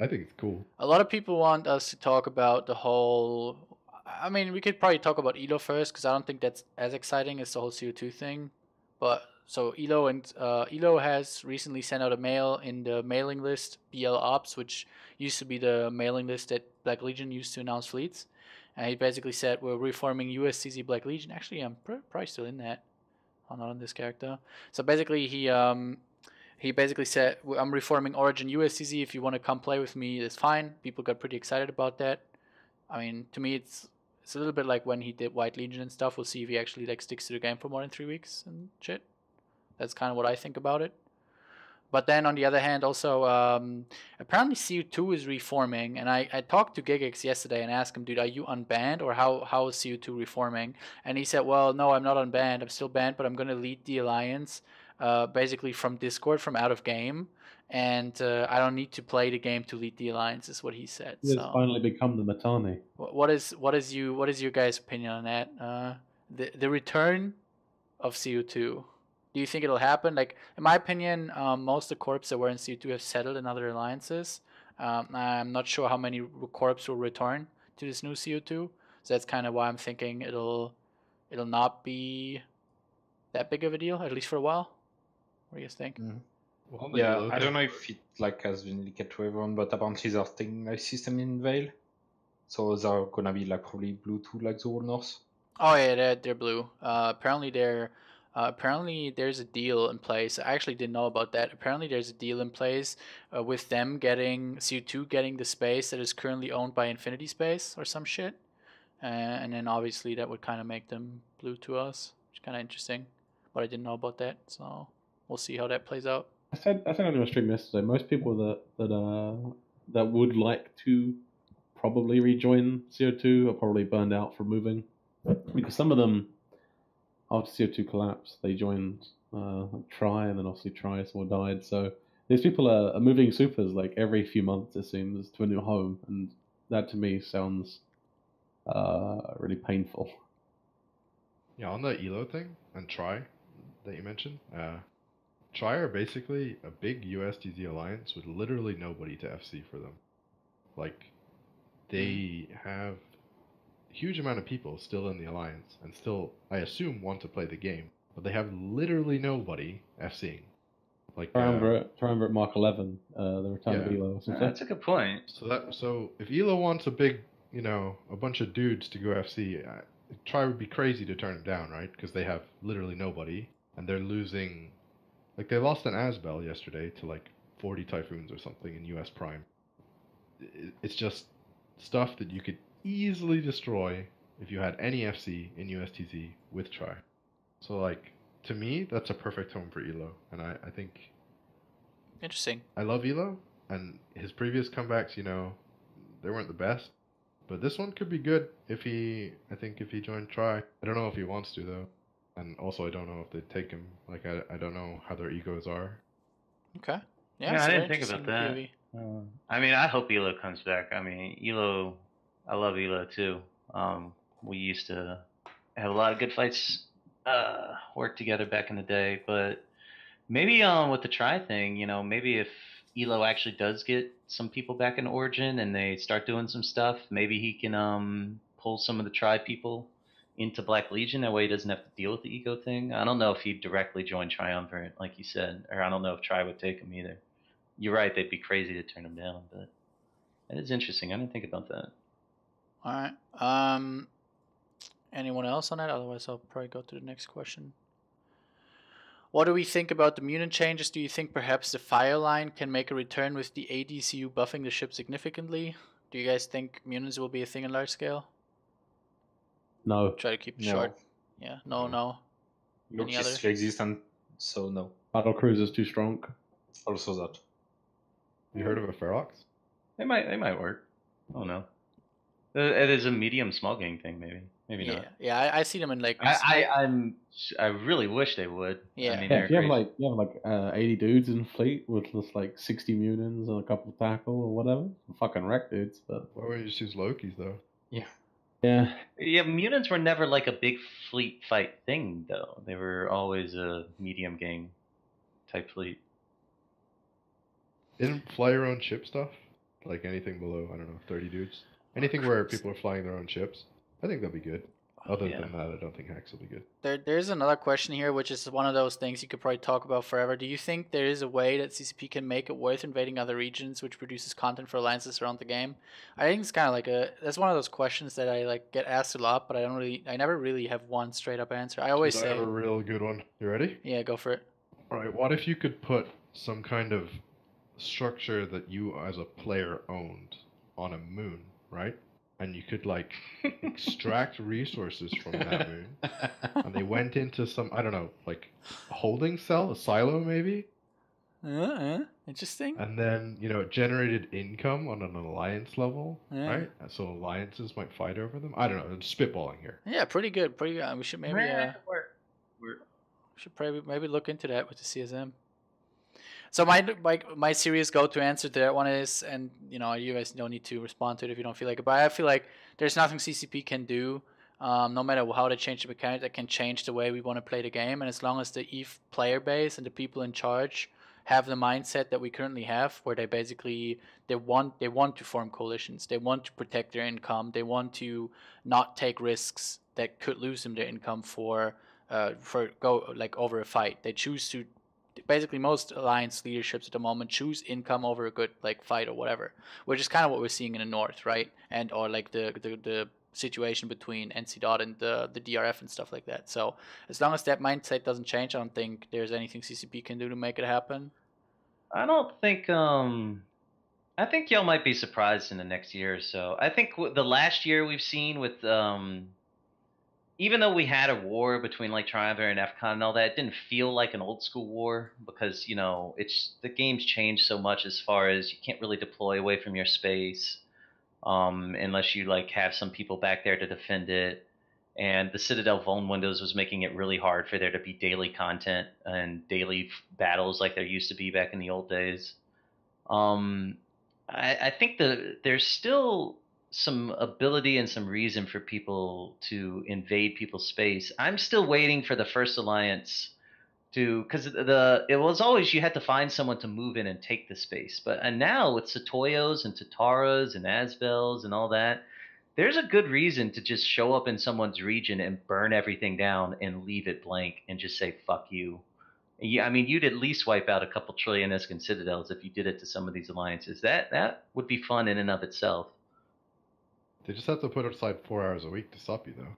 Speaker 2: I think it's cool.
Speaker 1: A lot of people want us to talk about the whole. I mean, we could probably talk about ELO first, because I don't think that's as exciting as the whole CO2 thing. But so ELO has recently sent out a mail in the mailing list BL Ops, which used to be the mailing list that Black Legion used to announce fleets. And he basically said we're reforming USCZ Black Legion. Actually, I'm probably still in that. I'm not on this character. So basically, he basically said, I'm reforming Origin USCZ. If you want to come play with me, it's fine. People got pretty excited about that. I mean, to me, it's a little bit like when he did White Legion and stuff. We'll see if he actually like sticks to the game for more than 3 weeks and shit. That's kind of what I think about it. But then on the other hand, also, apparently CU2 is reforming. And I talked to Gigex yesterday and asked him, dude, are you unbanned, or how is CU2 reforming? And he said, well, no, I'm not unbanned. I'm still banned, but I'm going to lead the alliance. Basically from Discord, from out of game, and I don't need to play the game to lead the alliance, is what he said.
Speaker 3: It's
Speaker 1: so
Speaker 3: finally become the Matani.
Speaker 1: what is your guys' opinion on that? The return of CO2. Do you think it'll happen? Like in my opinion, most of the corps that were in CO2 have settled in other alliances. I'm not sure how many corps will return to this new CO2, so that's kind of why I'm thinking it'll not be that big of a deal, at least for a while. What do you guys think?
Speaker 5: Well, yeah, I don't know if it like has been leaked to everyone, but apparently they're taking a system in Vale, so they're gonna be like probably blue too, like the whole North.
Speaker 1: Oh yeah, they're blue. Apparently there's a deal in place. I actually didn't know about that. Apparently there's a deal in place with them getting CO2 getting the space that is currently owned by Infinity Space or some shit, and then obviously that would kind of make them blue to us, which is kind of interesting. But I didn't know about that, so we'll see how that plays out.
Speaker 3: I said on your stream yesterday, most people that would like to probably rejoin CO2 are probably burned out from moving, because some of them, after CO2 collapsed, they joined Try, and then obviously Try or died. So these people are moving supers like every few months, it seems, to a new home, and that to me sounds really painful.
Speaker 2: Yeah, on the ELO thing and Try that you mentioned, Try are basically a big USDZ alliance with literally nobody to FC for them. Like, they have a huge amount of people still in the alliance and still, I assume, want to play the game, but they have literally nobody FCing. Like,
Speaker 3: try remember at Mark 11, the return of ELO or something.
Speaker 4: That's a good point.
Speaker 2: So if ELO wants a big, a bunch of dudes to go FC, Try would be crazy to turn it down, right? Because they have literally nobody, and they're losing. Like, they lost an Asbel yesterday to, like, 40 Typhoons or something in US Prime. It's just stuff that you could easily destroy if you had any FC in USTZ with Try. So, like, to me, that's a perfect home for ELO. And I think...
Speaker 1: Interesting.
Speaker 2: I love ELO, and his previous comebacks, they weren't the best. But this one could be good if he joined Try. I don't know if he wants to, though. And also, I don't know if they'd take him. Like, I don't know how their egos are.
Speaker 1: Okay.
Speaker 4: Yeah, I didn't think about that. I mean, I hope Elo comes back. I mean, Elo, I love Elo too. We used to have a lot of good fights, work together back in the day. But maybe with the Try thing, maybe if Elo actually does get some people back in Origin and they start doing some stuff, maybe he can pull some of the Try people into Black Legion. That way he doesn't have to deal with the ego thing. I don't know if he'd directly join Triumvirate, like you said, or I don't know if Tri would take him either. You're right, they'd be crazy to turn him down, but that is interesting. I didn't think about that.
Speaker 1: All right. Anyone else on that? Otherwise, I'll probably go to the next question. What do we think about the mutant changes? Do you think perhaps the Fire line can make a return with the ADCU buffing the ship significantly? Do you guys think mutants will be a thing in large scale?
Speaker 3: No.
Speaker 1: Try to keep it
Speaker 5: No.
Speaker 1: short. Yeah, no.
Speaker 5: Looks
Speaker 1: Any other?
Speaker 5: still existent, so no.
Speaker 3: Battle Cruiser's too strong.
Speaker 5: Also that.
Speaker 2: You heard of a Ferox?
Speaker 4: They might work. I don't know. It is a medium small gang thing, maybe
Speaker 1: Yeah,
Speaker 4: not.
Speaker 1: yeah. I see them in like.
Speaker 4: I really wish they would.
Speaker 1: Yeah.
Speaker 4: I mean,
Speaker 3: Yeah,
Speaker 4: they're
Speaker 3: if you have
Speaker 4: great.
Speaker 3: like 80 dudes in fleet with just like 60 mutants and a couple of tackle or whatever, fucking wreck dudes. But
Speaker 2: Why wouldn't you just use Loki's though?
Speaker 3: yeah,
Speaker 4: Yeah, mutants were never like a big fleet fight thing, though. They were always a medium gang type fleet.
Speaker 2: Didn't fly your own ship stuff? Like anything below, I don't know, 30 dudes? Anything where people are flying their own ships? I think that'd be good. Other
Speaker 4: Yeah.
Speaker 2: than that, I don't think Hex will be good.
Speaker 1: There's another question here, which is one of those things you could probably talk about forever. Do you think there is a way that CCP can make it worth invading other regions, which produces content for alliances around the game? I think it's kind of like that's one of those questions that I like get asked a lot, but I never really have one straight up answer. I always
Speaker 2: I
Speaker 1: say,
Speaker 2: have a real good one. You ready?
Speaker 1: yeah, go for it.
Speaker 2: Alright, what if you could put some kind of structure that you as a player owned on a moon, right? And you could like extract resources from that moon. And they went into some, I don't know, like a holding cell, a silo maybe?
Speaker 1: Interesting.
Speaker 2: And then, it generated income on an alliance level,
Speaker 1: Yeah.
Speaker 2: right? So alliances might fight over them. I don't know, I'm spitballing here.
Speaker 1: Yeah, pretty good. Pretty good. We should maybe
Speaker 4: We're
Speaker 1: should probably maybe look into that with the CSM. So my serious go-to answer to that one is, and you guys don't need to respond to it if you don't feel like it, but I feel like there's nothing CCP can do, no matter how they change the mechanic, that can change the way we want to play the game. And as long as the EVE player base and the people in charge have the mindset that we currently have, where they basically they want to form coalitions, they want to protect their income, they want to not take risks that could lose them their income for over a fight. They choose to. Basically, most alliance leaderships at the moment choose income over a good fight or whatever, which is kind of what we're seeing in the north, right? And or like the situation between NC Dot and the DRF and stuff like that. So as long as that mindset doesn't change, I don't think there's anything CCP can do to make it happen.
Speaker 4: I don't think. I think y'all might be surprised in the next year or so. I think the last year we've seen with even though we had a war between like Triumvirate and FCON and all that, it didn't feel like an old school war because it's the game's changed so much as far as you can't really deploy away from your space unless you have some people back there to defend it. And the Citadel Vuln Windows was making it really hard for there to be daily content and daily battles like there used to be back in the old days. I think there's still some ability and some reason for people to invade people's space. I'm still waiting for the first alliance because it was always you had to find someone to move in and take the space. And now with Satoyos and Tataras and Asvels and all that, there's a good reason to just show up in someone's region and burn everything down and leave it blank and just say fuck you. Yeah, I mean, you'd at least wipe out a couple trillion Eskin Citadels if you did it to some of these alliances. That would be fun in and of itself.
Speaker 2: They just have to put aside 4 hours a week to stop you, though.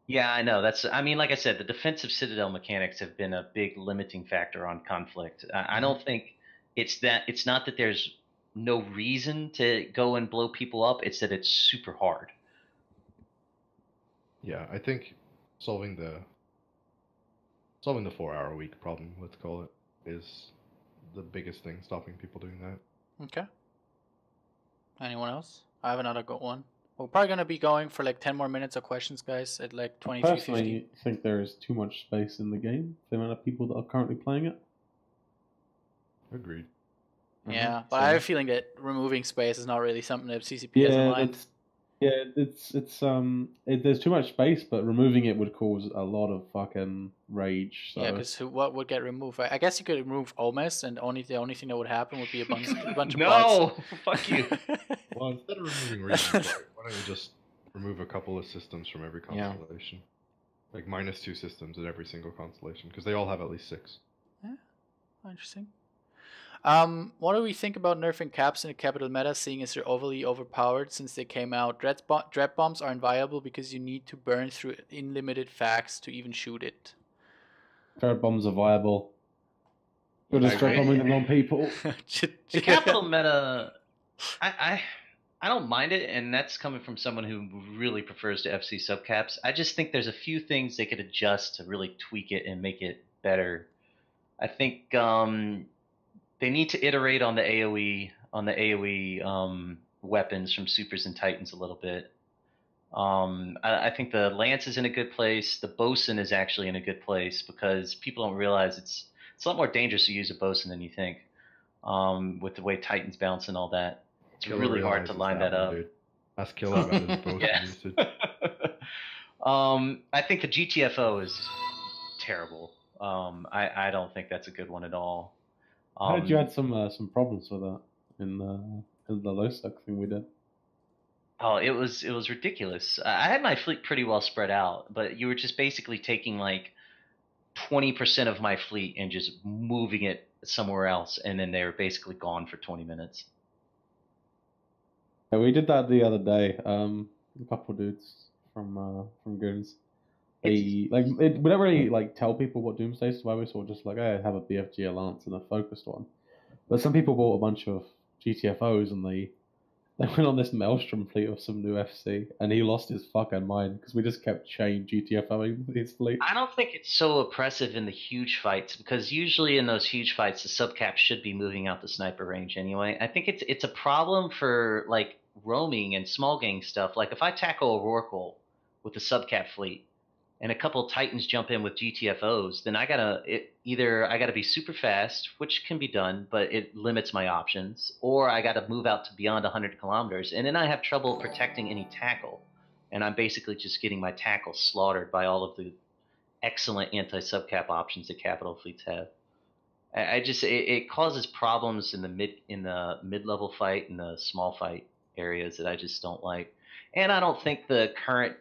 Speaker 4: Yeah, I know. Like I said, the defensive Citadel mechanics have been a big limiting factor on conflict. I don't think it's not that there's no reason to go and blow people up. It's that it's super hard.
Speaker 2: Yeah, I think solving the 4-hour week problem, let's call it, is the biggest thing stopping people doing that.
Speaker 1: Okay. Anyone else? I have another good one. We're probably going to be going for 10 more minutes of questions, guys, at 23:50.
Speaker 3: Personally, I think there is too much space in the game for the amount of people that are currently playing it.
Speaker 2: Agreed.
Speaker 1: Yeah, but I have a feeling that removing space is not really something that CCP has in mind.
Speaker 3: There's too much space, but removing it would cause a lot of fucking rage. So.
Speaker 1: Yeah, because what would get removed? I guess you could remove Omes, and the only thing that would happen would be a bunch of
Speaker 4: No,
Speaker 1: bots.
Speaker 4: fuck you.
Speaker 2: Well, instead of removing regions, why don't we just remove a couple of systems from every
Speaker 5: Yeah.
Speaker 2: constellation. Like -2 systems in every single constellation, because they all have at least 6.
Speaker 1: Yeah, interesting. What do we think about nerfing caps in the capital meta, seeing as they're overly overpowered since they came out? Dread bombs are inviolable because you need to burn through unlimited facts to even shoot it.
Speaker 3: Dread bombs are viable. You're just
Speaker 5: I
Speaker 3: dread
Speaker 5: agree.
Speaker 3: bombing them on people.
Speaker 4: The capital meta, I don't mind it, and that's coming from someone who really prefers to FC subcaps. I just think there's a few things they could adjust to really tweak it and make it better. I think they need to iterate on the AOE weapons from supers and titans a little bit. I think the lance is in a good place. The bosun is actually in a good place because people don't realize it's a lot more dangerous to use a bosun than you think. With the way titans bounce and all that, it's really hard to line that up.
Speaker 2: Dude. Ask Killah about his bosun
Speaker 4: Yeah.
Speaker 2: usage.
Speaker 4: I think the GTFO is terrible. I don't think that's a good one at all.
Speaker 3: I heard you had some problems with that in the low suck thing we did.
Speaker 4: Oh, it was ridiculous. I had my fleet pretty well spread out, but you were just basically taking like 20% of my fleet and just moving it somewhere else, and then they were basically gone for 20 minutes.
Speaker 3: Yeah, we did that the other day. A couple dudes from Goons. We don't really like tell people what Doomsday is, so we sort of just like, hey, have a BFG Lance and a focused one. But some people bought a bunch of GTFOs and they went on this Maelstrom fleet of some new FC, and he lost his fucking mind because we just kept chain GTFOing his fleet.
Speaker 4: I don't think it's so oppressive in the huge fights, because usually in those huge fights, the subcap should be moving out the sniper range anyway. I think it's a problem for like roaming and small gang stuff. Like if I tackle a Rorqual with the subcap fleet, and a couple of Titans jump in with GTFOs, then I gotta be super fast, which can be done, but it limits my options, or I gotta move out to beyond 100 kilometers, and then I have trouble protecting any tackle, and I'm basically just getting my tackle slaughtered by all of the excellent anti-subcap options that capital fleets have. It causes problems in the mid-level fight and the small fight areas that I just don't like, and I don't think the current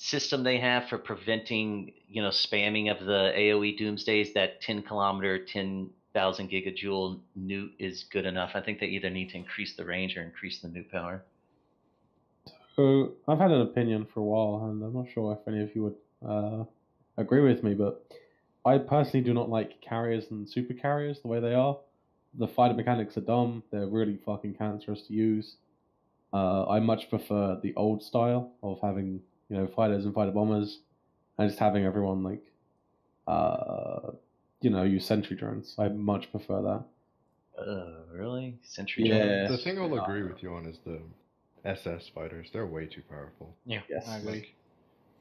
Speaker 4: system they have for preventing, spamming of the AoE doomsdays, that 10 kilometer, 10,000 gigajoule newt is good enough. I think they either need to increase the range or increase the newt power.
Speaker 3: So I've had an opinion for a while, and I'm not sure if any of you would agree with me, but I personally do not like carriers and super carriers the way they are. The fighter mechanics are dumb. They're really fucking cancerous to use. I much prefer the old style of having fighters and fighter bombers, and just having everyone use sentry drones. I much prefer that.
Speaker 4: Really? Sentry
Speaker 3: Yeah.
Speaker 4: drones?
Speaker 2: The thing I'll agree with you on is the SS fighters. They're way too powerful.
Speaker 5: Yeah,
Speaker 3: Yes.
Speaker 5: I agree.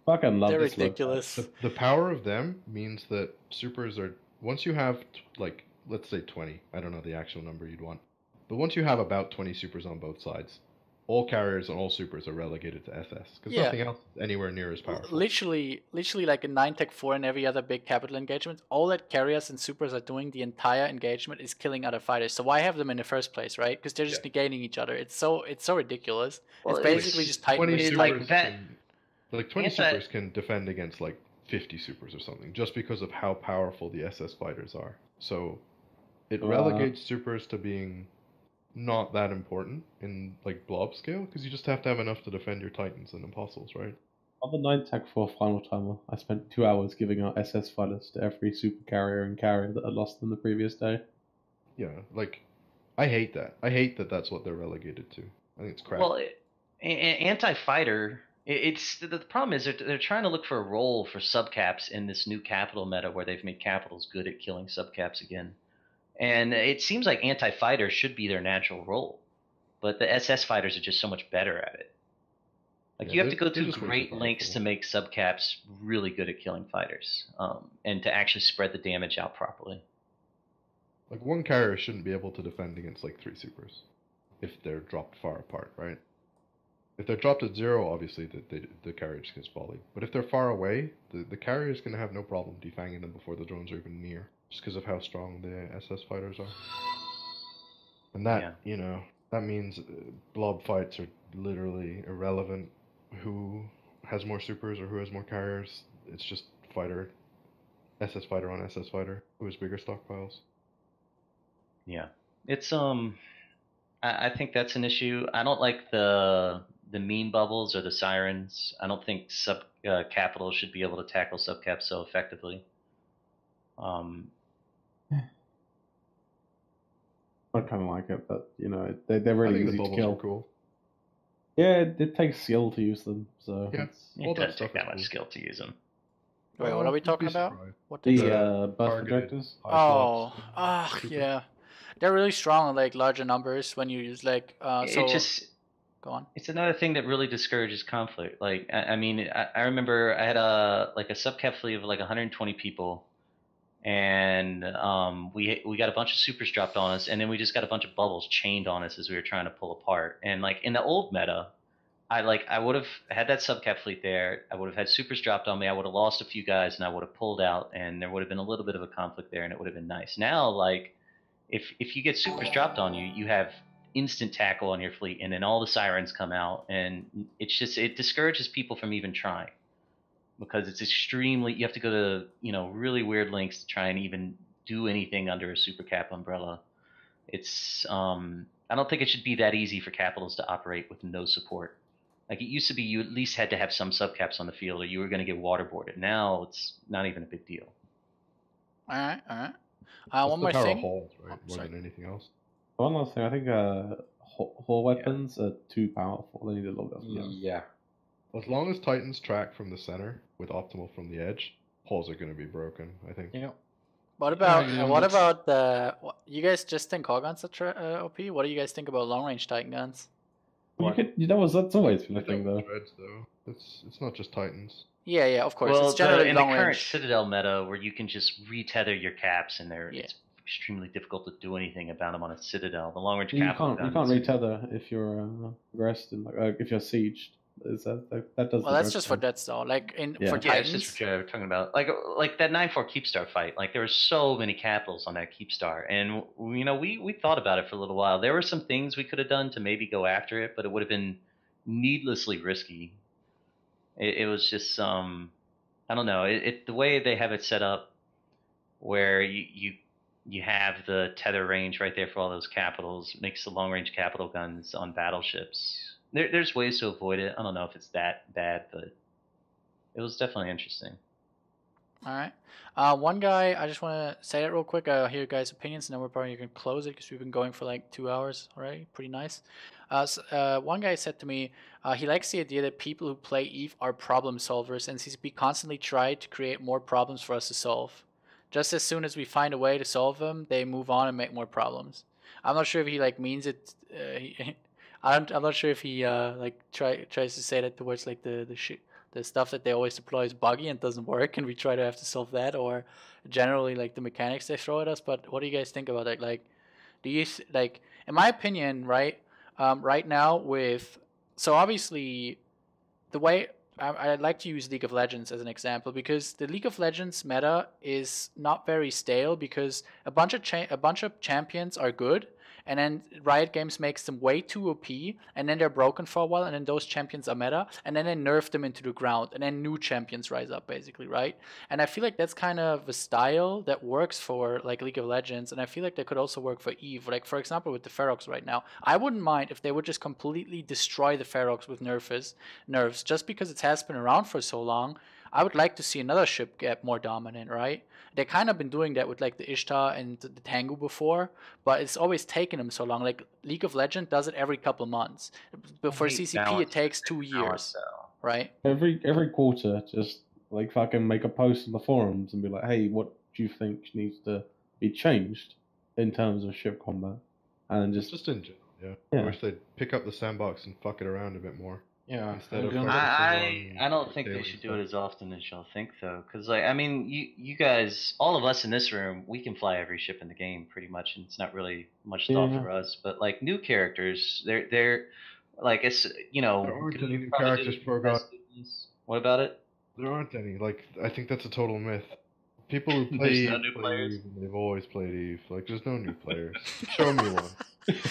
Speaker 3: Fucking love
Speaker 1: They're
Speaker 3: this look.
Speaker 1: ridiculous.
Speaker 2: The power of them means that supers are, once you have let's say 20, I don't know the actual number you'd want, but once you have about 20 supers on both sides, all carriers and all supers are relegated to SS, because nothing else is anywhere near as powerful.
Speaker 1: Literally like in 9 Tech 4 and every other big capital engagement, all that carriers and supers are doing the entire engagement is killing other fighters. So why have them in the first place, right? Because they're just negating each other. It's so ridiculous.
Speaker 4: Well,
Speaker 1: it's basically just Titan
Speaker 2: 20
Speaker 1: versus
Speaker 2: supers
Speaker 1: Titan.
Speaker 4: like that.
Speaker 2: can, 20 supers can defend against like 50 supers or something, just because of how powerful the SS fighters are. So it relegates supers to being not that important in like blob scale, because you just have to have enough to defend your Titans and Apostles, right?
Speaker 3: On the 9 Tech 4 final timer, I spent 2 hours giving out SS fighters to every super carrier and carrier that had lost them the previous day.
Speaker 2: Yeah, like, I hate that. I hate that that's what they're relegated to. I think it's crap.
Speaker 4: Well, anti-fighter, it's the problem is they're trying to look for a role for subcaps in this new capital meta where they've made capitals good at killing subcaps again. And it seems like anti-fighter should be their natural role, but the SS fighters are just so much better at it. Like, you have to go through great lengths to make subcaps really good at killing fighters, and to actually spread the damage out properly.
Speaker 2: Like, one carrier shouldn't be able to defend against like 3 supers if they're dropped far apart, right? If they're dropped at 0, obviously the carrier just gets volleyed. But if they're far away, the carrier is going to have no problem defanging them before the drones are even near, just because of how strong the SS fighters are. And that, that means blob fights are literally irrelevant who has more supers or who has more carriers. It's just fighter, SS fighter on SS fighter, who has bigger stockpiles.
Speaker 4: Yeah, it's I think that's an issue. I don't like the mean bubbles or the sirens. I don't think sub capital should be able to tackle subcap so effectively.
Speaker 3: I kind of like it, but they're really easy to kill.
Speaker 2: Are cool.
Speaker 3: Yeah, it takes skill to use them, so
Speaker 2: yeah,
Speaker 4: it doesn't take that much skill to use them.
Speaker 1: Wait, what are we talking about? What
Speaker 3: the burst projectors?
Speaker 1: Oh, yeah, they're really strong in like larger numbers when you use like. Go on.
Speaker 4: It's another thing that really discourages conflict. Like, I mean, I remember I had a subcap fleet of like 120 people, and we got a bunch of supers dropped on us, and then we just got a bunch of bubbles chained on us as we were trying to pull apart. And like in the old meta, I would have had that subcap fleet there. I would have had supers dropped on me. I would have lost a few guys, and I would have pulled out, and there would have been a little bit of a conflict there, and it would have been nice. Now, like, if you get supers dropped on you, you have instant tackle on your fleet, and then all the sirens come out, and it discourages people from even trying, because it's extremely, you have to go to really weird lengths to try and even do anything under a super cap umbrella. It's I don't think it should be that easy for capitals to operate with no support. Like, it used to be, you at least had to have some subcaps on the field or you were going to get waterboarded. Now it's not even a big deal.
Speaker 1: All right. One more thing.
Speaker 2: Hulls, right? More than anything else.
Speaker 3: One last thing, I think hull weapons are too powerful. They need a little bit.
Speaker 5: Yeah.
Speaker 2: As long as Titans track from the center with optimal from the edge, hulls are going to be broken, I think.
Speaker 5: Yeah.
Speaker 1: What about the? You guys just think hog guns are OP? What do you guys think about long range Titan guns?
Speaker 3: That's always been a thing though.
Speaker 2: Dreads, though. It's not just Titans.
Speaker 1: Yeah, of course.
Speaker 4: Well,
Speaker 1: it's generally
Speaker 4: in
Speaker 1: long
Speaker 4: the current
Speaker 1: range.
Speaker 4: Citadel meta, where you can just retether your caps, and it's extremely difficult to do anything about them on a Citadel. The long range capital guns.
Speaker 3: You can't retether if you're aggressed and if you're sieged. That does.
Speaker 1: Well, that's just for Death though. Like for Titans.
Speaker 4: Yeah, it's just what you're talking about. Like that 9-4 Keepstar fight. Like, there were so many capitals on that Keepstar, and we thought about it for a little while. There were some things we could have done to maybe go after it, but it would have been needlessly risky. It was just I don't know. The way they have it set up, where you have the tether range right there for all those capitals, makes the long range capital guns on battleships. There's ways to avoid it. I don't know if it's that bad, but it was definitely interesting.
Speaker 1: All right. One guy, I just want to say it real quick. I hear your guys' opinions, and then we're probably going to close it because we've been going for like 2 hours already. Pretty nice. One guy said to me he likes the idea that people who play EVE are problem solvers, and he's constantly tried to create more problems for us to solve. Just as soon as we find a way to solve them, they move on and make more problems. I'm not sure if he means it. I'm not sure if he tries to say that towards like the stuff that they always deploy is buggy and doesn't work, and we try to have to solve that, or generally like the mechanics they throw at us. But what do you guys think about that? Like, do you in my opinion, right? Right now so obviously the way I'd like to use League of Legends as an example, because the League of Legends meta is not very stale, because a bunch of champions are good, and then Riot Games makes them way too OP, and then they're broken for a while, and then those champions are meta, and then they nerf them into the ground, and then new champions rise up, basically, right? And I feel like that's kind of a style that works for like League of Legends, and I feel like that could also work for EVE. Like, for example, with the Ferox right now, I wouldn't mind if they would just completely destroy the Ferox with nerfs, just because it has been around for so long. I would like to see another ship get more dominant, right? They kind of been doing that with like the Ishtar and the Tengu before, but it's always taken them so long. Like, League of Legends does it every couple months. But for CCP, it takes 2 years, right?
Speaker 3: Every quarter, just like fucking make a post on the forums and be like, hey, what do you think needs to be changed in terms of ship combat? And just
Speaker 2: in general, yeah. I wish they'd pick up the sandbox and fuck it around a bit more.
Speaker 5: Yeah,
Speaker 2: instead of
Speaker 4: I don't think they should do it as often as y'all think, though, because like, I mean, you guys, all of us in this room, we can fly every ship in the game pretty much, and it's not really much thought for us. But like new characters, they're like, it's
Speaker 2: there aren't any new characters, Progod.
Speaker 4: What about it?
Speaker 2: There aren't any. Like, I think that's a total myth. People who play
Speaker 4: There's
Speaker 2: Eve,
Speaker 4: no new
Speaker 2: play
Speaker 4: players?
Speaker 2: Eve, and they've always played Eve. Like, there's no new players. Show me one.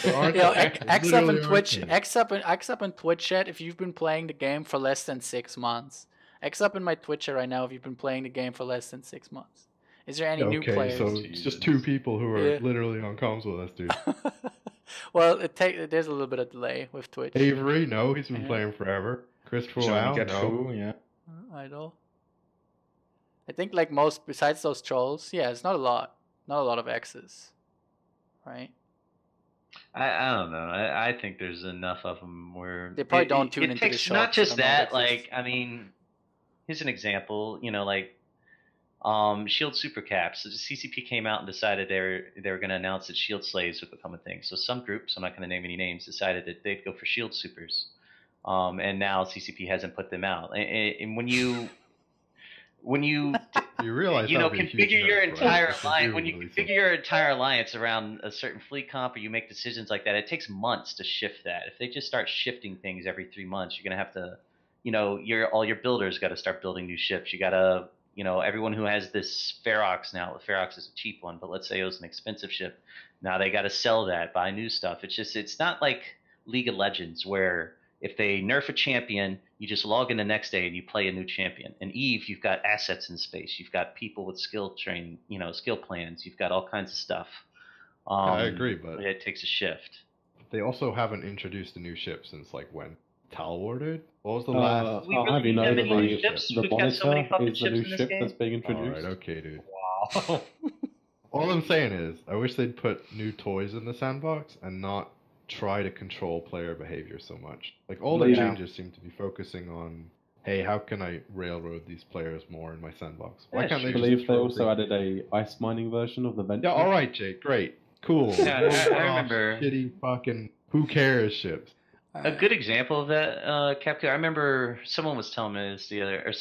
Speaker 2: There aren't
Speaker 1: Yo,
Speaker 2: any.
Speaker 1: X
Speaker 2: There
Speaker 1: up
Speaker 2: literally
Speaker 1: in
Speaker 2: aren't
Speaker 1: Twitch,
Speaker 2: any.
Speaker 1: X up in Twitch chat if you've been playing the game for less than 6 months. X up in my Twitch chat right now if you've been playing the game for less than 6 months. Is there any new
Speaker 2: Okay,
Speaker 1: players?
Speaker 2: so it's just 2 people who are
Speaker 1: Yeah.
Speaker 2: literally on comms with us, dude.
Speaker 1: Well, there's a little bit of delay with Twitch.
Speaker 2: Avery, no, he's been
Speaker 1: Yeah.
Speaker 2: playing forever. Christopher
Speaker 5: Johnny
Speaker 2: Wow, no.
Speaker 5: Capqu, yeah.
Speaker 1: Idol. I think like most besides those trolls, yeah, it's not a lot of X's, right?
Speaker 4: I don't know. I think there's enough of them where
Speaker 1: They probably don't tune into the
Speaker 4: takes
Speaker 1: show,
Speaker 4: not
Speaker 1: so
Speaker 4: just
Speaker 1: they don't know
Speaker 4: that.
Speaker 1: what X's.
Speaker 4: Like, I mean, here's an example. You know, like Shield Super Caps. So the CCP came out and decided they were going to announce that Shield Slaves would become a thing. So some groups, I'm not going to name any names, decided that they'd go for Shield Supers, and now CCP hasn't put them out. And when you
Speaker 2: You realize
Speaker 4: you know,
Speaker 2: that'd be a huge
Speaker 4: configure your
Speaker 2: mess, right?
Speaker 4: entire
Speaker 2: If they
Speaker 4: alliance.
Speaker 2: do
Speaker 4: When you
Speaker 2: release
Speaker 4: configure
Speaker 2: them.
Speaker 4: your entire alliance around a certain fleet comp, or you make decisions like that, it takes months to shift that. If they just start shifting things every 3 months, you're gonna have to, you know, all your builders got to start building new ships. You gotta, you know, everyone who has this Ferox now. The Ferox is a cheap one, but let's say it was an expensive ship. Now they got to sell that, buy new stuff. It's not like League of Legends where if they nerf a champion, you just log in the next day and you play a new champion. In Eve, you've got assets in space. You've got people with skill plans. You've got all kinds of stuff.
Speaker 2: I agree, but
Speaker 4: it takes a shift.
Speaker 2: they also haven't introduced a new ship since like when? Tal War did? What was the last?
Speaker 4: We
Speaker 3: I'll have
Speaker 4: really
Speaker 3: you know
Speaker 4: have
Speaker 3: that
Speaker 4: any
Speaker 3: the,
Speaker 4: ships?
Speaker 3: the
Speaker 4: We've got so many
Speaker 3: Monitor
Speaker 4: fucking
Speaker 3: is the
Speaker 4: ships
Speaker 3: new
Speaker 4: in this
Speaker 3: ship
Speaker 4: game?
Speaker 3: that's being introduced.
Speaker 2: Alright, okay, dude.
Speaker 5: Wow.
Speaker 2: All I'm saying is, I wish they'd put new toys in the sandbox and not try to control player behavior so much. Like, all the
Speaker 3: Yeah.
Speaker 2: changes seem to be focusing on, hey, how can I railroad these players more in my sandbox? Why
Speaker 4: Yeah,
Speaker 2: can't
Speaker 4: sure.
Speaker 3: I
Speaker 2: they
Speaker 3: believe
Speaker 2: just
Speaker 3: they
Speaker 2: throw
Speaker 3: also
Speaker 2: things-
Speaker 3: added a ice mining version of the Venture.
Speaker 2: Yeah, alright, Jake, great. Cool.
Speaker 4: Yeah,
Speaker 2: We'll
Speaker 4: I
Speaker 2: put off
Speaker 4: remember-
Speaker 2: shitty fucking who cares ships.
Speaker 4: A good example of that, Capqu, I remember someone was telling me this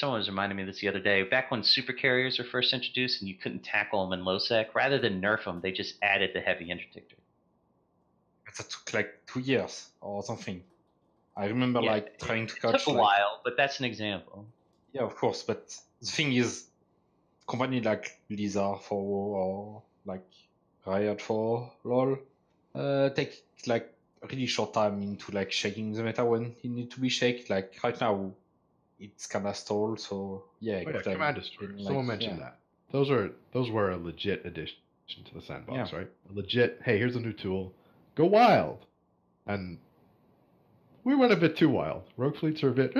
Speaker 4: someone was reminding me of this the other day. Back when super carriers were first introduced and you couldn't tackle them in low sec, rather than nerf them, they just added the heavy interdictor.
Speaker 5: That took like 2 years or something. I remember
Speaker 4: Yeah,
Speaker 5: like trying to
Speaker 4: It
Speaker 5: catch
Speaker 4: took a
Speaker 5: like,
Speaker 4: while, but that's an example.
Speaker 5: yeah, of course, but the thing is, company like Blizzard for WoW or like Riot for LoL take like a really short time into like shaking the meta when it need to be shaked. Like right now, it's kind of stalled. So yeah,
Speaker 2: Oh, yeah, Command Destroyer.
Speaker 5: like,
Speaker 2: Someone mentioned that. Those were a legit addition to the sandbox,
Speaker 5: Yeah.
Speaker 2: right? A legit, hey, here's a new tool. Go wild. And we went a bit too wild. Rogue fleets are a bit,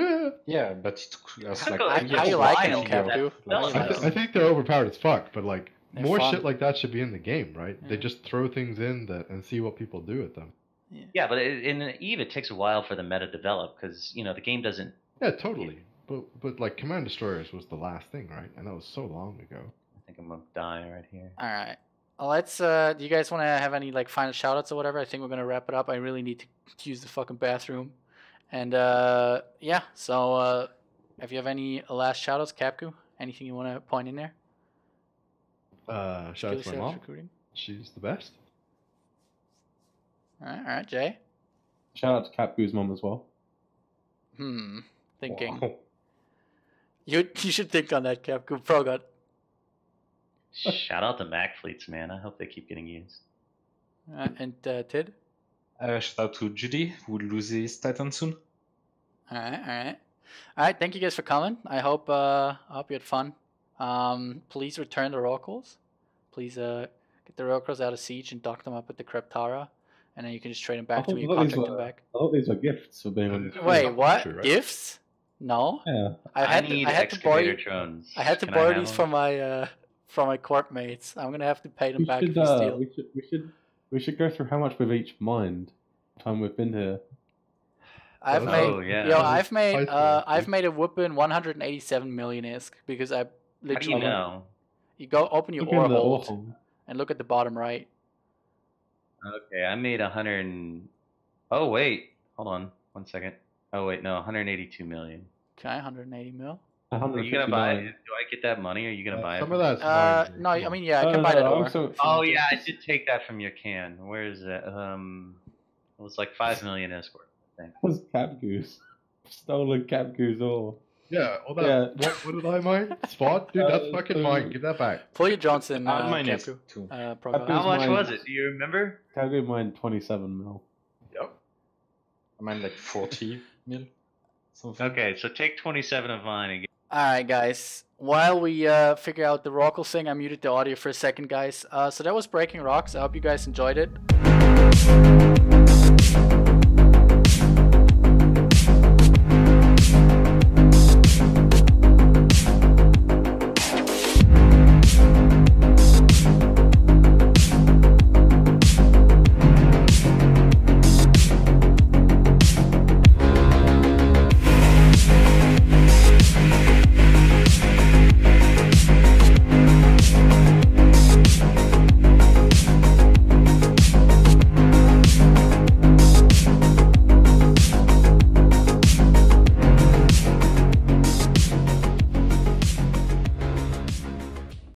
Speaker 5: Yeah, but it took us
Speaker 4: How
Speaker 5: like
Speaker 4: go-
Speaker 1: How,
Speaker 5: 2
Speaker 1: how
Speaker 5: years
Speaker 1: you
Speaker 5: to
Speaker 1: liking them,
Speaker 5: figure out,
Speaker 1: Capqu?
Speaker 5: like,
Speaker 4: Well,
Speaker 2: I think they're overpowered as fuck, but like
Speaker 1: They're
Speaker 2: more
Speaker 1: fun.
Speaker 2: shit like that should be in the game, right? They
Speaker 1: Yeah.
Speaker 2: just throw things in that and see what people do with them.
Speaker 4: Yeah, but in Eve, it takes a while for the meta to develop because the game doesn't.
Speaker 2: Yeah, totally. But like Command Destroyers was the last thing, right? And that was so long ago.
Speaker 4: I think I'm gonna die right here.
Speaker 1: All right. Let's. Do you guys want to have any like final shoutouts or whatever? I think we're gonna wrap it up. I really need to use the fucking bathroom, and yeah. So if you have any last shoutouts, Capqu, anything you want to point in there?
Speaker 2: Shout out
Speaker 1: Skill
Speaker 2: to my
Speaker 1: sales
Speaker 2: mom.
Speaker 1: recruiting.
Speaker 2: She's the best.
Speaker 1: All right, Jay.
Speaker 3: Shout out to Capqu's mom as well.
Speaker 1: Thinking.
Speaker 5: wow.
Speaker 1: You should think on that, Capqu. Progod.
Speaker 4: Shout out to Mac fleets, man. I hope they keep getting used.
Speaker 1: And Tid.
Speaker 5: Shout out to Judy, who will lose his Titan soon.
Speaker 1: All right. Thank you guys for coming. I hope you had fun. Please return the oracles. Please get the oracles out of siege and dock them up at the Kreptara, and then you can just trade them back to me and contract them back.
Speaker 3: I thought these were gifts for being on the
Speaker 1: Wait,
Speaker 2: not
Speaker 1: what?
Speaker 2: true, right?
Speaker 1: Gifts? No.
Speaker 3: Yeah.
Speaker 4: I need
Speaker 1: I had to borrow.
Speaker 4: excavator drones.
Speaker 1: I had to
Speaker 4: Can
Speaker 1: borrow
Speaker 4: have
Speaker 1: these
Speaker 4: them?
Speaker 1: from my court mates. I'm gonna have to pay them
Speaker 3: We
Speaker 1: back
Speaker 3: should,
Speaker 1: if you steal.
Speaker 3: we should go through how much we've each mined time we've been here.
Speaker 1: I've
Speaker 2: Oh,
Speaker 1: made.
Speaker 4: yeah.
Speaker 1: Yo, I've made.
Speaker 2: High school,
Speaker 1: I've made a whooping 187 million isk because I
Speaker 4: How do
Speaker 1: literally.
Speaker 4: you know?
Speaker 1: You go open your
Speaker 3: Look in
Speaker 1: ore
Speaker 3: the
Speaker 1: hold
Speaker 3: ore.
Speaker 1: and look at the bottom right.
Speaker 4: Okay, I made 100. Oh wait, hold on 1 second. Oh wait, no, 182 million.
Speaker 1: Okay, 180 mil.
Speaker 4: Are you gonna buy?
Speaker 3: 159.
Speaker 4: Do I get that money? Or are you gonna buy
Speaker 2: Some
Speaker 4: it?
Speaker 2: of that's mine,
Speaker 1: No,
Speaker 2: Jake.
Speaker 1: I mean, yeah, I can buy that ore.
Speaker 3: also-
Speaker 4: Oh yeah, I did take that from your can. Where is that? It was like 5 million escort. I think.
Speaker 3: That was Capqu's. Stolen Capqu's ore.
Speaker 2: Yeah, all that.
Speaker 3: Yeah.
Speaker 2: What did I mine? Spot? Dude, that's fucking
Speaker 3: so-
Speaker 2: mine. Give that back.
Speaker 1: Pull your Johnson,
Speaker 5: Mine is
Speaker 1: Capqu.
Speaker 5: 2.
Speaker 1: Progod.
Speaker 4: How much
Speaker 3: mine-
Speaker 4: was it? Do you remember?
Speaker 3: Calgary mine 27 mil.
Speaker 2: Yep.
Speaker 5: Mine like 40 mil. Something.
Speaker 4: Okay, so take 27 of mine and get.
Speaker 1: Alright, guys. While we figure out the Rockle thing, I muted the audio for a second, guys. So that was Breaking Rocks. I hope you guys enjoyed it.